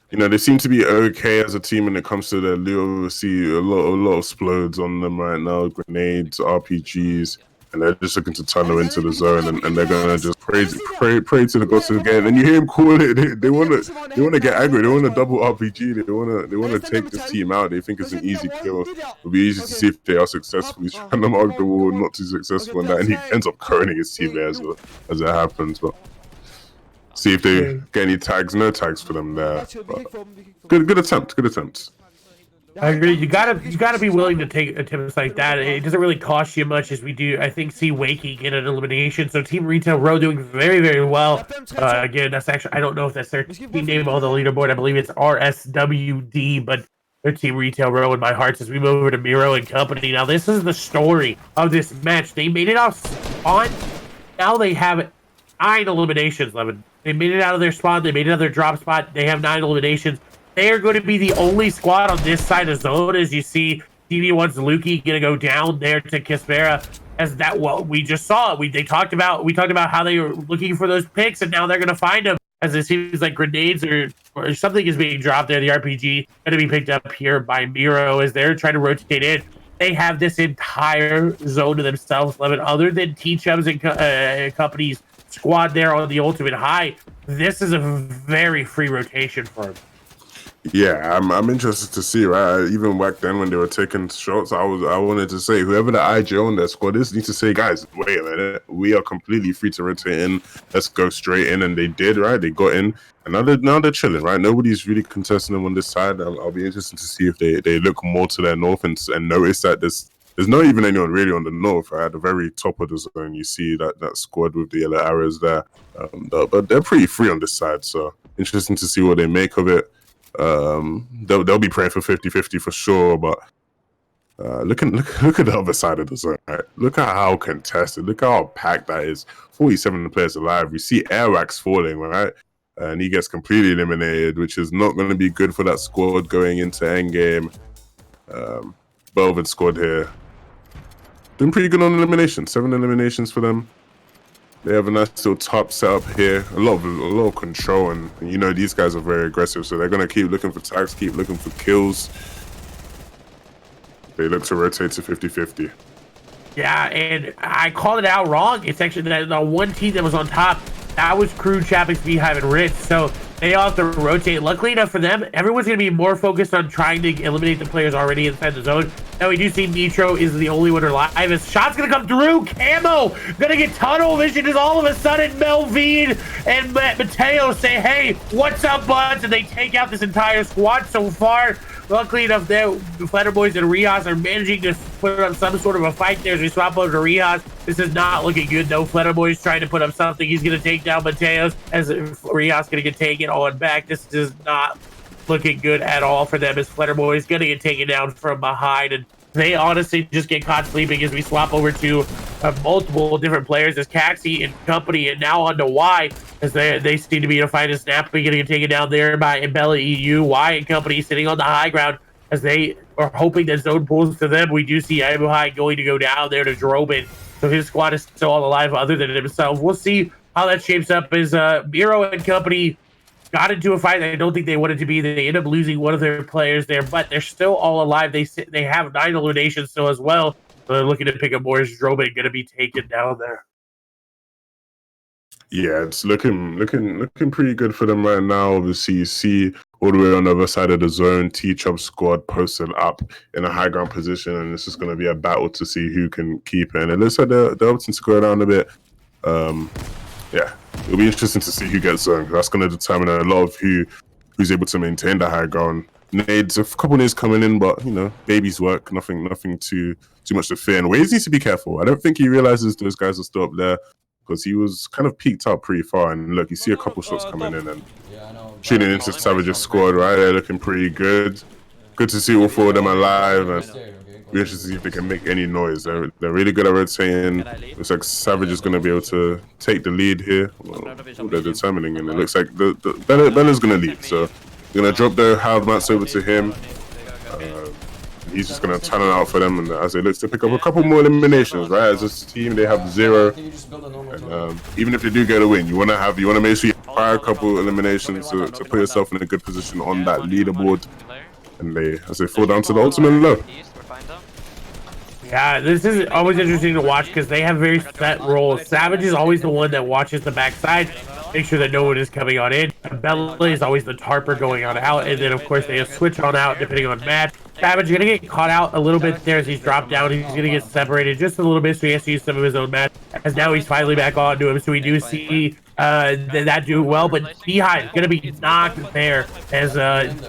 They seem to be okay as a team when it comes to the loot. We see a lot of explodes on them right now, grenades, RPGs, and they're just looking to tunnel into the zone, and they're gonna just pray to the gods again. And you hear him call it. They want to get angry. They want to double RPG. They want to take this team out. They think it's an easy kill. It'll be easy to see if they are successful. He's trying to mark the wall, not too successful in that, and he ends up coning his team there as it happens. But see if they get any tags. No tags for them there. But good attempt. I agree. You gotta be willing to take attempts like that. It doesn't really cost you much, as we do. I think see Waking in an elimination. So Team Retail Row doing very, very well. Again, that's actually, I don't know if that's their team name on the leaderboard. I believe it's RSWD, but their Team Retail Row in my hearts as we move over to Miro and Company. Now this is the story of this match. They made it off spawn. Now they have 9 eliminations. 11. They made it out of their spawn. They made it out of their drop spot. They have 9 eliminations. They are going to be the only squad on this side of zone. As you see, TV1's Lukey going to go down there to Kispera. As that, well, we just saw it. We talked about how they were looking for those picks, and now they're going to find them. As it seems like grenades or something is being dropped there. The RPG going to be picked up here by Miro as they're trying to rotate in. They have this entire zone to themselves, other than T-Chubs and Company's squad there on the ultimate high. This is a very free rotation for them. Yeah, I'm interested to see, right? Even back then when they were taking shots, I wanted to say, whoever the IJ on their squad is needs to say, guys, wait a minute, we are completely free to rotate in. Let's go straight in, and they did, right? They got in, and now they're chilling, right? Nobody's really contesting them on this side. I'll be interested to see if they look more to their north and notice that there's not even anyone really on the north. Right? At the very top of the zone, you see that squad with the yellow arrows there, but they're pretty free on this side. So interesting to see what they make of it. They'll be praying for 50-50 for sure, but look at the other side of the zone, right? Look at how contested, look how packed that is. 47 players alive. We see Airwax falling, right? And he gets completely eliminated, which is not going to be good for that squad going into endgame. Belvin squad here doing pretty good on elimination. 7 eliminations for them. They have a nice little top setup here. A lot of control, and these guys are very aggressive, so they're gonna keep looking for tags, keep looking for kills. They look to rotate to 50-50. Yeah, and I called it out wrong. It's actually the one team that was on top. That was Crew, Chappies, Beehive, and Ritz. So they all have to rotate. Luckily enough for them, everyone's going to be more focused on trying to eliminate the players already inside the zone. Now we do see Nitro is the only one alive. His shot's going to come through. Camo going to get tunnel vision as all of a sudden Melvin and Mateo say, hey, what's up, buds? And they take out this entire squad so far. luckily enough, there, the Flatter Boys and Rios are managing to put up some sort of a fight there as we swap over to Rios. This is not looking good, though. Flatter Boys trying to put up something. He's going to take down Mateos as Rios going to get taken on back. This is not looking good at all for them as Flatter Boys going to get taken down from behind, and they honestly just get caught sleeping as we swap over to multiple different players as Caxi and company, and now on to Y as they seem to be in a fight. And Snappy going to get taken down there by Bella EU. Y and company sitting on the high ground as they are hoping that zone pulls to them. We do see Abu High going to go down there to Drobin, so his squad is still all alive other than himself. We'll see how that shapes up as Miro and company got into a fight that I don't think they wanted to be. They end up losing one of their players there, but they're still all alive. They have 9 eliminations still as well. So they're looking to pick up more. Is Drobin going to be taken down there? Yeah, it's looking pretty good for them right now. Obviously, you see all the way on the other side of the zone, T-Chub squad posted up in a high ground position, and it's just going to be a battle to see who can keep it. And it looks like they're opting to go around a bit. Yeah, it'll be interesting to see who gets zone. That's going to determine a lot of who's able to maintain the high ground. Nades, a couple nades coming in, but you know, baby's work. Nothing too much to fear. And Waze needs to be careful. I don't think he realizes those guys are still up there because he was kind of peaked up pretty far. And look, you see a couple shots coming in and shooting into Savage's squad. Right, they're looking pretty good. Good to see all 4 of them alive, and we're interested to see if they can make any noise. They're really good at rotating. Looks like Savage is going to be able to take the lead here. Well, they're determining, and it looks like Bella's going to lead. So they're going to drop their hard mats over to him. He's just going to channel out for them, and as they look to pick up a couple more eliminations, right? As this team, they have 0. And, even if they do get a win, you want to make sure you fire a couple eliminations to put yourself in a good position on that leaderboard. And as they fall down to the ultimate low. Yeah, this is always interesting to watch because they have very set roles. Savage is always the one that watches the backside, make sure that no one is coming on in. Bella is always the tarper going on out, and then of course they switch on out depending on match. Savage is going to get caught out a little bit there as he's dropped down. He's going to get separated just a little bit, so he has to use some of his own match. As now he's finally back on to him, so we do see that do well, but Beehive is going to be knocked there as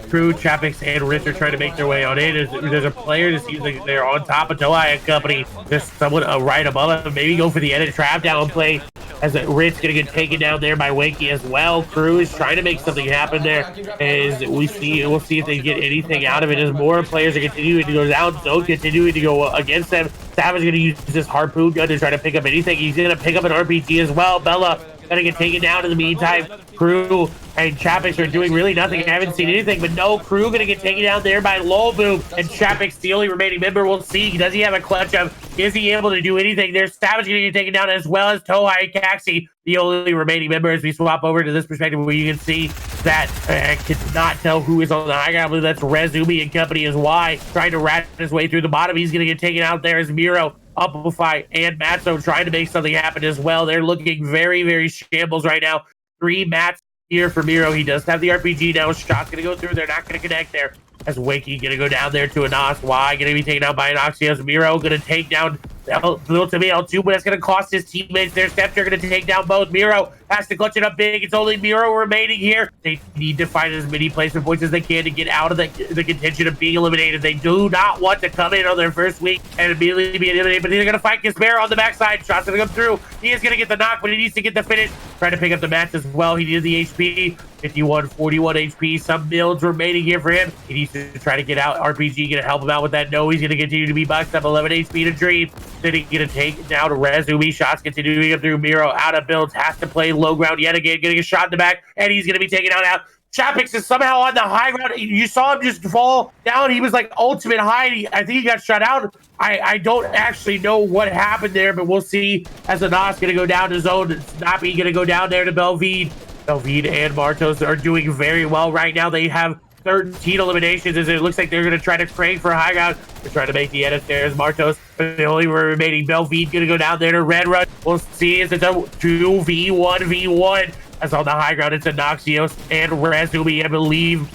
Crew, Chapix, and Rich are trying to make their way on in. There's a player that seems like they're on top of Toai and company. There's someone right above him. Maybe go for the edit trap down play as Rich going to get taken down there by Wakey as well. Crew is trying to make something happen there. As we'll see if they get anything out of it as more players are continuing to go down, so continuing to go against them. Savage going to use this harpoon gun to try to pick up anything. He's going to pick up an RPG as well. Bella going to get taken down in the meantime. Crew and Chapix are doing really nothing. I haven't seen anything, but no, Crew going to get taken down there by Lolboom, and Chapix, the only remaining member. We'll see. Does he have a clutch of? Is he able to do anything? There's Savage going to get taken down as well as Tohai and Caxi, the only remaining member. As we swap over to this perspective where you can see that I cannot tell who is on the high ground. I believe that's Rezumi and company as Y trying to rat his way through the bottom. He's going to get taken out there as Miro, Amplify, and Matzo trying to make something happen as well. They're looking very, very shambles right now. 3 mats here for Miro. He does have the RPG now. Shot's going to go through. They're not going to connect there. As Wakey going to go down there to a Nos. Y going to be taken out by an Oxyos. Miro going to take down ultimate L2, but that's going to cost his teammates their steps. They're going to take down both. Miro has to clutch it up big. It's only Miro remaining here. They need to find as many placement points as they can to get out of the contention of being eliminated. They do not want to come in on their first week and immediately be eliminated, but they're going to fight Kismera on the backside. Shots going to come through. He is going to get the knock, but he needs to get the finish. Trying to pick up the match as well. He needed the HP. 51, 41 HP. Some builds remaining here for him. He needs to try to get out. RPG going to help him out with that. No, he's going to continue to be boxed up. 11 HP to Dream. Then he's going to take down Rezumi. Shots continuing up through Miro. Out of builds. Has to play low ground yet again. Getting a shot in the back. And he's going to be taken out. Chapix is somehow on the high ground. You saw him just fall down. He was like ultimate high. I think he got shut out. I don't actually know what happened there, but we'll see as the Nos going to go down to zone. Snappy going to go down there to Belvede. Belvede and Martos are doing very well right now. They have 13 eliminations as it looks like they're going to try to crank for a high ground. They're trying to make the edit there as Martos. The only remaining Belvede going to go down there to Red Rush. We'll see as it's a 2v1v1. As on the high ground, it's a Noxios and Rezumi, I believe.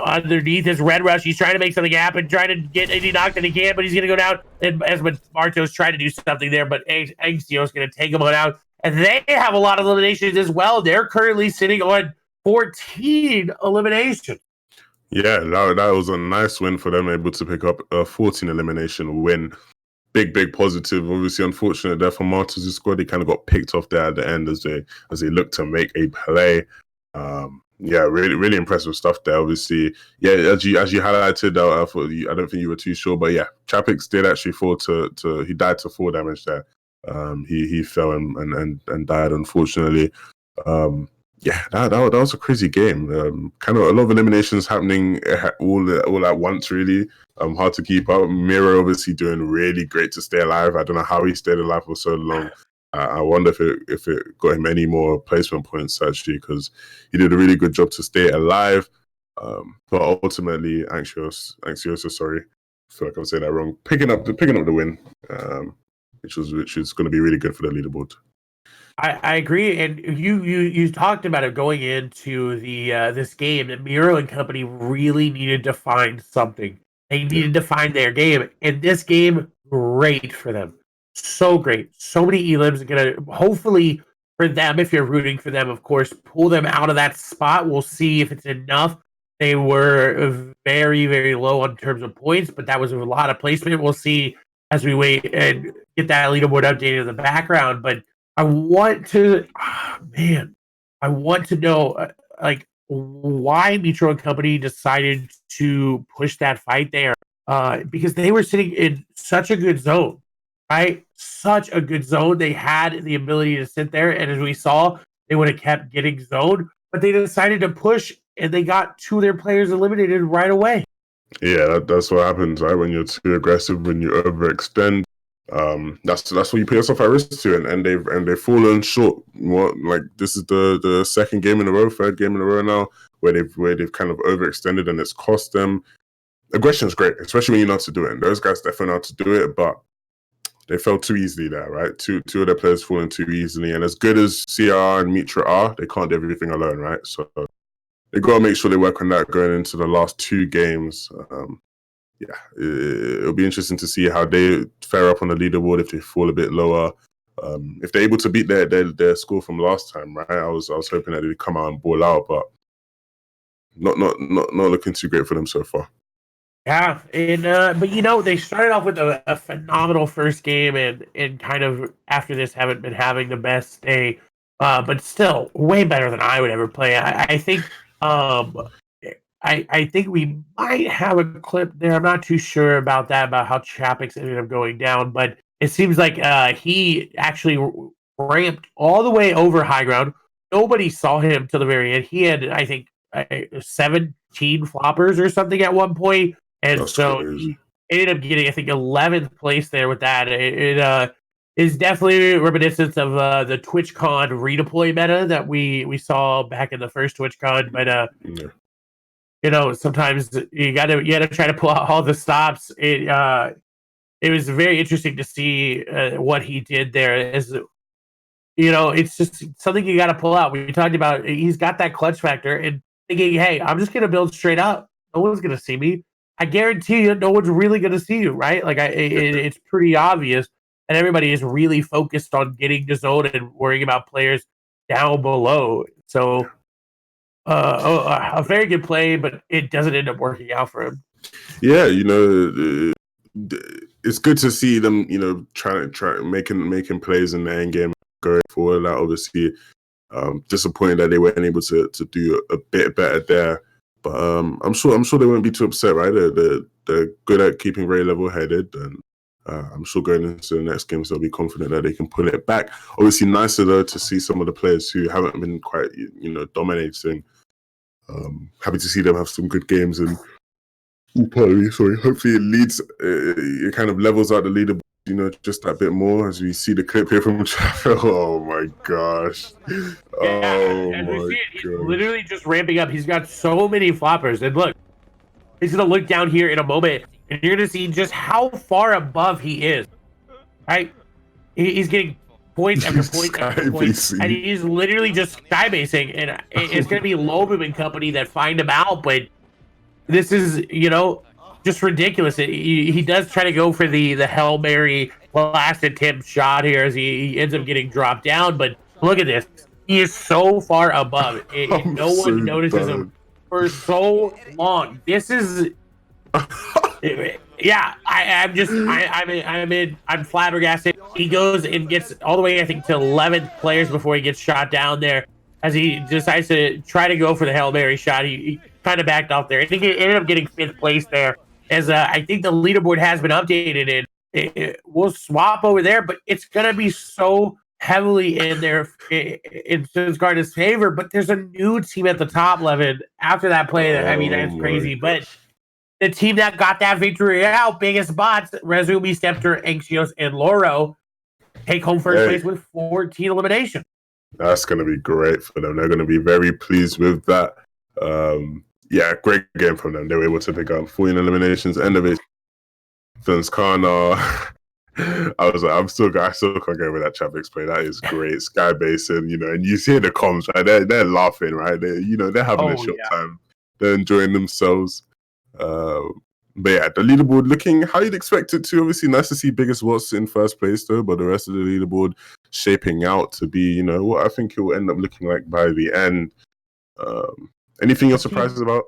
Underneath is Red Rush. He's trying to make something happen, trying to get any knock that he can, but he's going to go down. And as Martos trying to do something there, but Axios going to take him on out. And they have a lot of eliminations as well. They're currently sitting on 14 eliminations. Yeah, that was a nice win for them, able to pick up a 14 elimination win. Big positive. Obviously, unfortunate there for Martins' squad. They kind of got picked off there at the end as they look to make a play. Yeah, really impressive stuff there. Obviously, yeah, as you highlighted, I don't think you were too sure, but yeah, Chapix did actually fall to he died to 4 damage there. He fell and died, unfortunately. Yeah, that was a crazy game. Kind of a lot of eliminations happening all at once, really. Hard to keep up. Miro obviously doing really great to stay alive. I don't know how he stayed alive for so long. I wonder if it got him any more placement points, actually, because he did a really good job to stay alive. But ultimately, Anxioso, sorry, I feel like I'm saying that wrong. Picking up the win, which is going to be really good for the leaderboard. I agree, and you talked about it going into the this game that Miro and company really needed to find something. They needed to find their game, and this game, great for them. So great. So many elims are gonna hopefully for them, if you're rooting for them, of course, pull them out of that spot. We'll see if it's enough. They were very low on terms of points, but that was a lot of placement. We'll see as we wait and get that leaderboard updated in the background. But I want to, I want to know like why Mitro and company decided to push that fight there. Because they were sitting in such a good zone, right? Such a good zone. They had the ability to sit there, and as we saw, they would have kept getting zoned, but they decided to push, and they got 2 of their players eliminated right away. Yeah, that's what happens, right? When you're too aggressive, when you overextend, that's what you put yourself at risk to, and they've fallen short. Like this is the second game in a row, third game in a row now, where they've kind of overextended, and it's cost them. Aggression's great, especially when you know how to do it. And those guys definitely know how to do it, but they fell too easily there, right? Two of their players falling too easily, and as good as CR and Mitra are, they can't do everything alone, right? So they got to make sure they work on that going into the last 2 games. Yeah, it'll be interesting to see how they fare up on the leaderboard if they fall a bit lower. If they're able to beat their score from last time, right? I was hoping that they'd come out and ball out, but not looking too great for them so far. Yeah, and but you know they started off with a phenomenal first game, and kind of after this haven't been having the best day, but still way better than I would ever play. I think I think we might have a clip there. I'm not too sure about that, about how Chapix ended up going down, but it seems like he actually ramped all the way over high ground. Nobody saw him till the very end. He had, I think, 17 floppers or something at one point. And That's so crazy. he ended up getting, I think, 11th place there with that. It is definitely reminiscent of the TwitchCon redeploy meta that we saw back in the first TwitchCon. But Yeah. you know, sometimes you gotta try to pull out all the stops. It was very interesting to see what he did there. As you know, it's just something you got to pull out. We talked about he's got that clutch factor and thinking, hey, I'm just gonna build straight up. No one's gonna see me. I guarantee you, no one's really gonna see you, right? Like it's pretty obvious, and everybody is really focused on getting to zone and worrying about players down below. So. A very good play, but it doesn't end up working out for him. Yeah, you know, it's good to see them, you know, trying making plays in the end game going forward. That obviously disappointed that they weren't able to do a bit better there, but I'm sure they won't be too upset, right? They're good at keeping very level headed, and I'm sure going into the next games they'll be confident that they can pull it back. Obviously, nicer though to see some of the players who haven't been quite, you know, dominating. Happy to see them have some good games, and hopefully it leads, it kind of levels out the leaderboard, you know, just that bit more as we see the clip here from Traffic. Oh my gosh. He's literally just ramping up. He's got so many floppers, and look, he's gonna look down here in a moment, and you're gonna see just how far above he is. Right? He's getting point after point after point, and he's literally just skybasing, and it's going to be low moving company that find him out, but this is, you know, just ridiculous. He does try to go for the Hail Mary last attempt shot here as he ends up getting dropped down, but look at this. He is so far above. No one notices him. for so long. This is, yeah. I'm flabbergasted. He goes and gets all the way, I think, to 11th players before he gets shot down there. As he decides to try to go for the Hail Mary shot, he kind of backed off there. I think he ended up getting 5th place there. As I think the leaderboard has been updated, and we'll swap over there, but it's gonna be so heavily in Stuttgart's favor. But there's a new team at the top, Levin. After that play, I mean, that's crazy. But the team that got that victory out, biggest bots, Rezumi, Scepter, Anxios, and Loro, take home first place with 14 eliminations. That's going to be great for them. They're going to be very pleased with that. Yeah, great game from them. They were able to pick up 14 eliminations. End of it. Kana. I still can't get over that Chapix play. That is great. Sky Basin, and you see the comms, right? They're laughing, right? They're having a short time. They're enjoying themselves. But yeah, the leaderboard looking how you'd expect it to. Obviously, nice to see Biggest Watts in first place though, but the rest of the leaderboard shaping out to be, what I think it will end up looking like by the end. Anything you're surprised about?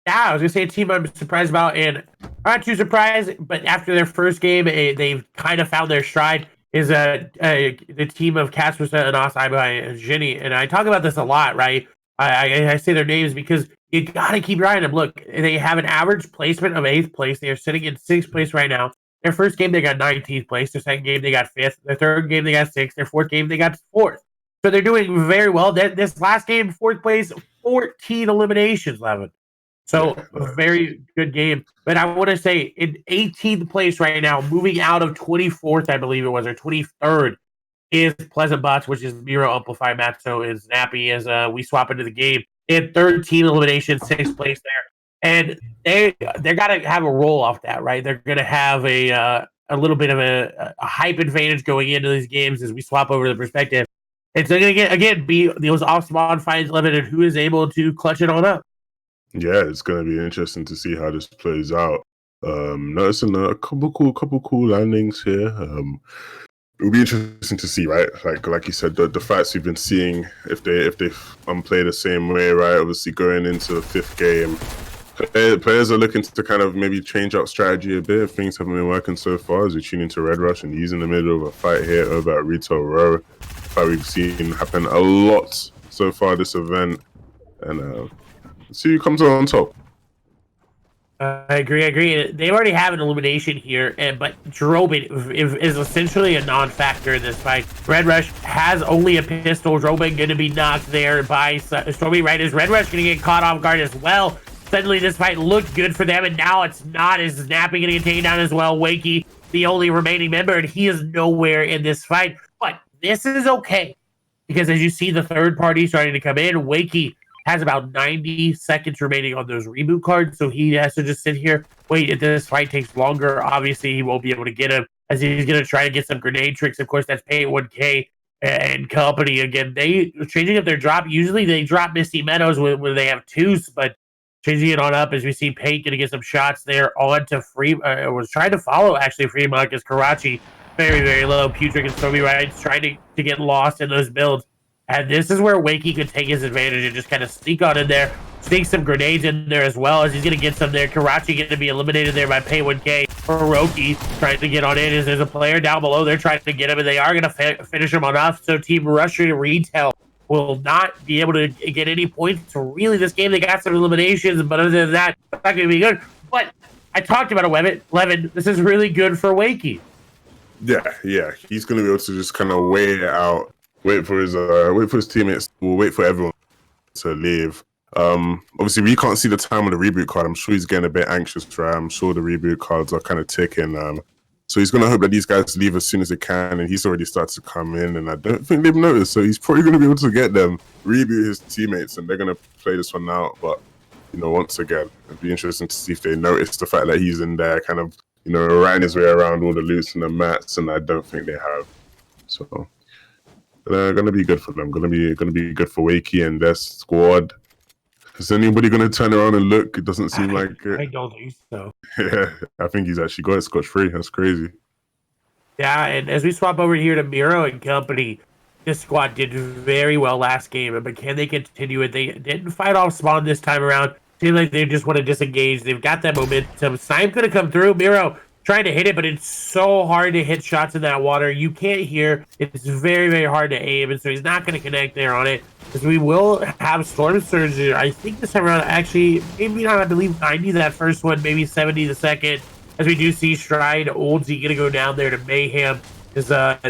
Yeah, I was gonna say a team I'm surprised about, and I'm not too surprised. But after their first game, they've kind of found their stride. Is the team of Casper and Asai and Jenny, and I talk about this a lot, right? I say their names because you gotta keep your eye on them. Look, they have an average placement of 8th place. They are sitting in 6th place right now. Their first game they got 19th place. Their second game they got 5th. Their third game they got 6th. Their fourth game they got 4th. So they're doing very well. This last game, 4th place, 14 eliminations, 11. So a very good game. But I want to say in 18th place right now, moving out of 24th, I believe it was, or 23rd, is Pleasant Bots, which is Miro Amplify Matzo and Snappy as we swap into the game. In 13 eliminations, 6th place there. And they're gotta have a roll off that, right? They're gonna have a little bit of a hype advantage going into these games as we swap over the perspective. It's gonna be those off spawn finds 11 and who is able to clutch it on up. Yeah, it's gonna be interesting to see how this plays out. Noticing a couple cool landings here. It'll be interesting to see, right? Like you said, the fights we've been seeing, if they play the same way, right? Obviously, going into the 5th game, players are looking to kind of maybe change up strategy a bit. If things haven't been working so far, as we tune into Red Rush, and he's in the middle of a fight here over at Retail Row. Fight we've seen happen a lot so far this event, and see who comes on top. I agree. They already have an elimination here, but Drobin is essentially a non-factor in this fight. Red Rush has only a pistol. Drobin going to be knocked there by Stormy, right? Is Red Rush going to get caught off guard as well? Suddenly this fight looked good for them, and now it's not. Is Snappy going to get taken down as well? Wakey, the only remaining member, and he is nowhere in this fight. But this is okay, because as you see the third party starting to come in, Wakey has about 90 seconds remaining on those reboot cards, so he has to just sit here, wait. If this fight takes longer, obviously he won't be able to get him, as he's going to try to get some grenade tricks. Of course, that's Pay 1K and company. Again, they changing up their drop. Usually they drop Misty Meadows when they have 2s, but changing it on up as we see Pate going to get some shots there on to Free. Was trying to follow actually Fremont because Karachi very, very low. Putrick and Stormy Rides trying to get lost in those builds. And this is where Wakey could take his advantage and just kind of sneak on in there, sneak some grenades in there as well, as he's going to get some there. Karachi going to be eliminated there by Pay 1K. Hiroki trying to get on in as there's a player down below. They're trying to get him, and they are going to finish him on off. So Team Russia Retail will not be able to get any points. So really, this game, they got some eliminations, but other than that, it's not going to be good. But I talked about it, Levin. This is really good for Wakey. Yeah. He's going to be able to just kind of wait it out. Wait for his teammates. We'll wait for everyone to leave. Obviously, we can't see the time on the reboot card. I'm sure he's getting a bit anxious, right? I'm sure the reboot cards are kind of ticking. So he's going to hope that these guys leave as soon as they can, and he's already started to come in, and I don't think they've noticed. So he's probably going to be able to get them, reboot his teammates, and they're going to play this one out. But, once again, it'd be interesting to see if they notice the fact that he's in there kind of, riding his way around all the loots and the mats, and I don't think they have. So gonna be good for them. Gonna be good for Wakey and their squad. Is anybody gonna turn around and look? It doesn't seem like it. I don't think so. Yeah, I think he's actually got it scotch free. That's crazy. Yeah, and as we swap over here to Miro and company, this squad did very well last game, but can they continue it? They didn't fight off Spawn this time around. Seems like they just want to disengage. They've got that momentum. Snipe gonna come through. Miro trying to hit it, but it's so hard to hit shots in that water. You can't hear. It's very, very hard to aim, and so he's not going to connect there on it. Because we will have Storm Surge. I think this time around, actually, maybe not, I believe 90 that first one, maybe 70 the second. As we do see Stride, Oldsy going to go down there to Mayhem. Is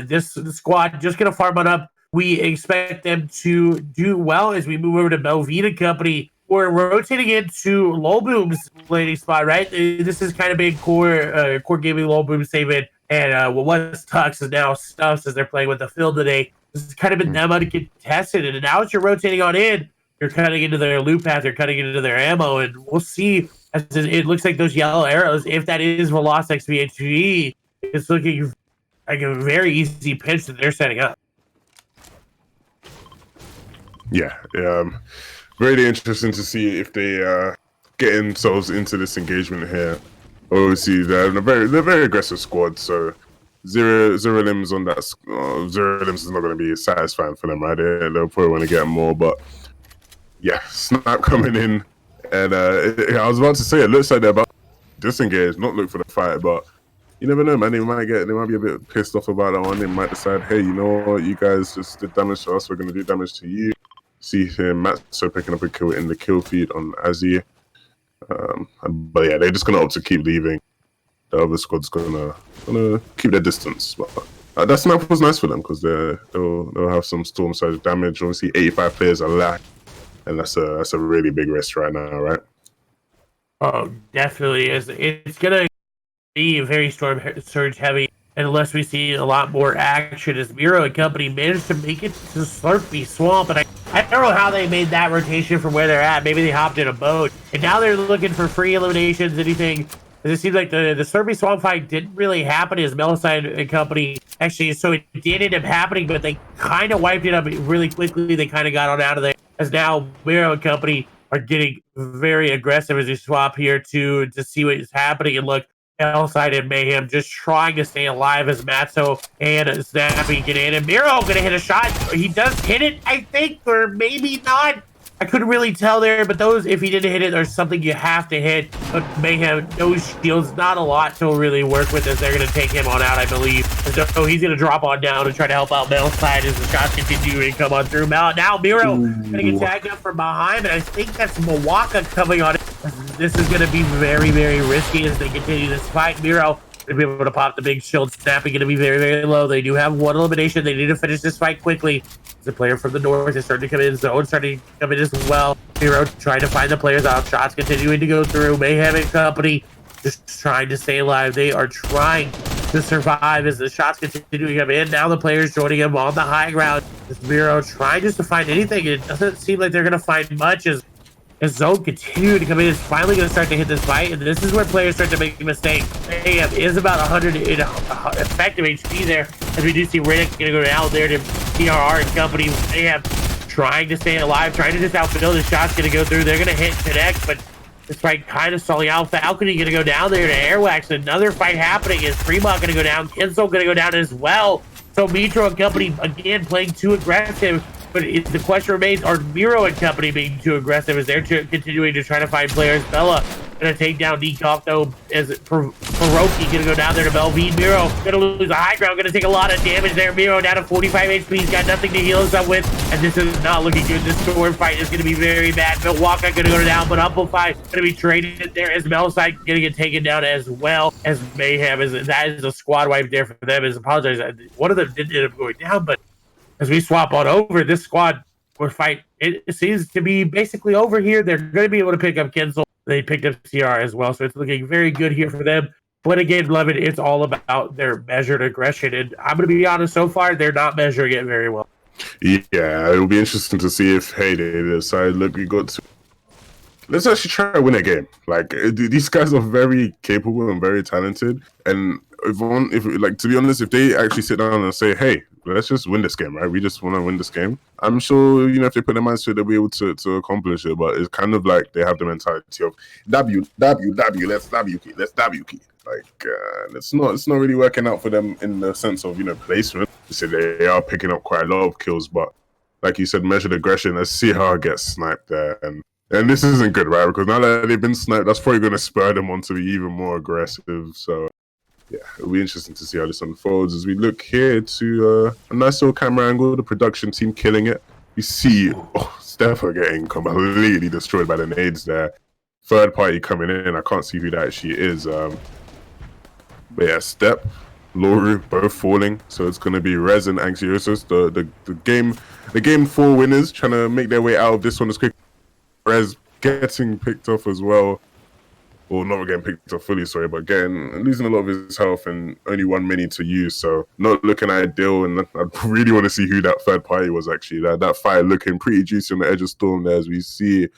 this squad just going to farm on up? We expect them to do well as we move over to Belvita Company. We're rotating into Low Boom's landing spot, right? This is kind of big core gaming Low Boom saving. And what was Tux is now Stuffs as they're playing with the field today. This has kind of been them uncontested. And now as you're rotating on in, you're cutting into their loop path, you're cutting into their ammo. And we'll see, as it looks like those yellow arrows, if that is Veloz XPHG, it's looking like a very easy pinch that they're setting up. Yeah. Really interesting to see if they get themselves into this engagement here. Obviously, they're a very aggressive squad, so zero limbs on that. Zero limbs is not going to be satisfying for them, right? They'll probably want to get more, but yeah, Snap coming in, and I was about to say it looks like they're about to disengage, not look for the fight, but you never know, man. They might be a bit pissed off about that one. They might decide, hey, you know what, you guys just did damage to us, we're going to do damage to you. See here, Matzo picking up a kill in the kill feed on Azzy. But yeah, they're just gonna opt to keep leaving. The other squad's gonna keep their distance. But that snap was nice for them because they'll have some storm surge damage. Obviously, 85 players are left, and that's a really big risk right now, right? Oh, definitely is. It's gonna be very storm surge heavy unless we see a lot more action. As Miro and company managed to make it to Slurpee Swamp, and I don't know how they made that rotation from where they're at. Maybe they hopped in a boat, and now they're looking for free eliminations, anything. It seems like the Slurpee Swamp fight didn't really happen as Meliside and company actually, so it did end up happening, but they kind of wiped it up really quickly. They kind of got on out of there, as now Miro and company are getting very aggressive as they swap here to see what is happening. And look, Meliside and Mayhem just trying to stay alive as Matzo and Snappy get in. And Miro gonna hit a shot. He does hit it, I think, or maybe not. I couldn't really tell there, but those, if he didn't hit it, there's something you have to hit. But Mayhem, no shields, not a lot to really work with as they're going to take him on out, I believe. So he's going to drop on down and try to help out Meliside as the shots continue to come on through. Now Miro going to get tagged up from behind, and I think that's Milwaukee coming on. This is going to be very, very risky as they continue this fight. Miro going to be able to pop the big shield. Snapping going to be very, very low. They do have one elimination. They need to finish this fight quickly. The player from the north is starting to come in. Zone starting to come in as well. Miro trying to find the players out. Shots continuing to go through. Mayhem and company just trying to stay alive. They are trying to survive as the shots continue to come in. Now the players joining him on the high ground. This Miro trying just to find anything. It doesn't seem like they're going to find much as Zone continuing to come in. Is finally going to start to hit this fight, and this is where players start to make a mistake. Mayhem is about 100 in effective HP there, as we do see Riddick going to go down there to PRR and company. Mayhem trying to stay alive, trying to just outfill. The shot's going to go through. They're going to hit connect, but this fight kind of stalling out. Falcony going to go down there to Airwax. Another fight happening. Is Fremont going to go down? Kinsel going to go down as well. So Mitro and company again playing too aggressive. But the question remains, are Miro and company being too aggressive as they're continuing to try to find players? Bella going to take down Dekoff, though, as Hiroki going to go down there to Belvine. Miro going to lose the high ground, going to take a lot of damage there. Miro down to 45 HP. He's got nothing to heal himself with, and this is not looking good. This storm fight is going to be very bad. Milwaukee going to go down, but Amplify going to be traded there as Meliside going to get taken down as well as Mayhem. That is a squad wipe there for them. As apologize. One of them did end up going down, but as we swap on over, this squad or fight, it seems to be basically over here. They're going to be able to pick up Kinsel. They picked up CR as well, so it's looking very good here for them. But again, beloved, it's all about their measured aggression, and I'm going to be honest, so far, they're not measuring it very well. Yeah, it'll be interesting to see if, hey, they decide, look, we got to... Let's actually try to win a game. Like, these guys are very capable and very talented, and to be honest, if they actually sit down and say, hey, let's just win this game, right? We just want to win this game. I'm sure, if they put their minds to it, they'll be able to accomplish it. But it's kind of like they have the mentality of let's W key. Like, it's not really working out for them in the sense of, you know, placement. You said they are picking up quite a lot of kills, but like you said, measured aggression. Let's see how it gets sniped there, and this isn't good, right? Because now that they've been sniped, that's probably going to spur them on to be even more aggressive. So yeah, it'll be interesting to see how this unfolds as we look here to a nice little camera angle. The production team killing it. You see, Steph getting completely destroyed by the nades there. Third party coming in. I can't see who that actually is. But yeah, Step, Loru, both falling. So it's going to be Rez and Anxiosus, the game 4 winners, trying to make their way out of this one as quick. Rez getting picked off as well. Well, not getting picked off fully, sorry, but losing a lot of his health and only 1 mini to use. So not looking ideal. And I really want to see who that third party was actually. That fight looking pretty juicy on the edge of Storm there as we see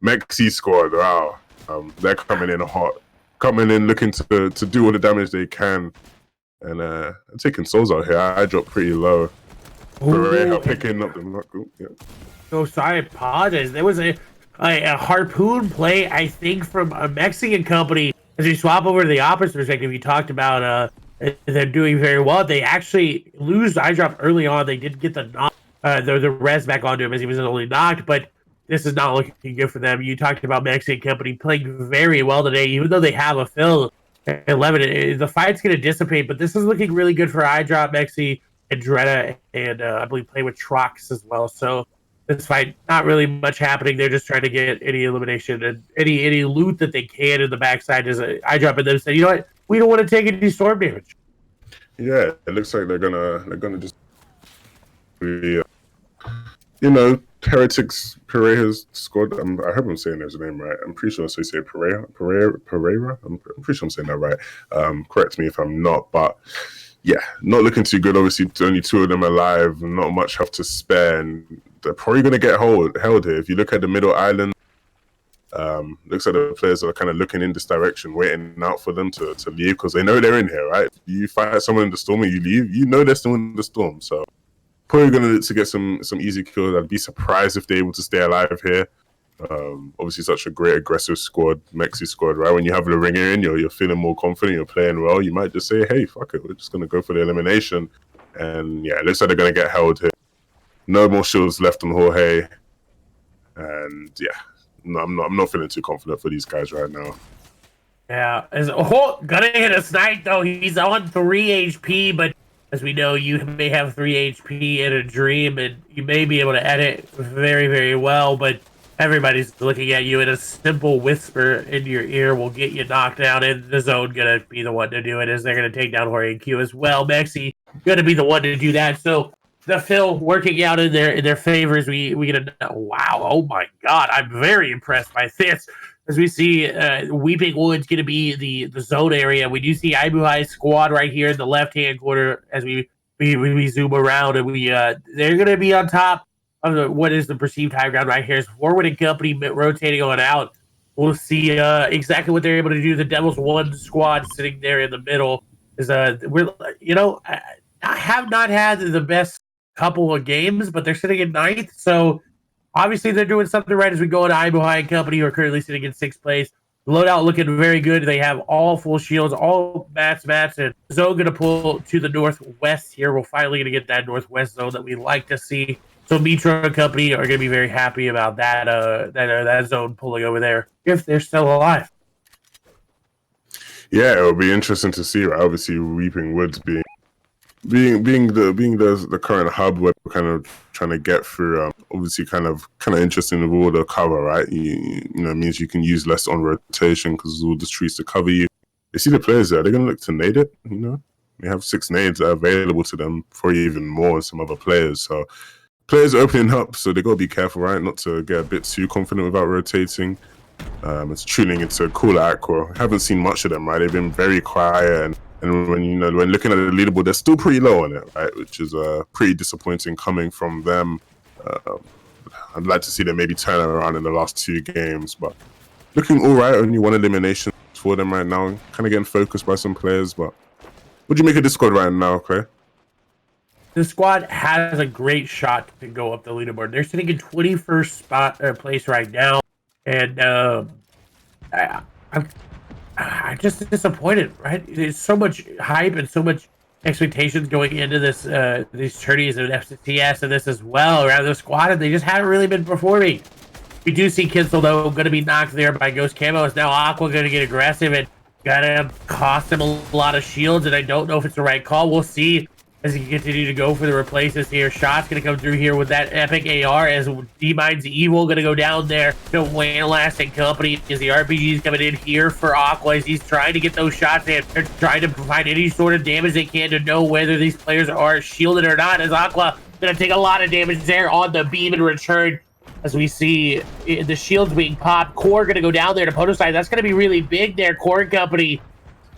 Mexi squad. Wow. They're coming in hot. Coming in looking to do all the damage they can. And taking souls out here. I dropped pretty low. Pereira picking up the knuckle. Yeah. Oh, sorry, I apologize. There was a harpoon play, I think, from a Mexican company. As we swap over to the opposite perspective, you talked about they're doing very well. They actually lose eye drop early on. They did get the knock, the res back onto him as he was only knocked, but this is not looking good for them. You talked about Mexican company playing very well today, even though they have a fill 11. The fight's going to dissipate, but this is looking really good for eye drop, Mexi, and Dretta, and I believe play with Trox as well. So this fight, not really much happening. They're just trying to get any elimination and any loot that they can in the backside as an eye drop, and then say, you know what, we don't want to take any storm damage. Yeah, it looks like they're gonna just you know, Heretics Pereira's squad. I hope I'm saying his name right. I'm pretty sure I say Pereira. I'm pretty sure I'm saying that right. Correct me if I'm not, but yeah, not looking too good. Obviously, only 2 of them alive, not much health to spare, and they're probably going to get held here. If you look at the middle island, looks like the players are kind of looking in this direction, waiting out for them to leave because they know they're in here, right? You fight someone in the storm and you leave, you know they're still in the storm. So probably going to look to get some easy kills. I'd be surprised if they're able to stay alive here. Obviously, such a great aggressive squad, Mexi squad, right? When you have the ringer in, you're feeling more confident, you're playing well. You might just say, "Hey, fuck it, we're just gonna go for the elimination." And yeah, it looks like they're gonna get held here. No more shields left on Jorge, and yeah, no, I'm not feeling too confident for these guys right now. Yeah, gonna hit a snipe though. He's on 3 HP, but as we know, you may have 3 HP in a dream, and you may be able to edit very, very well, but everybody's looking at you, and a simple whisper in your ear will get you knocked out, and the zone gonna be the one to do it, as they're gonna take down Jorge and Q as well. Mexi gonna be the one to do that. So the fill working out in their favors. We get a wow. Oh my God, I'm very impressed by this. As we see, Weeping Wood's gonna be the zone area. We do see Ibuhai's squad right here in the left hand corner as we zoom around, and they're gonna be on top of what is the perceived high ground right here. Is Forward and company rotating on out. We'll see exactly what they're able to do. The Devils 1 squad sitting there in the middle is I have not had the best couple of games, but they're sitting in 9th. So obviously they're doing something right as we go into Ibuhai and company, who are currently sitting in 6th place. Loadout looking very good. They have all full shields, all mats, and zone going to pull to the northwest here. We're finally going to get that northwest zone that we like to see. So Mitra and company are going to be very happy about that zone pulling over there if they're still alive. Yeah, it'll be interesting to see. Right? Obviously, Weeping Woods being the current hub we're kind of trying to get through. Obviously, kind of interesting with all the cover, right? You know, it means you can use less on rotation because all the trees to cover you. You see the players there; they're going to look to nade it. You know, they have 6 nades that are available to them, probably even more than some other players. So players are opening up, so they got to be careful, right? Not to get a bit too confident without rotating. It's tuning into cooler aqua. Haven't seen much of them, right? They've been very quiet, and when looking at the leaderboard, they're still pretty low on it, right? Which is pretty disappointing coming from them. I'd like to see them maybe turn around in the last 2 games, but looking all right. Only 1 elimination for them right now. Kind of getting focused by some players, but what do you make of this squad right now, Clay? The squad has a great shot to go up the leaderboard. They're sitting in 21st place right now, and I I'm just disappointed, right? There's so much hype and so much expectations going into this these tourneys and FCS and this as well around the squad, and they just haven't really been performing. We do see Kinsel though going to be knocked there by Ghost Camo. Is now Aqua going to get aggressive and gonna cost him a lot of shields, and I don't know if it's the right call. We'll see as he continue to go for the replaces here. Shots gonna come through here with that epic AR as D-Mind's Evil gonna go down there to Wayne and company as the RPG's coming in here for Aqua as he's trying to get those shots in. They're trying to provide any sort of damage they can to know whether these players are shielded or not, as Aqua gonna take a lot of damage there on the beam in return. As we see the shields being popped, Core gonna go down there to Poto side. That's gonna be really big there. Core and company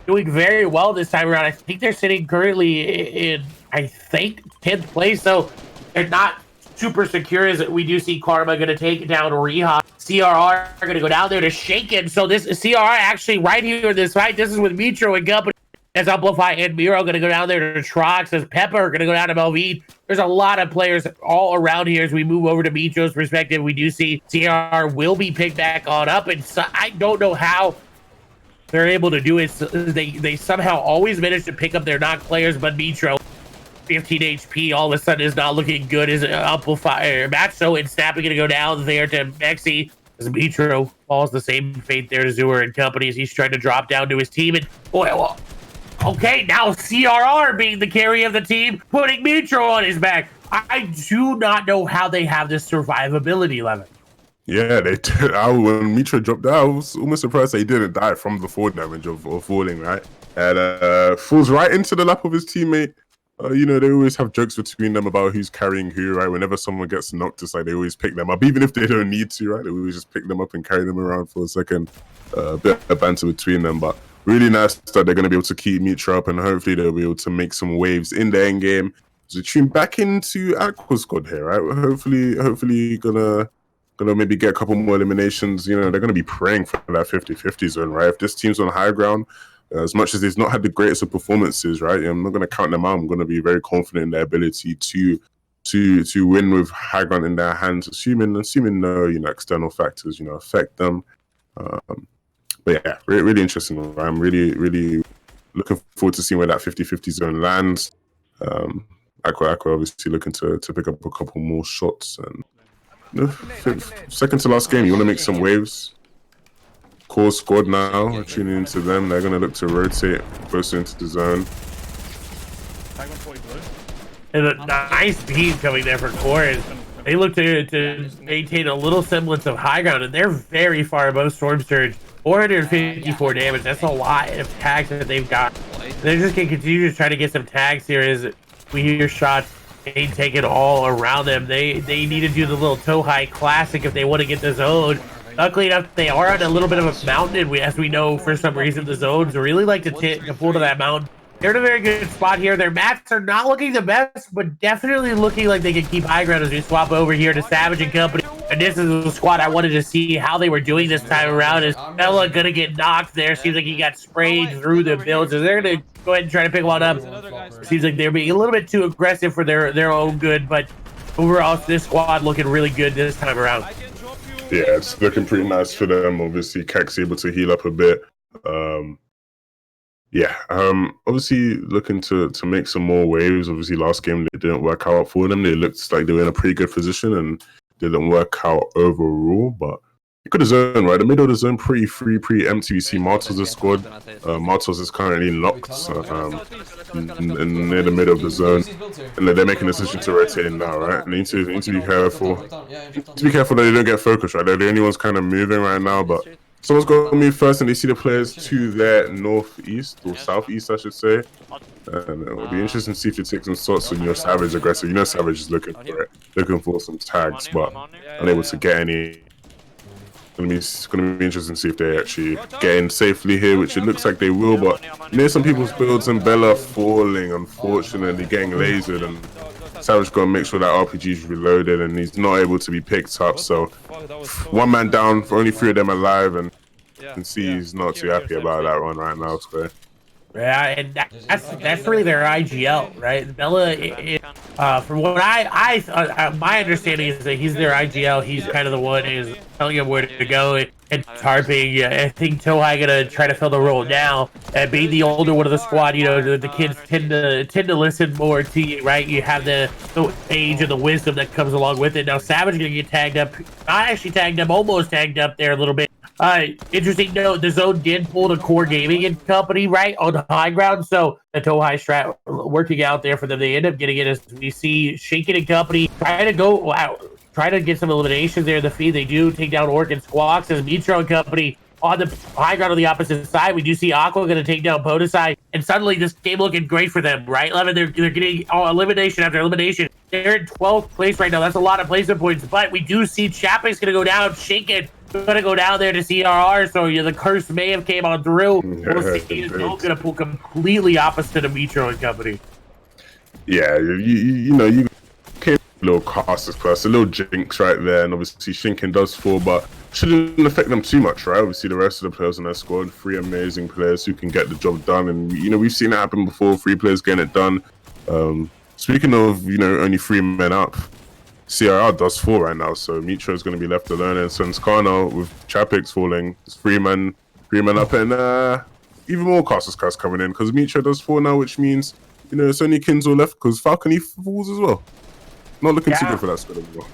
doing very well this time around. I think they're sitting currently in, I think, 10th place, so they're not super secure as we do see Karma gonna take down Reha. CRR are gonna go down there to Shaken. So this CRR actually right here in this fight, this is with Mitro and company. As Amplify and Miro going to go down there to Trox, as Pepper going to go down to Melvin. There's a lot of players all around here as we move over to Mitro's perspective. We do see CR will be picked back on up, and so I don't know how they're able to do it. So they somehow always manage to pick up their knock players, but Mitro, 15 HP, all of a sudden is not looking good as Amplify Maxo and Snap are going to go down there to Mexi. As Mitro falls the same fate there to Zooer and company as he's trying to drop down to his team. And boy, well, okay, now CRR being the carry of the team, putting Mitro on his back. I do not know how they have this survivability level. Yeah, they did. When Mitro dropped out, I was almost surprised that he didn't die from the fall damage of falling, right? And falls right into the lap of his teammate. You know, they always have jokes between them about who's carrying who, right? Whenever someone gets knocked, it's like they always pick them up, even if they don't need to, right? They always just pick them up and carry them around for a second. A bit of banter between them, but really nice that they're going to be able to keep Mitro up, and hopefully they'll be able to make some waves in the end game. So tune back into Aqua squad here, right? Hopefully gonna maybe get a couple more eliminations. You know, they're going to be praying for that 50-50 zone, right? If this team's on high ground, as much as they've not had the greatest of performances, right? I'm not going to count them out. I'm going to be very confident in their ability to win with high ground in their hands, assuming no, you know, external factors, you know, affect them. But yeah, really interesting. I'm really looking forward to seeing where that 50-50 zone lands. Aqua obviously looking to pick up a couple more shots. And you know, second to last game, you want to make some waves. Core squad now, we're tuning into them. They're going to look to rotate closer into the zone. And a nice beam coming there for Core. And they look to maintain a little semblance of high ground, and they're very far above Storm Surge. 454 damage. That's a lot of tags that they've got. They're just going to continue to try to get some tags here as we hear shots being taken all around them. They need to do the little toe high classic if they want to get the zone. Luckily enough, they are on a little bit of a mountain. As we know, for some reason, the zones really like to pull to that mountain. They're in a very good spot here. Their mats are not looking the best, but definitely looking like they can keep high ground as we swap over here to Savage and company. And this is the squad I wanted to see how they were doing this time around. Is Bella gonna get knocked there? Seems like he got sprayed through the builds. So they're gonna go ahead and try to pick one up. Seems like they're being a little bit too aggressive for their own good, but overall, this squad looking really good this time around. Yeah, it's looking pretty nice for them. Obviously, Kek's able to heal up a bit. Obviously looking to make some more waves. Obviously, last game they didn't work out for them. They looked like they were in a pretty good position and didn't work out overall, but they could have zoned, right? The middle of the zone pretty free, pretty empty. We see Martos' squad. Martos is currently locked in near the middle of the zone, and they're making a decision to rotate in now, right? And they need to be careful. To be careful that they don't get focused, right? They're the only ones kind of moving right now, but someone's got to move first, and they see the players to their northeast or southeast, I should say. And it'll be interesting to see if you take some shots when you're Savage aggressive. You know, Savage is looking for it, looking for some tags, but unable to get any. It's gonna be interesting to see if they actually get in safely here, which it looks like they will. But near some people's builds and Bella falling, unfortunately, getting lasered, and Savage got to make sure that RPG is reloaded, and he's not able to be picked up. So one man down, for only 3 of them alive, and you can see he's not too happy about that one right now, Square. Yeah, and that's really their IGL, right? Bella, from what my understanding is that he's their IGL. He's kind of the one who's telling him where to go. and tarping. I think Tohai gonna try to fill the role now. And being the older one of the squad, you know, the kids tend to listen more to you, right? You have the age and the wisdom that comes along with it. Now Savage gonna get tagged up. Not actually tagged up, almost tagged up there a little bit. Interesting note, the zone did pull the Core Gaming and Company, right, on the high ground, so the Tohai strat working out there for them. They end up getting it as we see Shinkin and Company trying to go out, try to get some eliminations there in the feed. They do take down Orc and Squawks as Mitro and Company on the high ground on the opposite side. We do see Aqua going to take down Podesai, and suddenly this game looking great for them, right? 11, they're getting elimination after elimination. They're in 12th place right now. That's a lot of placement points, but we do see Chapek's going to go down, Shinkin gonna go down there to CRR, so the curse may have came on through. We'll see is gonna pull completely opposite of Mitro and Company. Yeah, you know, you came a little casters plus, a little jinx right there, and obviously Shinkin does fall, but shouldn't affect them too much, right? Obviously the rest of the players on their squad, 3 amazing players who can get the job done, and you know, we've seen it happen before, 3 players getting it done. Speaking of, you know, only 3 men up, CRR does fall right now, so Mitro is going to be left alone, and Senskano with Chapek's falling, it's 3 men up, and even more casters cast coming in because Mitro does fall now, which means, you know, it's only Kinzo left because Falcon falls as well. Not looking too good for that squad anymore.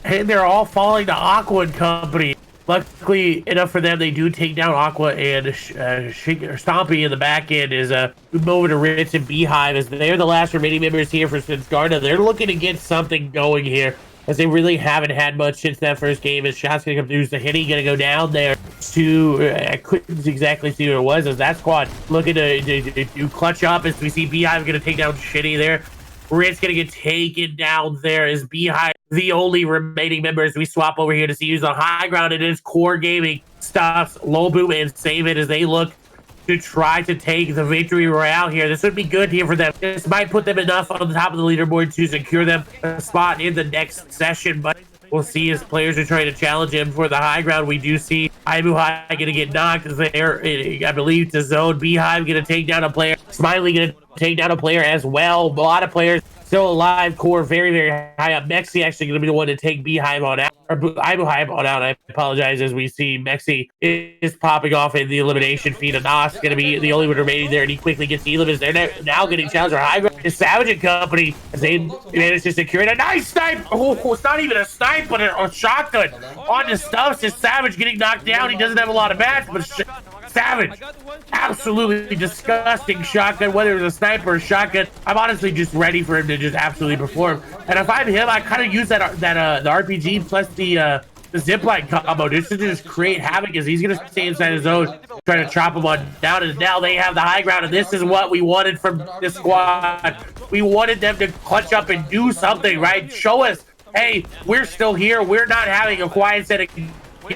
And they're all falling to Aqua and Company. Luckily enough for them, they do take down Aqua, and Stompy in the back end is move over to Ritz and Beehive as they're the last remaining members here for Sinsgarda. They're looking to get something going here as they really haven't had much since that first game. As shots gonna come through, the Hitty gonna go down there to I couldn't exactly see what it was as that squad looking to clutch up as we see Beehive gonna take down Shitty there. Ritz gonna get taken down there as Beehive, the only remaining members. We swap over here to see who's on high ground. It is Core Gaming stops Low Boom and Save It as they look to try to take the victory royale here. This would be good here for them. This might put them enough on the top of the leaderboard to secure them a spot in the next session, but we'll see as players are trying to challenge him for the high ground. We do see Ibuhai gonna get knocked there, I believe, to zone. Beehive gonna take down a player. Smiley gonna take down a player as well. A lot of players still alive. Core very, very high up. Mexi actually going to be the one to take Beehive on out, or Ibuhive on out. I apologize as we see Mexi is popping off in the elimination feed. And Nas going to be the only one remaining there, and he quickly gets the elims. They're now getting challenged for high ground. It's Savage and Company as they manage to secure it. A nice snipe! Oh, it's not even a snipe, but a shotgun on the stuffs. Is Savage getting knocked down. He doesn't have a lot of match, but Savage, absolutely disgusting shotgun, whether it was a sniper or shotgun. I'm honestly just ready for him to just absolutely perform. And if I'm him, I kind of use the RPG plus the zipline combo just to just create havoc as he's going to stay inside his zone, trying to chop him on down. And now they have the high ground, and this is what we wanted from this squad. We wanted them to clutch up and do something, right? Show us, hey, we're still here. We're not having a quiet set of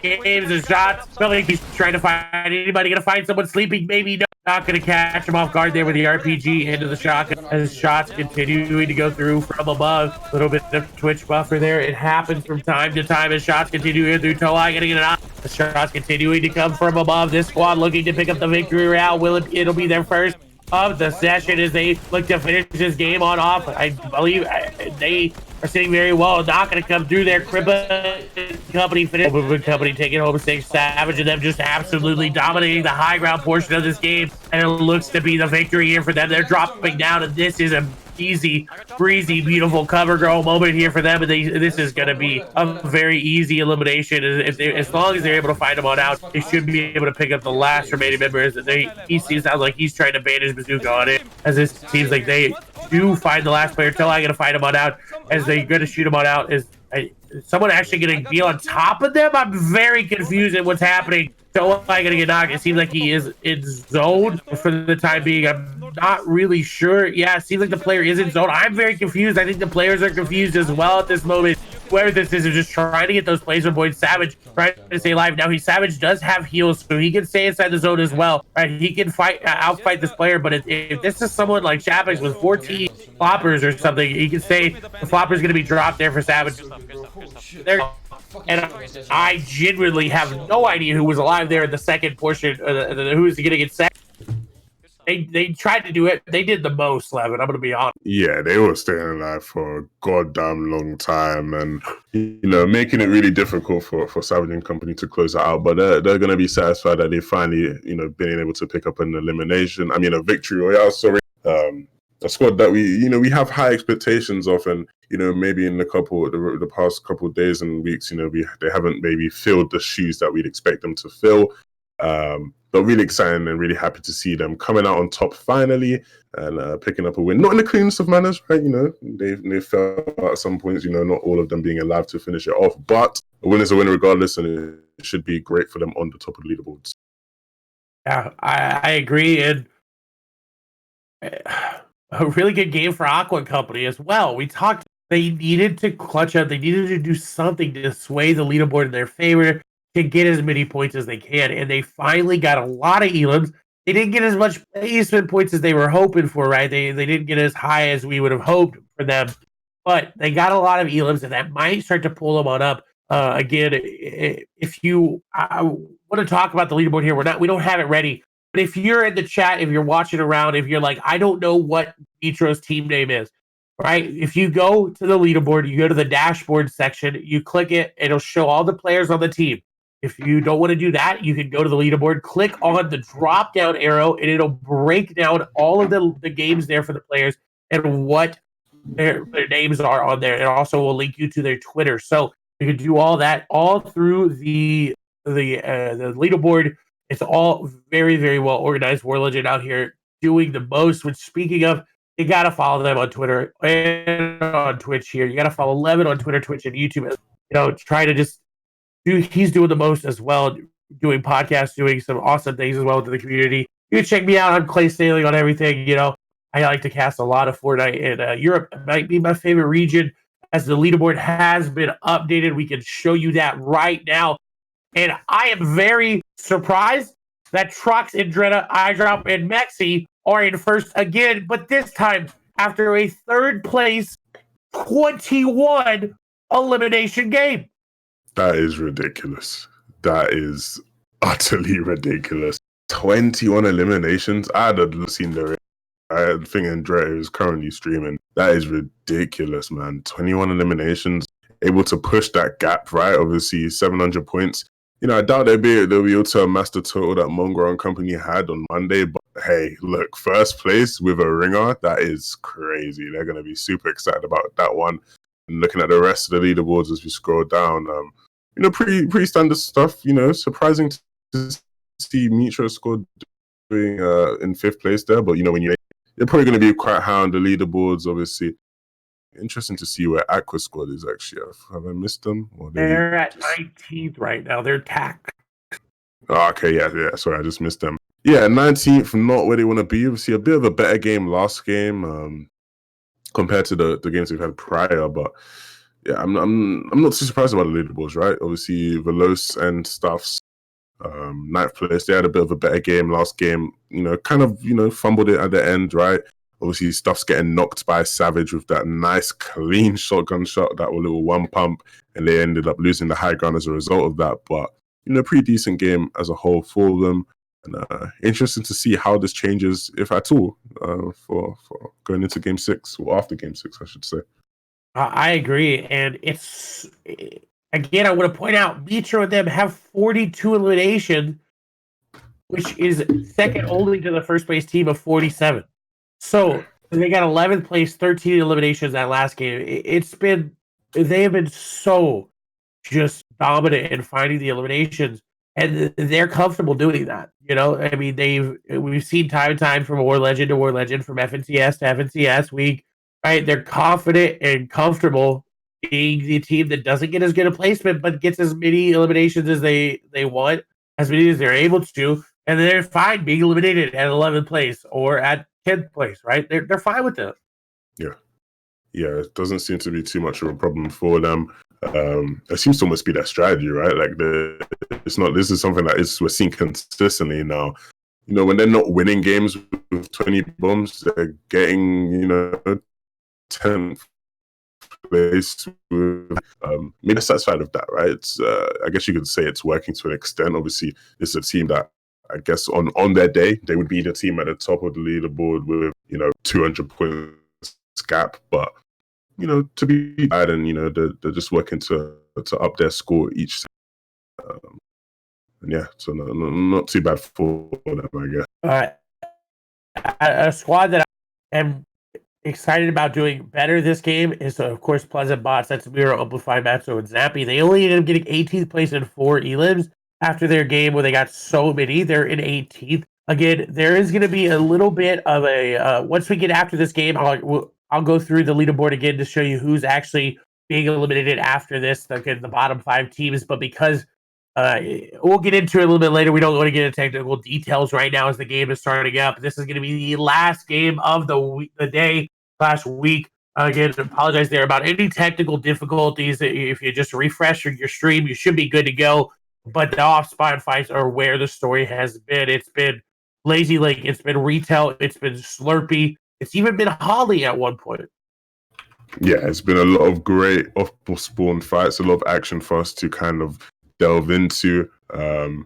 games and shots. I think he's trying to find anybody. Gonna find someone sleeping? Maybe no. Not gonna catch him off guard there with the RPG into the shotgun as shots continuing to go through from above. A little bit of twitch buffer there. It happens from time to time as shots continue in through Toai. Gonna get it out. The shots continuing to come from above. This squad looking to pick up the victory round. It'll be their first of the session as they look to finish this game on off. I believe they are sitting very well. Not going to come through there. Crippa Company finish. Company taking home 6. Savage and them just absolutely dominating the high ground portion of this game. And it looks to be the victory here for them. They're dropping down, and this is a easy, breezy, beautiful cover girl moment here for them. And this is going to be a very easy elimination. As long as they're able to find them on out, they should be able to pick up the last remaining members. He sounds like he's trying to bait his bazooka on it, as this seems like they do find the last player. Till I going to find him on out, as they're going to shoot him on out. Is someone actually going to be on top of them? I'm very confused at what's happening. So I gonna get knocked. It seems like he is in zone for the time being. I'm not really sure. Yeah, it seems like the player is in zone. I'm very confused. I think the players are confused as well at this moment. Whoever this is just trying to get those placement points. Savage trying to stay alive. Now Savage does have heals, so he can stay inside the zone as well. Right, he can outfight this player. But if this is someone like Chapek's with 14 floppers or something, he can say the flopper's gonna be dropped there for Savage. And I genuinely have no idea who was alive there in the second portion, who's going to get second. They tried to do it. They did the most, Levin. I'm going to be honest. Yeah, they were staying alive for a goddamn long time, and making it really difficult for Savage and company to close it out. But they're going to be satisfied that they finally, been able to pick up an elimination. I mean, a victory royale. Sorry, a squad that we have high expectations of, and maybe in the past couple of days and weeks, they haven't maybe filled the shoes that we'd expect them to fill. But really exciting and really happy to see them coming out on top finally and picking up a win. Not in the cleanest of manners, right? They fell at some points, not all of them being alive to finish it off. But a win is a win regardless, and it should be great for them on the top of the leaderboards. Yeah, I agree. And a really good game for Aqua and Company as well. We talked, they needed to clutch up. They needed to do something to sway the leaderboard in their favor, to get as many points as they can, and they finally got a lot of elims. They didn't get as much placement points as they were hoping for, right? They didn't get as high as we would have hoped for them, but they got a lot of elims, and that might start to pull them on up. Again, if I want to talk about the leaderboard here, we don't have it ready, but if you're in the chat, if you're watching around, if you're like, I don't know what Nitro's team name is, right? If you go to the leaderboard, you go to the dashboard section, you click it, it'll show all the players on the team. If you don't want to do that, you can go to the leaderboard, click on the drop-down arrow, and it'll break down all of the games there for the players and what their names are on there. It also will link you to their Twitter. So you can do all that all through the leaderboard. It's all very, very well organized. WarLegend out here doing the most. Which, speaking of, you got to follow them on Twitter and on Twitch here. You got to follow Levin on Twitter, Twitch, and YouTube. Try to just he's doing the most as well, doing podcasts, doing some awesome things as well to the community. You can check me out. I'm Clay Staley on everything. I like to cast a lot of Fortnite, and Europe might be my favorite region as the leaderboard has been updated. We can show you that right now. And I am very surprised that Trucks and Dretta, iDrop, and Mexi are in first again, but this time after a third place 21 elimination game. That is ridiculous. That is utterly ridiculous. 21 eliminations. I had seen the thing Andrea is currently streaming. That is ridiculous, man. 21 eliminations. Able to push that gap, right? Obviously, 700 points. I doubt they'll be able to amass the total that Mongrel and company had on Monday. But hey, look, first place with a ringer. That is crazy. They're going to be super excited about that one. And looking at the rest of the leaderboards as we scroll down, pretty standard stuff. Surprising to see Mitra scored doing in fifth place there, but when you're probably going to be quite high on the leaderboards. Obviously, interesting to see where Aqua squad is actually. Have I missed them? They're at 19th right now. They're TAC. Oh, okay, yeah. Sorry, I just missed them. Yeah, 19th, not where they want to be. Obviously, a bit of a better game last game. Compared to the games we've had prior, but yeah, I'm not too surprised about the leaderboards, right? Obviously, Veloz and Stuffs, 9th place. They had a bit of a better game last game. Fumbled it at the end, right? Obviously, Stuffs getting knocked by Savage with that nice clean shotgun shot, that little one pump, and they ended up losing the high ground as a result of that. But pretty decent game as a whole for them. And interesting to see how this changes, if at all, for going into Game 6, or after Game 6, I should say. I agree. And it's, again, I want to point out, Mitra and them have 42 eliminations, which is second only to the first place team of 47. So they got 11th place, 13 eliminations that last game. They have been so just dominant in finding the eliminations. And they're comfortable doing that. We've seen time and time from WarLegend to WarLegend, from FNCS to FNCS. Right? They're confident and comfortable being the team that doesn't get as good a placement, but gets as many eliminations as they want, as many as they're able to, and they're fine being eliminated at 11th place or at 10th place. Right? They're fine with it. Yeah, it doesn't seem to be too much of a problem for them. It seems to almost be their strategy, right? Like it's not. This is something that we're seeing consistently now. When they're not winning games with 20 bombs, they're getting 10th place. Maybe satisfied with that, right? It's I guess you could say it's working to an extent. Obviously, this is a team that I guess on their day, they would be the team at the top of the leaderboard with, 200 points gap. But, to be bad, and, they're just working to up their score each. And yeah, so not too bad for them, I guess. A squad that I am excited about doing better this game is, of course, Pleasant Bots. That's Mira, Amplify, Matzo, and Zappy. They only ended up getting 18th place in 4 elims after their game where they got so many. They're in 18th. Again, there is going to be a little bit of a once we get after this game, I'll go through the leaderboard again to show you who's actually being eliminated after this, the bottom 5 teams. But because we'll get into it a little bit later, we don't want to get into technical details right now as the game is starting up. This is going to be the last game of the day/week. Again, apologize there about any technical difficulties. If you just refresh your stream, you should be good to go. But the off-spawn fights are where the story has been. It's been Lazy Lake, it's been Retail, it's been Slurpee, it's even been Holly at one point. Yeah, it's been a lot of great off-spawn fights, a lot of action for us to kind of delve into. And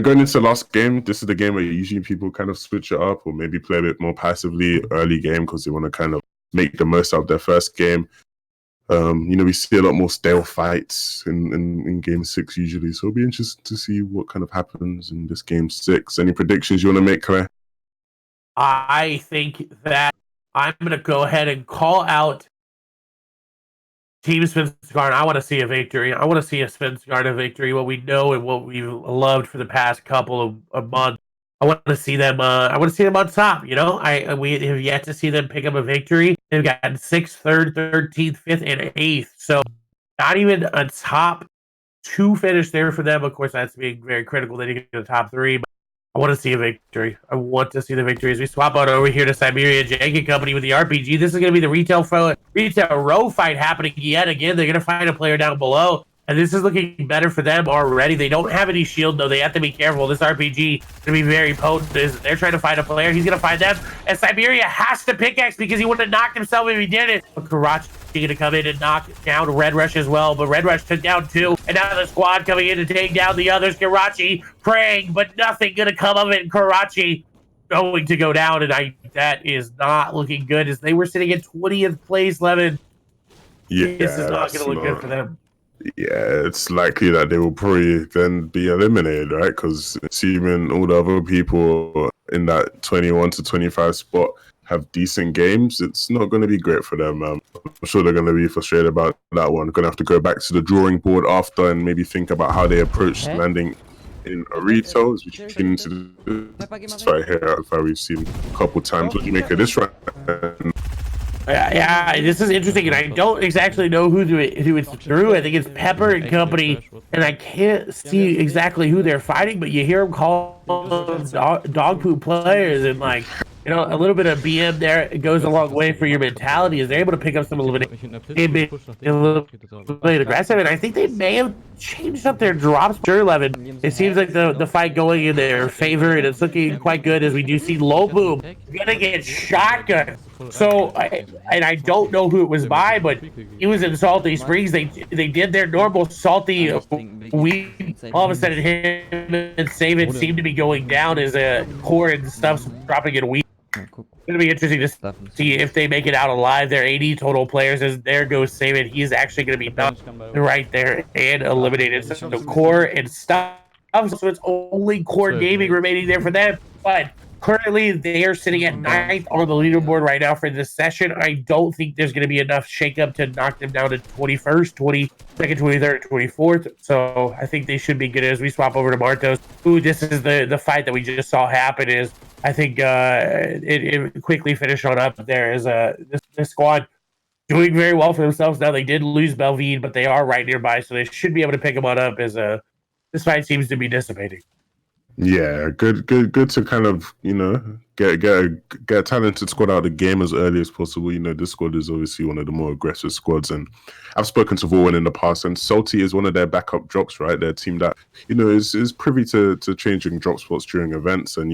going into the last game, this is the game where usually people kind of switch it up or maybe play a bit more passively early game because they want to kind of make the most out of their first game. We see a lot more stale fights in game 6 usually, so it'll be interesting to see what kind of happens in this game 6. Any predictions you want to make, Claire? I think that I'm going to go ahead and call out Team Svenskar. I want to see a victory. I want to see a Svenskar victory, what we know and what we've loved for the past couple of months. I want to see them. I want to see them on top. We have yet to see them pick up a victory. They've gotten 6th, 3rd, 13th, 5th, and 8th. So not even a top 2 finish there for them. Of course, that's being very critical. They didn't get the top 3, but I want to see a victory. I want to see the victory as we swap on over here to Siberia Jank Company with the RPG. This is going to be the retail row fight happening yet again. They're going to find a player down below. And this is looking better for them already. They don't have any shield, though. They have to be careful. This RPG is going to be very potent. They're trying to find a player. He's going to find them. And Siberia has to pickaxe because he would have knocked himself if he did it. But Karachi going to come in and knock down Red Rush as well. But Red Rush took down 2. And now the squad coming in to take down the others. Karachi praying, but nothing going to come of it. And Karachi going to go down. And that is not looking good as they were sitting in 20th place, Levin. Yeah, this is not going to look good for them. Yeah, it's likely that they will probably then be eliminated, right? Because assuming all the other people in that 21 to 25 spot have decent games, it's not going to be great for them. I'm sure they're going to be frustrated about that one. Going to have to go back to the drawing board after and maybe think about how they approach landing in a retail. As we get into this fight here, we've seen a couple times. What do you make of this round? Yeah, this is interesting, and I don't exactly know who it's through. I think it's Pepper and Company, and I can't see exactly who they're fighting, but you hear them call dog poop players, and a little bit of BM there. It goes a long way for your mentality as they're able to pick up some elimination. A little bit aggressive, and I think they may have changed up their drops. Sure, 11. It seems like the fight going in their favor, and it's looking quite good as we do see Low Boom gonna get shotgun. So, I don't know who it was by, but he was in Salty Springs. They did their normal salty weed. All of a sudden, him and Savin seem to be going down as a core and stuff's dropping in weed. It's going to be interesting to see if they make it out alive. They're 80 total players. As there goes Savin. He's actually going to be done right there and eliminated. So core and stuff. So it's only core gaming remaining there for them. But currently, they are sitting at 9th on the leaderboard right now for this session. I don't think there's going to be enough shakeup to knock them down to 21st, 22nd, 23rd, 24th. So I think they should be good as we swap over to Martos. Ooh, this is the fight that we just saw happen. Is I think it quickly finished on up there. Is this squad doing very well for themselves now? They did lose Belvide, but they are right nearby, so they should be able to pick them on up. As this fight seems to be dissipating. Yeah, good to kind of get a talented squad out of the game as early as possible. This squad is obviously one of the more aggressive squads, and I've spoken to Bouan in the past, and Salty is one of their backup drops, right? Their team that is privy to changing drop spots during events, and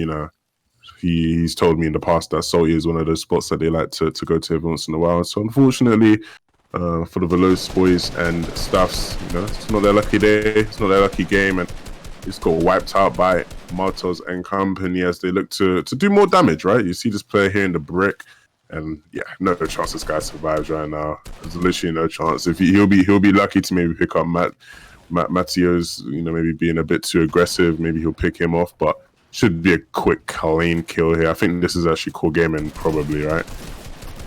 he's told me in the past that Salty is one of those spots that they like to go to every once in a while. So unfortunately, for the Veloz boys and staffs, it's not their lucky day, it's not their lucky game, and just got wiped out by Martos and company as they look to do more damage, right? You see this player here in the brick, and yeah, no chance this guy survives right now. There's literally no chance. If he'll be lucky to maybe pick up Matteo's, maybe being a bit too aggressive. Maybe he'll pick him off, but should be a quick, clean kill here. I think this is actually core gaming, probably, right?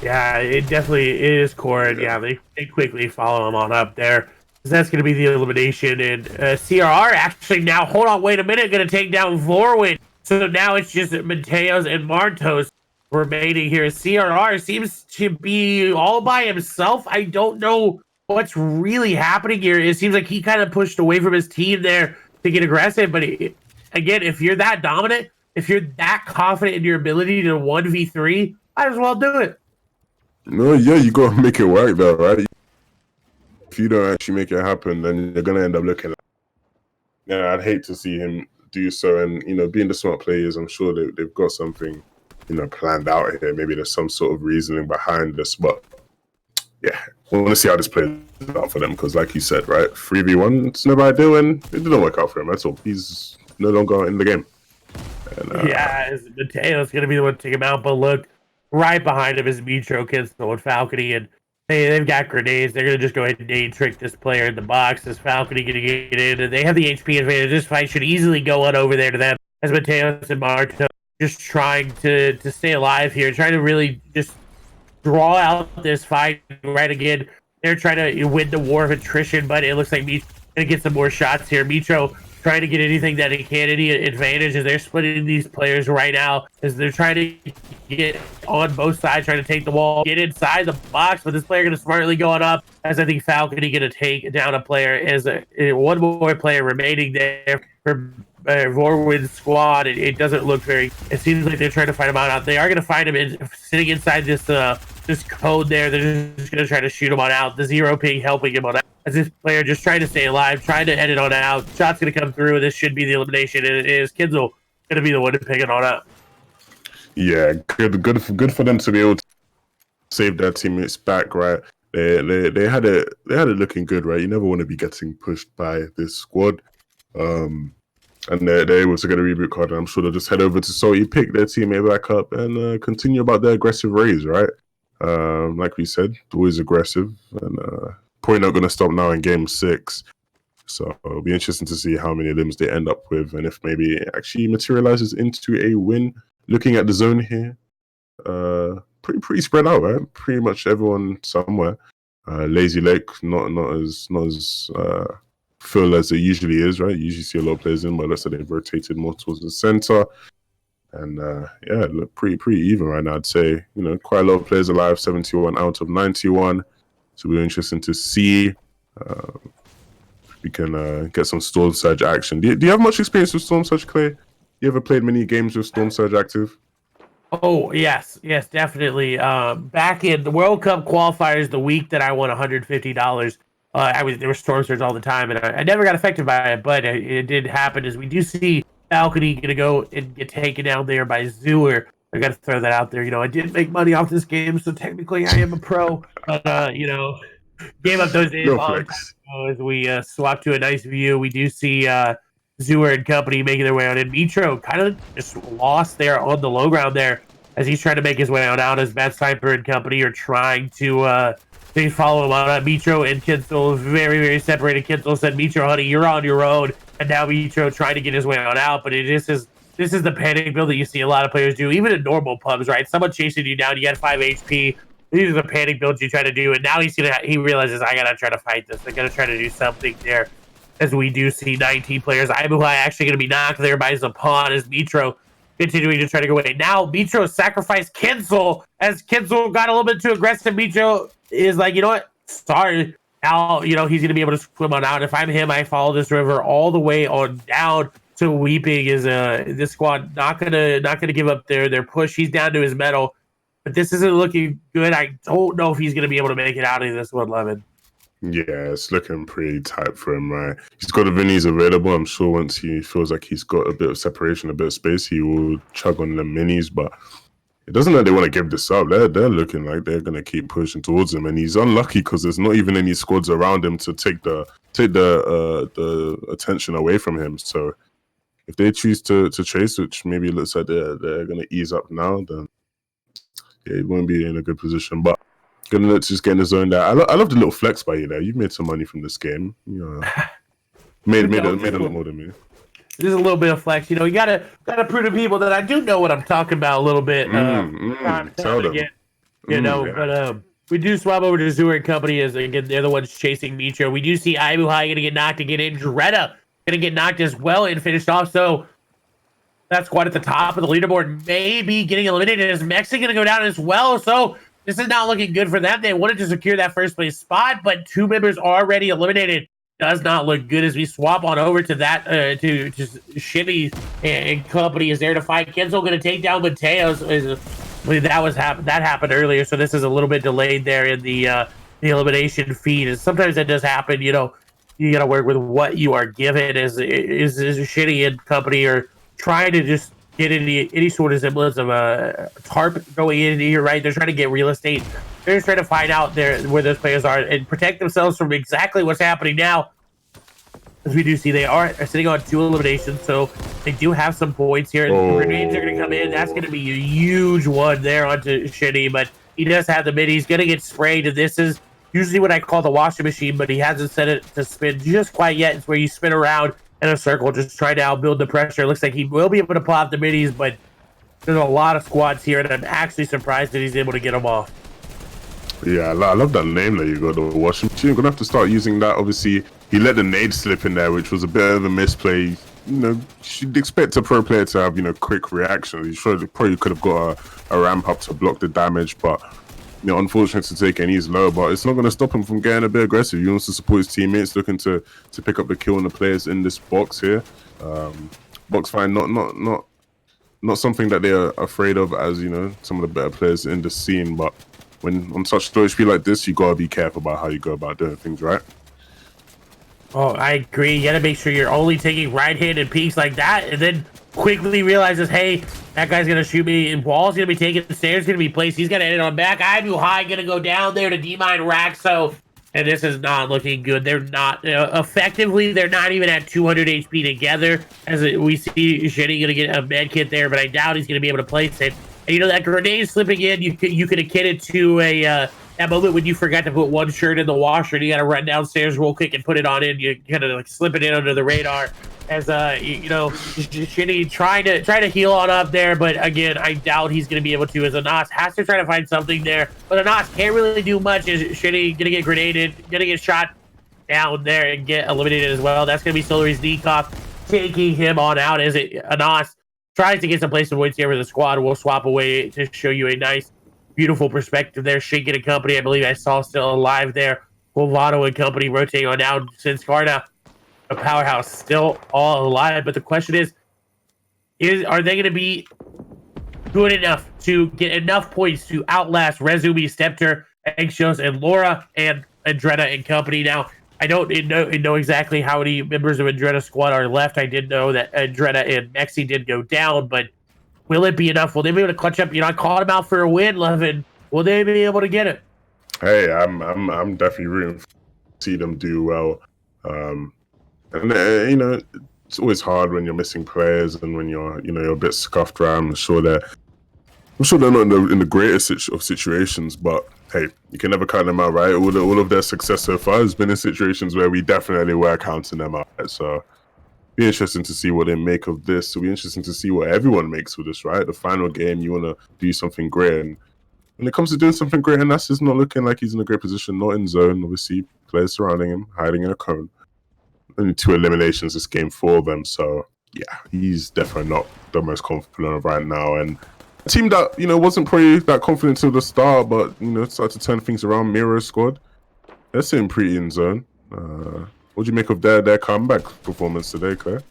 Yeah, it definitely is core, and yeah, they quickly follow him on up there. That's going to be the elimination, and CRR actually now, hold on, wait a minute, going to take down Vorwin. So now it's just Mateos and Martos remaining here. CRR seems to be all by himself. I don't know what's really happening here. It seems like he kind of pushed away from his team there to get aggressive, but again, if you're that dominant, if you're that confident in your ability to 1v3, might as well do it. No, yeah, you got to make it work though, right? If you don't actually make it happen, then you're going to end up looking like... Yeah, I'd hate to see him do so. And, being the smart players, I'm sure they've got something, planned out here. Maybe there's some sort of reasoning behind this. But, yeah, we want to see how this plays out for them. Because, like you said, right, 3v1, it's never ideal. And it didn't work out for him. That's all. He's no longer in the game. And, yeah, Mateo's going to be the one to take him out. But look, right behind him is Mitro, Kinsel, and Falcony. And they've got grenades. They're going to just go ahead and nade trick this player in the box. This Falcony going to get in, and they have the HP advantage. This fight should easily go on over there to them. As Mateos and Marto just trying to stay alive here, trying to really just draw out this fight. Right again, they're trying to win the war of attrition, but it looks like Mitro's going to get some more shots here. Mitro trying to get anything that he can, any advantage, as they're splitting these players right now, as they're trying to get on both sides, trying to take the wall, get inside the box, but this player going to smartly going up, as I think Falcony going to take down a player, as one more player remaining there for Vorwin's squad. It doesn't look very, it seems like they're trying to find him out. They are going to find him sitting inside this code there. They're just going to try to shoot him on out. The zero ping helping him on out, as this player just trying to stay alive, trying to end it on out. Shot's going to come through, and this should be the elimination, and it is Kinzel going to be the one to pick it on up. Yeah, good for them to be able to save their teammates back, right? They had it looking good, right? You never want to be getting pushed by this squad. And they're able to get a reboot card, and I'm sure they'll just head over to Salty, pick their teammate back up, and continue about their aggressive raise, right? Like we said, always aggressive, and probably not going to stop now in Game 6. So it'll be interesting to see how many limbs they end up with, and if maybe it actually materializes into a win. Looking at the zone here, pretty spread out, right? Pretty much everyone somewhere. Lazy Lake, not as full as it usually is, right? You usually see a lot of players in, but let's say they've rotated more towards the center. And yeah, it look pretty even right now, I'd say. Quite a lot of players alive, 71 out of 91. So it'll be interesting to see if we can get some Storm Surge action. Do you have much experience with Storm Surge, Clay? You ever played many games with Storm Surge active? Oh, yes, definitely. Back in the World Cup qualifiers, the week that I won $150, there were Storm Surge all the time, and I never got affected by it, but it did happen. As we do see Falcony gonna go and get taken down there by Zooer. I got to throw that out there. I did make money off this game, so technically I am a pro. But gave up those days as we swap to a nice view. We do see Zooer and company making their way out in. Mitro kind of just lost there on the low ground there as he's trying to make his way on out, as Bad Sniper and company are trying to they follow him on. Mitro and Kinsel very, very separated. Kinsel said, Mitro, honey, you're on your own. And now Mitro trying to get his way on out, but this is the panic build that you see a lot of players do, even in normal pubs, right? Someone chasing you down, you got 5 HP. These are the panic builds you try to do, and now he realizes, I gotta try to fight this. I gotta try to do something there. As we do see 19 players, Ibuhai actually going to be knocked there by Zapan as Mitro continuing to try to go away. Now Mitro sacrificed Kinsel as Kinsel got a little bit too aggressive. Mitro is like, you know what? Sorry. Now, he's going to be able to swim on out. If I'm him, I follow this river all the way on down to Weeping. Is this squad not gonna give up their push? He's down to his medal, but this isn't looking good. I don't know if he's going to be able to make it out of this one, Lemon. Yeah, it's looking pretty tight for him, right? He's got the minis available. I'm sure once he feels like he's got a bit of separation, a bit of space, he will chug on the minis, but it doesn't like they want to give this up. They're looking like they're going to keep pushing towards him, and he's unlucky because there's not even any squads around him to take the attention away from him. So if they choose to chase, which maybe it looks like they're going to ease up now, then yeah, it won't be in a good position. But gonna just get in the zone there. I love the little flex by you there. You've made some money from this game. You know, made a lot more than me. Just a little bit of flex, you know. You gotta prove to people that I do know what I'm talking about a little bit. Tell them. Again, you know, yeah. But we do swap over to Zur and company as again they're the ones chasing Mitro. We do see Ibu High gonna get knocked again, and Dreda gonna get knocked as well and finished off. So that squad at the top of the leaderboard may be getting eliminated. Is Mexi gonna go down as well? So this is not looking good for them. They wanted to secure that first place spot, but 2 members already eliminated. Does not look good as we swap on over to that to just Shimmy and company is there to fight. Kenzo going to take down Mateos. That happened earlier, so this is a little bit delayed there in the elimination feed. And sometimes that does happen. You know, you got to work with what you are given. Is Shitty and company are trying to just get any sort of semblance of a tarp going in here, right? They're trying to get real estate. They're just trying to find out where those players are and protect themselves from exactly what's happening now. As we do see, they are sitting on 2 eliminations, so they do have some points here. And grenades are going to come in. That's going to be a huge one there onto Shitty, but he does have the mid. He's going to get sprayed, and this is usually what I call the washing machine, but he hasn't set it to spin just quite yet. It's where you spin around in a circle, just try to outbuild the pressure. It looks like he will be able to pop the middies, but there's a lot of squads here, and I'm actually surprised that he's able to get them off. Yeah, I love that name that you got, the washing machine. You're going to have to start using that. Obviously, he let the nade slip in there, which was a bit of a misplay. You know, you'd expect a pro player to have, you know, quick reaction. He probably could have got a ramp up to block the damage, but, you know, unfortunate to take, and he's low, but it's not going to stop him from getting a bit aggressive. He wants to support his teammates, looking to pick up the kill on the players in this box here. Box fight, not something that they're afraid of, as, you know, some of the better players in the scene, but when on such low HP like this, you gotta be careful about how you go about doing things, right? Oh, I agree. You gotta make sure you're only taking right-handed peeks like that, and then quickly realizes, hey, that guy's gonna shoot me, and Wall's gonna be taken, the stairs gonna be placed. He's gonna end it on back. Ibu High gonna go down there to D-mine Raxo, and this is not looking good. They're not effectively. They're not even at 200 HP together. As we see, Shitty gonna get a med kit there, but I doubt he's gonna be able to place it. And you know that grenade slipping in, you could have kidded to a that moment when you forgot to put one shirt in the washer and you got to run downstairs real quick and put it on in. You kind of like slip it in under the radar as you know, Shitty trying to heal on up there, but again, I doubt he's going to be able to. As Anas has to try to find something there, but Anas can't really do much. Is Shitty gonna get grenaded, gonna get shot down there and get eliminated as well? That's gonna be Solary's Nikov taking him on out. As Anas tries to get some place points here with the squad. We'll swap away to show you a nice, beautiful perspective there. Shinkin and company, I believe I saw still alive there. Volvado and company rotating on down since Karna. A powerhouse still all alive. But the question is are they going to be good enough to get enough points to outlast Rezumi, Stepter, Eggshells, and Laura and Andretta and company? Now, I don't know exactly how many members of Andretta's squad are left. I did know that Andretta and Mexi did go down, but will it be enough? Will they be able to clutch up? You know, I called them out for a win, Levin. Will they be able to get it? Hey, I'm definitely rooting to see them do well. And you know, it's always hard when you're missing players and when you're a bit scuffed around. I'm sure they're not in the greatest of situations, but hey, you can never count them out, right? All of their success so far has been in situations where we definitely were counting them out. Right? So be interesting to see what they make of this. It'll be interesting to see what everyone makes of this, right? The final game, you want to do something great. And when it comes to doing something great, and that's just not looking like he's in a great position, not in zone. Obviously, players surrounding him, hiding in a cone. Only 2 eliminations this game for them. So yeah, he's definitely not the most confident of right now. And a team that, you know, wasn't probably that confident till the start, but, you know, started to turn things around. Miro squad, they're sitting pretty in zone. What do you make of their comeback performance today, Claire?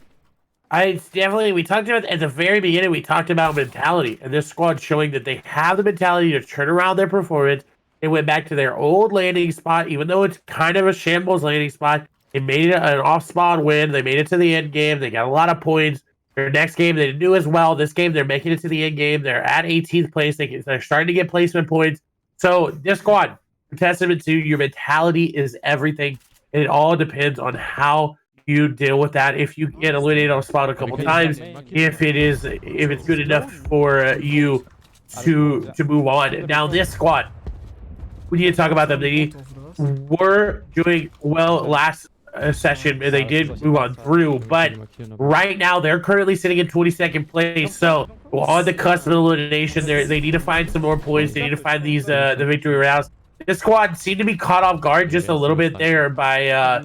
We talked about at the very beginning, we talked about mentality, and this squad showing that they have the mentality to turn around their performance. They went back to their old landing spot, even though it's kind of a shambles landing spot. They made it an off-spawn win. They made it to the end game. They got a lot of points. Their next game, they didn't do as well. This game, they're making it to the end game. They're at 18th place. They're starting to get placement points. So this squad, a testament to your mentality is everything. And it all depends on how you deal with that. If you get eliminated on spawn a couple times, if it's good enough for you to move on. Now this squad, we need to talk about them. They were doing well last session, and they did move on through, but right now they're currently sitting in 22nd place. So on the cusp of elimination, they need to find some more points. They need to find these the victory rounds. This squad seemed to be caught off guard just a little bit there by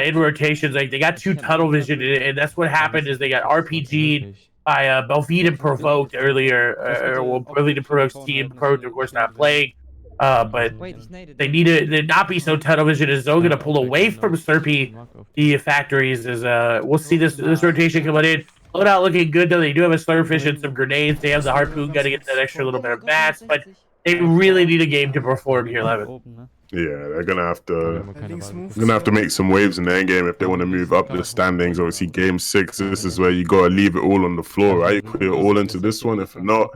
in rotations. Like they got 2 tunnel vision, and that's what happened is they got RPG'd by Belvide and Provoked earlier. Belvide and Provoked's team, Provoked of course not playing. But they need to not be so tunnel vision as though going to pull away from Slurpee the factories. As we'll see this rotation coming in. Loadout looking good though. They do have a Slurfish and some grenades. They have the harpoon gun to get that extra little bit of mats, but they really need a game to perform here, Levin. Yeah, they're gonna have to make some waves in the end game if they want to move up the standings. Obviously, game 6, this is where you gotta leave it all on the floor, right? You put it all into this one. If not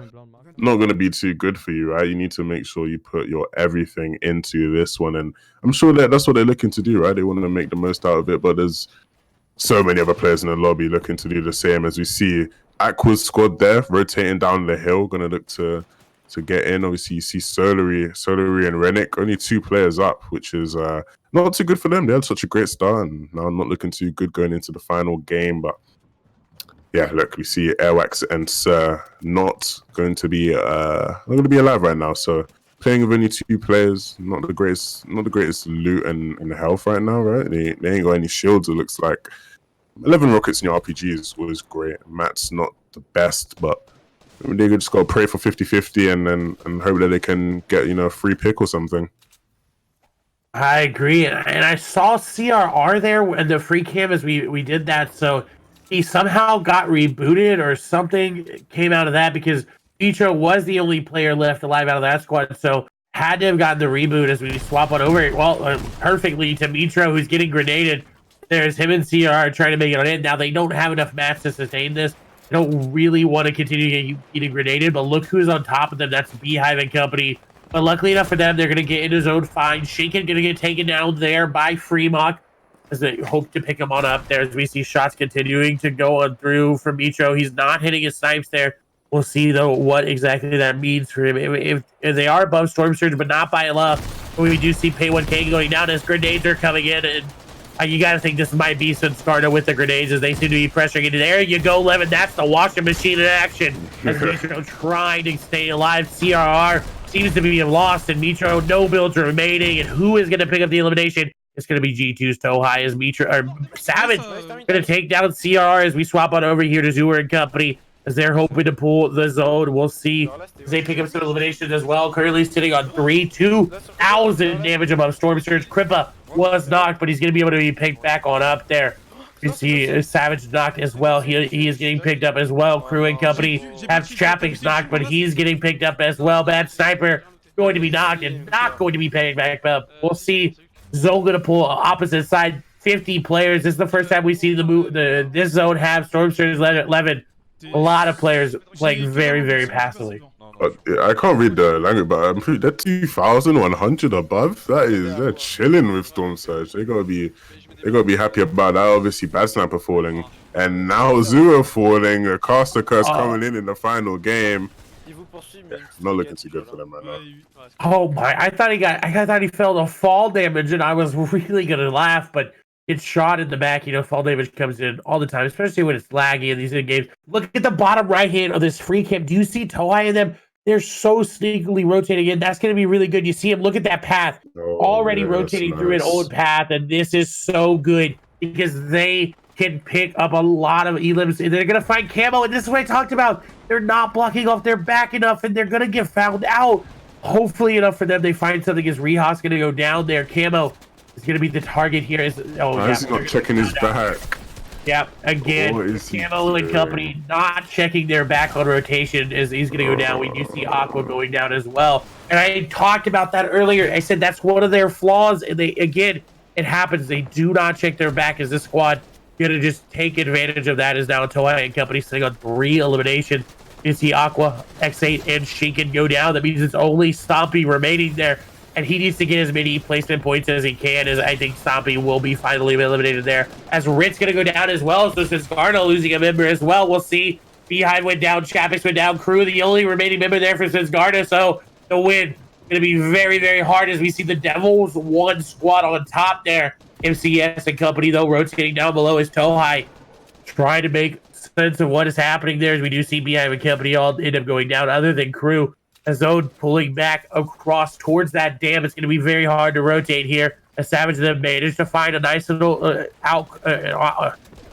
gonna be too good for you, right? You need to make sure you put your everything into this one, and I'm sure that's what they're looking to do, right? They want to make the most out of it, but there's so many other players in the lobby looking to do the same. As we see Aqua's squad there rotating down the hill, gonna look to get in. Obviously, you see Solary and Rennick, only 2 players up, which is not too good for them. They had such a great start, and now not looking too good going into the final game. But yeah, look, we see Airwax and Sir not going to be alive right now. So playing with only 2 players, not the greatest loot and health right now, right? They ain't got any shields. It looks like 11 rockets in your RPGs was great. Matt's not the best, but they could just go pray for 50-50 and hope that they can get a free pick or something. I agree, and I saw CRR there in the free cam as we did that. So he somehow got rebooted or something came out of that because Mitro was the only player left alive out of that squad. So had to have gotten the reboot as we swap on over. Well, perfectly to Mitro, who's getting grenaded. There's him and CRR trying to make it on in. Now they don't have enough mats to sustain this. They don't really want to continue getting grenaded, but look who's on top of them. That's Beehive and company. But luckily enough for them, they're going to get in his own fine. Shaken going to get taken down there by Freemock as they hope to pick him on up there as we see shots continuing to go on through from Mitro. He's not hitting his snipes there. We'll see, though, what exactly that means for him. If they are above Storm Surge, but not by enough, we do see Pay 1K going down as grenades are coming in, and you got to think this might be Sunscarta with the grenades as they seem to be pressuring it. There you go, Levin. That's the washing machine in action. As Mitro trying to stay alive. CRR seems to be lost, and Mitro, no builds remaining. And who is going to pick up the elimination? It's going to be G2's Tohai as Savage going to take down CRR as we swap on over here to Zooer and company as they're hoping to pull the zone. We'll see as they pick up some eliminations as well. Currently sitting on 2,000 damage above Storm Surge. Krippa was knocked, but he's going to be able to be picked back on up there. You see Savage knocked as well. He is getting picked up as well. Crew and company have Trappings knocked, but he's getting picked up as well. Bad Sniper going to be knocked and not going to be picked back up. We'll see Zone going to pull opposite side. 50 players. This is the first time we see this zone have Storm Surge 11. A lot of players playing very, very passively. I can't read the language, but I'm pretty. They're 2,100 above. They're chilling with Storm Surge. They gotta be happy about that. Obviously, Bad Sniper falling, and now Zero falling. A caster curse coming in the final game. Not looking too good for them right now. Oh my! I thought he felt a fall damage, and I was really gonna laugh, but it's shot in the back. Fall damage comes in all the time, especially when it's laggy in these games. Look at the bottom right hand of this free cam. Do you see Tohai and them? They're so sneakily rotating in. That's going to be really good. You see him. Look at that path. Already rotating through an old path, and this is so good because they can pick up a lot of elims. They're going to find camo, and this is what I talked about. They're not blocking off their back enough, and they're going to get found out. Hopefully enough for them. They find something as Rehas going to go down there. Camo is going to be the target here. He's not checking his back. Yep, again, Camo and company not checking their back on rotation as he's going to go down. We do see Aqua going down as well. And I talked about that earlier. I said that's one of their flaws. And it happens. They do not check their back as this squad going to just take advantage of that as now Toei and company sitting on 3 eliminations. You see Aqua, X8, and Shinken go down. That means it's only Stompy remaining there. and he needs to get as many placement points as he can, as I think Stompy will be finally eliminated there. As Rit's going to go down as well, so Scarno losing a member as well. We'll see. Behind went down, Chapix went down, Crew, the only remaining member there for Scarno, so the win going to be very, very hard as we see the Devils one squad on top there. MCS and company, though, rotating down below is Tohai, trying to make sense of what is happening there, as we do see Behind and company all end up going down, other than Crew. As Zone pulling back across towards that dam. It's going to be very hard to rotate here. As Savage then managed to find a nice little I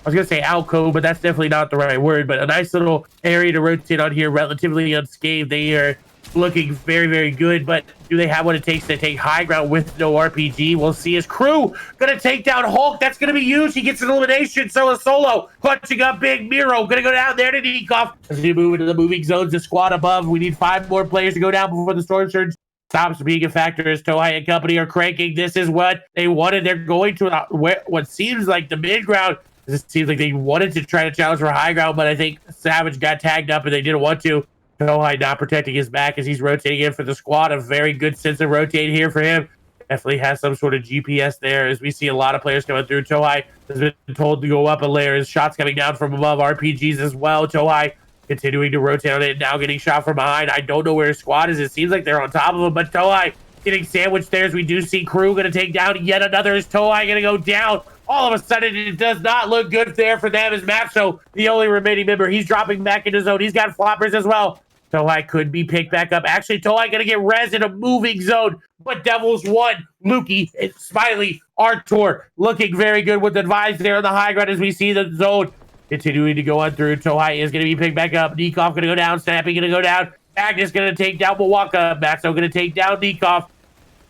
was going to say alcove, but that's definitely not the right word, but a nice little area to rotate on here, relatively unscathed. They are looking very, very good, but do they have what it takes to take high ground with no RPG? We'll see. His Crew going to take down Hulk. That's going to be huge. He gets an elimination. So is Solo clutching up big. Miro going to go down there to Nikov. As we move into the moving zones, the squad above, we need 5 more players to go down before the Storm Surge stops being a factor, as Tohai and company are cranking. This is what they wanted. They're going to what seems like the mid ground. It seems like they wanted to try to challenge for high ground, but I think Savage got tagged up and they didn't want to. Tohai not protecting his back as he's rotating in for the squad. A very good sense of rotating here for him. Definitely has some sort of GPS there, as we see a lot of players coming through. Tohai has been told to go up a layer. His shots coming down from above, RPGs as well. Tohai continuing to rotate on it, now getting shot from behind. I don't know where his squad is. It seems like they're on top of him, but Tohai getting sandwiched there, as we do see Crew going to take down yet another. Is Tohai going to go down? All of a sudden, it does not look good there for them, as Mapso, the only remaining member, he's dropping back into zone. He's got floppers as well. Tohai could be picked back up. Actually, Tohai going to get res in a moving zone, but Devils won. Lukey, Smiley, Artur looking very good with the vibes there on the high ground, as we see the zone continuing to go on through. Tohai is going to be picked back up. Nikov going to go down. Snappy going to go down. Magnus going to take down Milwaukee. Maxo going to take down Nikov.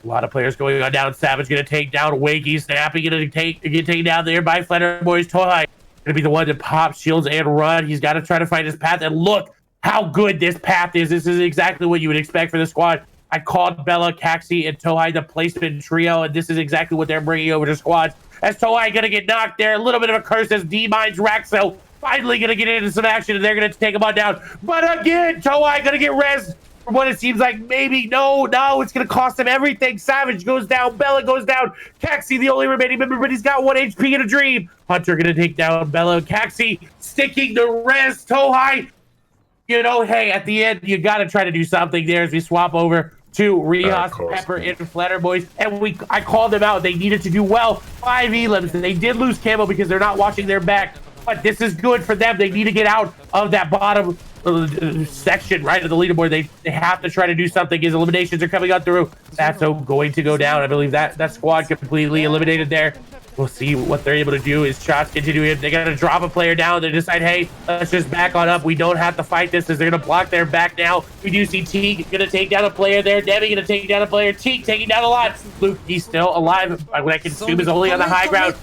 A lot of players going on down. Savage going to take down Wakey. Snappy going to get taken down there by Flanner Boys. Tohai going to be the one to pop shields and run. He's got to try to find his path. And look how good this path is. This is exactly what you would expect for the squad. I called Bella, Caxi, and Tohai the placement trio, and this is exactly what they're bringing over to squads. As Tohai going to get knocked there. A little bit of a curse as D-Mines Raxo finally going to get into some action, and they're going to take him on down. But again, Tohai going to get res for what it seems like. Maybe. No, it's going to cost him everything. Savage goes down. Bella goes down. Caxi, the only remaining member, but he's got 1 HP in a dream. Hunter going to take down Bella. Caxi sticking the res. Tohai, you know, hey, at the end, you got to try to do something there, as we swap over to Rihas, Pepper, and Flatter Boys. And I called them out. They needed to do well. 5 elims. They did lose camo because they're not watching their back. But this is good for them. They need to get out of that bottom section, right, of the leaderboard. They have to try to do something. His eliminations are coming up through. That's going to go down. I believe that squad completely eliminated there. We'll see what they're able to do. Is shots continuing. They got to drop a player down. They decide, hey, let's just back on up. We don't have to fight this, as they're going to block their back now. We do see Teague going to take down a player there. Debbie going to take down a player. Teague taking down a lot. Luke, he's still alive. What I can assume is only on the high ground.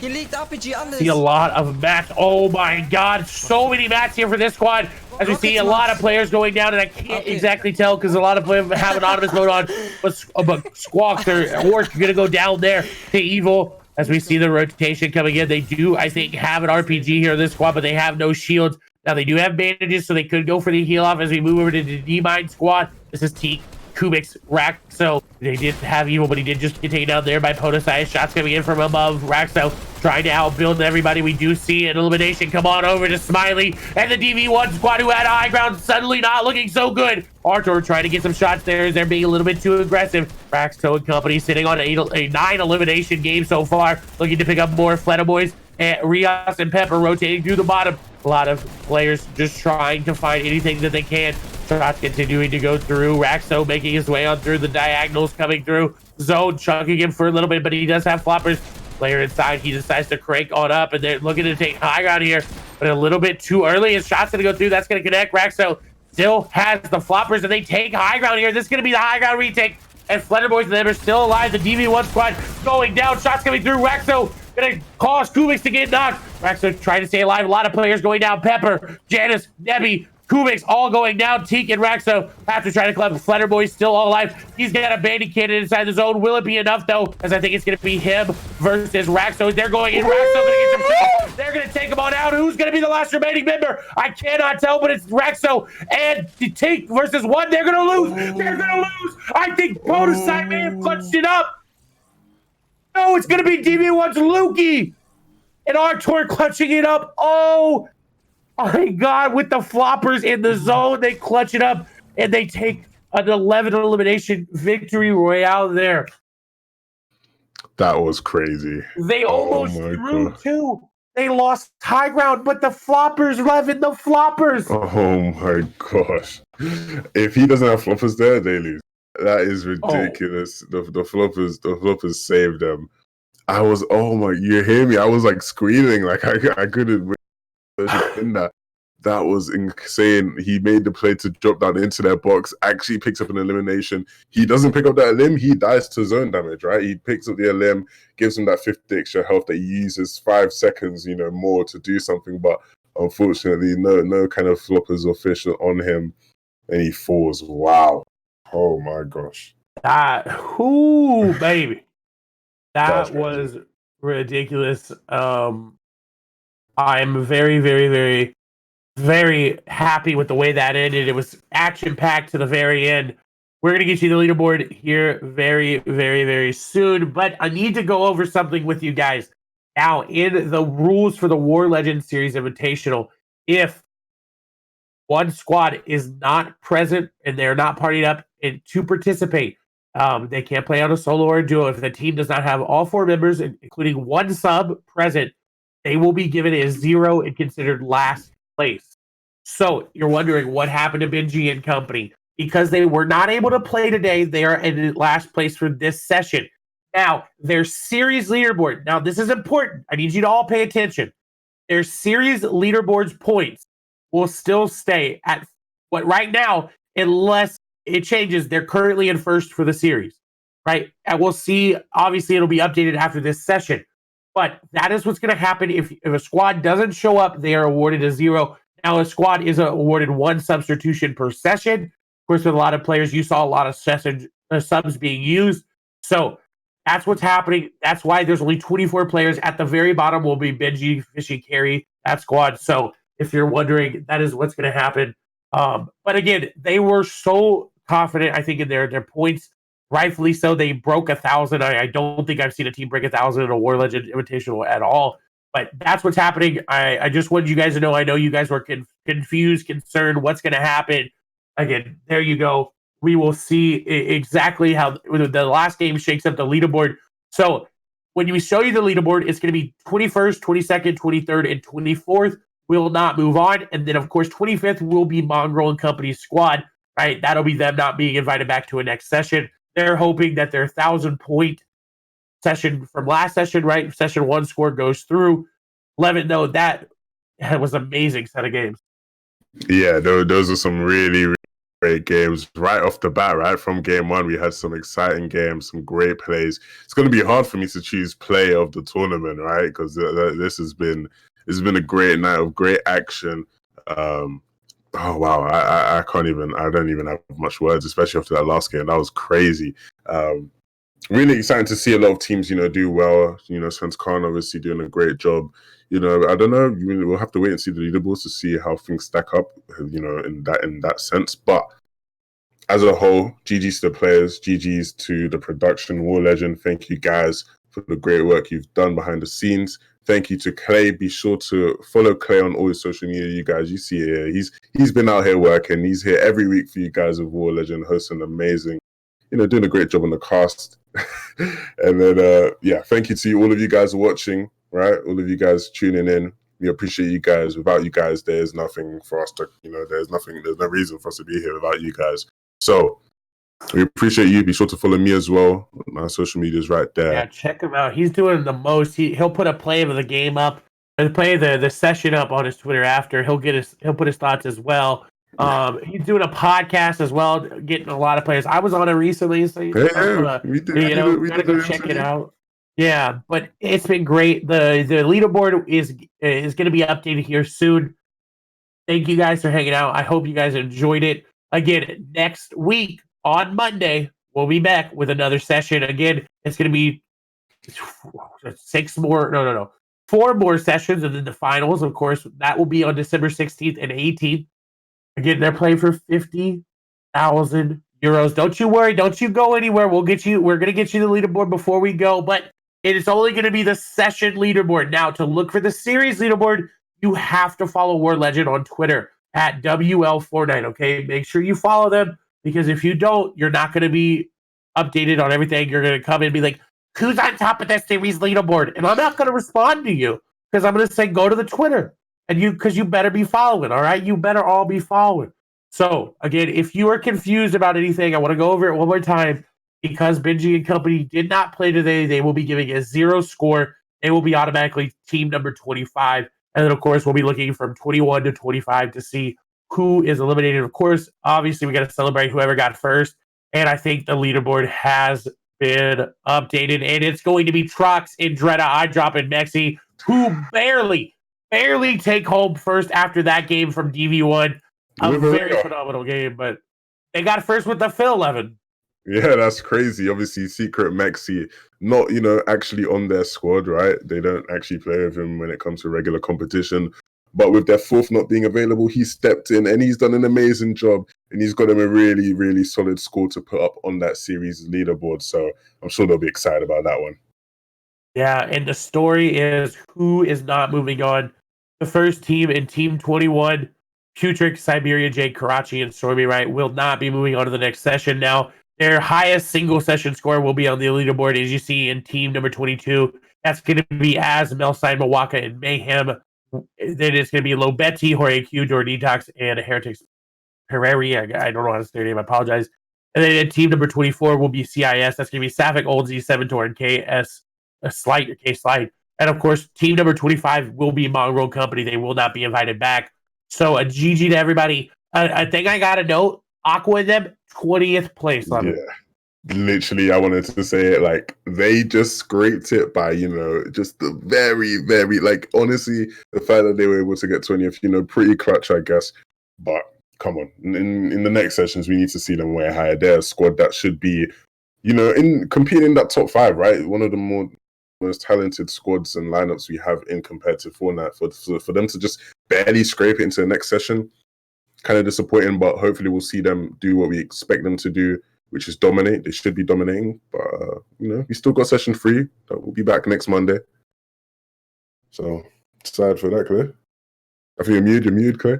See a lot of mats. Oh my god, so many mats here for this squad, as we see a lot of players going down, and I can't exactly tell because a lot of them have anonymous mode on, but Squawks or gonna go down there to Evil. As we see the rotation coming in, they do, I think, have an RPG here in this squad, but they have no shields. Now they do have bandages, so they could go for the heal off as we move over to the D-Mine squad. This is Teak, Kubik's, Raxo. They did have Evil, but he did just get taken down there by Podosai. Shots coming in from above. Raxo trying to outbuild everybody. We do see an elimination come on over to Smiley and the DV1 squad, who had high ground, suddenly not looking so good. Artur trying to get some shots there as they're being a little bit too aggressive. Raxo and company sitting on a 9 elimination game so far, looking to pick up more. Fleta Boys and Rios and Pepper rotating through the bottom. A lot of players just trying to find anything that they can. Shots continuing to go through. Raxo making his way on through the diagonals, coming through. Zone chunking him for a little bit, but he does have floppers. Player inside, he decides to crank on up, and they're looking to take high ground here, but a little bit too early. His shot's going to go through. That's going to connect. Raxo still has the floppers, and they take high ground here. This is going to be the high ground retake, and Flutter Boys and them are still alive. The DV1 squad going down. Shots coming through. Raxo going to cause Kubix to get knocked. Raxo trying to stay alive. A lot of players going down. Pepper, Janice, Debbie, Kubik's all going down. Teak and Raxo have to try to collect. Flutterboy's still all alive. He's got a bandit cannon inside the zone. Will it be enough, though? As I think it's going to be him versus Raxo. They're going in. Raxo going to get some shots. They're going to take him on out. Who's going to be the last remaining member? I cannot tell, but it's Raxo and Teak versus one. They're going to lose. They're going to lose. I think Prototype may have clutched it up. No, it's going to be DB1's Lukey. And Artur clutching it up. Oh, my God. With the floppers in the zone, they clutch it up. And they take an 11 elimination victory royale there. That was crazy. They almost drew, too. They lost high ground, but the floppers, Levin, the floppers. Oh, my gosh. If he doesn't have floppers there, they lose. That is ridiculous. The floppers saved them. I was, you hear me? I was like screaming, like I couldn't in that. That was insane. He made the play to drop down into their box, actually picks up an elimination. He doesn't pick up that limb, he dies to zone damage, right? He picks up the limb, gives him that 50 extra health that he uses 5 seconds, more to do something, but unfortunately, no kind of floppers or fish on him, and he falls. Wow. Oh my gosh. Baby. That was ridiculous. I'm very, very, very, very happy with the way that ended. It was action-packed to the very end. We're going to get you the leaderboard here very, very, very soon, but I need to go over something with you guys. Now, in the rules for the WarLegend Series Invitational, if one squad is not present and they're not partied up and to participate, they can't play on a solo or a duo. If the team does not have all 4 members, including 1 sub present, they will be given a 0 and considered last place. So you're wondering what happened to Benji and company. Because they were not able to play today, they are in last place for this session. Now, their series leaderboard. Now, this is important. I need you to all pay attention. Their series leaderboard's points will still stay at what right now, unless it changes. They're currently in first for the series, right? And we'll see. Obviously, it'll be updated after this session. But that is what's going to happen if a squad doesn't show up. They are awarded a 0. Now, a squad is awarded 1 substitution per session. Of course, with a lot of players, you saw a lot of subs being used. So that's what's happening. That's why there's only 24 players. At the very bottom will be Benji, Fishy, Carry, that squad. So if you're wondering, that is what's going to happen. But again, they were so confident, I think, in their points. Rightfully so. They broke 1,000. I don't think I've seen a team break 1,000 in a WarLegend Invitational at all. But that's what's happening. I just wanted you guys to know. I know you guys were confused, concerned. What's going to happen? Again, there you go. We will see exactly how the last game shakes up the leaderboard. So when we show you the leaderboard, it's going to be 21st, 22nd, 23rd, and 24th. Will not move on. And then, of course, 25th will be Mongrel and Company's squad, right? That'll be them not being invited back to a next session. They're hoping that their 1,000-point session from last session, right? Session 1 score goes through. Levin, though, that was an amazing set of games. Yeah, those are some really, really great games right off the bat, right? From game 1, we had some exciting games, some great plays. It's going to be hard for me to choose play of the tournament, right? Because this has been a great night of great action. Oh wow, I don't even have much words, especially after that last game. That was crazy. Really exciting to see a lot of teams, do well. Svenskhan obviously doing a great job. I don't know. We'll have to wait and see the leaderboards to see how things stack up. In that sense. But as a whole, GG's to the players, GG's to the production, WarLegend. Thank you guys for the great work you've done behind the scenes. Thank you to Clay. Be sure to follow Clay on all his social media. You guys, you see here, he's been out here working. He's here every week for you guys with WarLegend, hosting amazing, doing a great job on the cast. And then, thank you to all of you guys watching, right? All of you guys tuning in. We appreciate you guys. Without you guys, there's nothing for us to, there's no reason for us to be here without you guys. So we appreciate you. Be sure to follow me as well. My social media is right there. Yeah, check him out. He's doing the most. He'll put a play of the game up, and play the session up on his Twitter after. He'll put his thoughts as well. He's doing a podcast as well, getting a lot of players. I was on it recently, so we gotta go check it out. Yeah, but it's been great. The leaderboard is going to be updated here soon. Thank you guys for hanging out. I hope you guys enjoyed it. Again, next week on Monday, we'll be back with another session. Again, it's going to be 4 more sessions, and then the finals, of course, that will be on December 16th and 18th. Again, they're playing for 50,000 euros. Don't you worry. Don't you go anywhere. We're going to get you the leaderboard before we go, but it is only going to be the session leaderboard. Now, to look for the series leaderboard, you have to follow WarLegend on Twitter at WL49, okay? Make sure you follow them, because if you don't, you're not going to be updated on everything. You're going to come in and be like, who's on top of that series leaderboard? And I'm not going to respond to you, because I'm going to say, go to the Twitter. And because you better be following, all right? You better all be following. So, again, if you are confused about anything, I want to go over it one more time. Because Benji and company did not play today, they will be giving a 0 score. They will be automatically team number 25. And then, of course, we'll be looking from 21 to 25 to see who is eliminated. Of course, obviously, we got to celebrate whoever got first. And I think the leaderboard has been updated. And it's going to be Trucks, Indretta, iDrop, and Mexi, who barely take home first after that game from DV1. A very phenomenal game, but they got first with the Phil 11. Yeah, that's crazy. Obviously, Secret Mexi, not, actually on their squad, right? They don't actually play with him when it comes to regular competition. But with their fourth not being available, he stepped in and he's done an amazing job. And he's got them a really, really solid score to put up on that series leaderboard. So I'm sure they'll be excited about that one. Yeah, and the story is who is not moving on. The first team in Team 21, Putrick, Siberia, Jake, Karachi, and Stormy Wright will not be moving on to the next session. Now, their highest single session score will be on the leaderboard, as you see in team number 22. That's going to be Az, Melsign, Mawaka, and Mayhem. Then it's going to be Lobetti, Jorge Q, Jordan Detox, and Heretics Pereri. I don't know how to say their name. I apologize. And then in team number 24 will be CIS. That's going to be Sapphic, Oldzy, 7 and KS Slight, or K Slide. And of course, team number 25 will be Mongrel Company. They will not be invited back. So a GG to everybody. I think I got a note. Aqua and them, 20th place. Yeah, literally, I wanted to say it, like, they just scraped it by, just the very, very, like, honestly, the fact that they were able to get 20th, pretty clutch, I guess. But come on, in the next sessions, we need to see them way higher. They're a squad that should be, in competing in that top 5, right? One of the most talented squads and lineups we have in competitive Fortnite. For them to just barely scrape it into the next session, kind of disappointing, but hopefully we'll see them do what we expect them to do, which is dominate. They should be dominating, but we still got session 3. We'll be back next Monday. So excited for that, Clay. I think you're muted, Clay.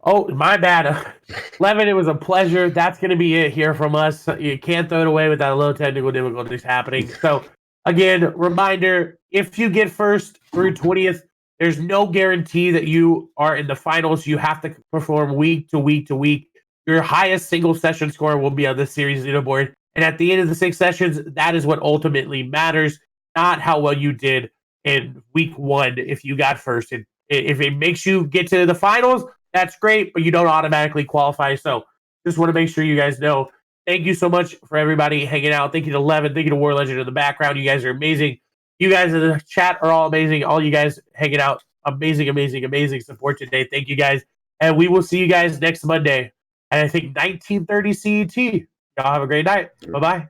Oh, my bad. Levin, it was a pleasure. That's going to be it here from us. You can't throw it away without a little technical difficulties happening. So again, reminder, if you get first through 20th, there's no guarantee that you are in the finals. You have to perform week to week to week. Your highest single session score will be on the series leaderboard. And at the end of the 6 sessions, that is what ultimately matters, not how well you did in week 1 if you got first. If it makes you get to the finals, that's great, but you don't automatically qualify. So just want to make sure you guys know. Thank you so much for everybody hanging out. Thank you to Levin. Thank you to WarLegend in the background. You guys are amazing. You guys in the chat are all amazing. All you guys hanging out, amazing, amazing, amazing support today. Thank you guys. And we will see you guys next Monday at, I think, 19:30 CET. Y'all have a great night. Bye-bye.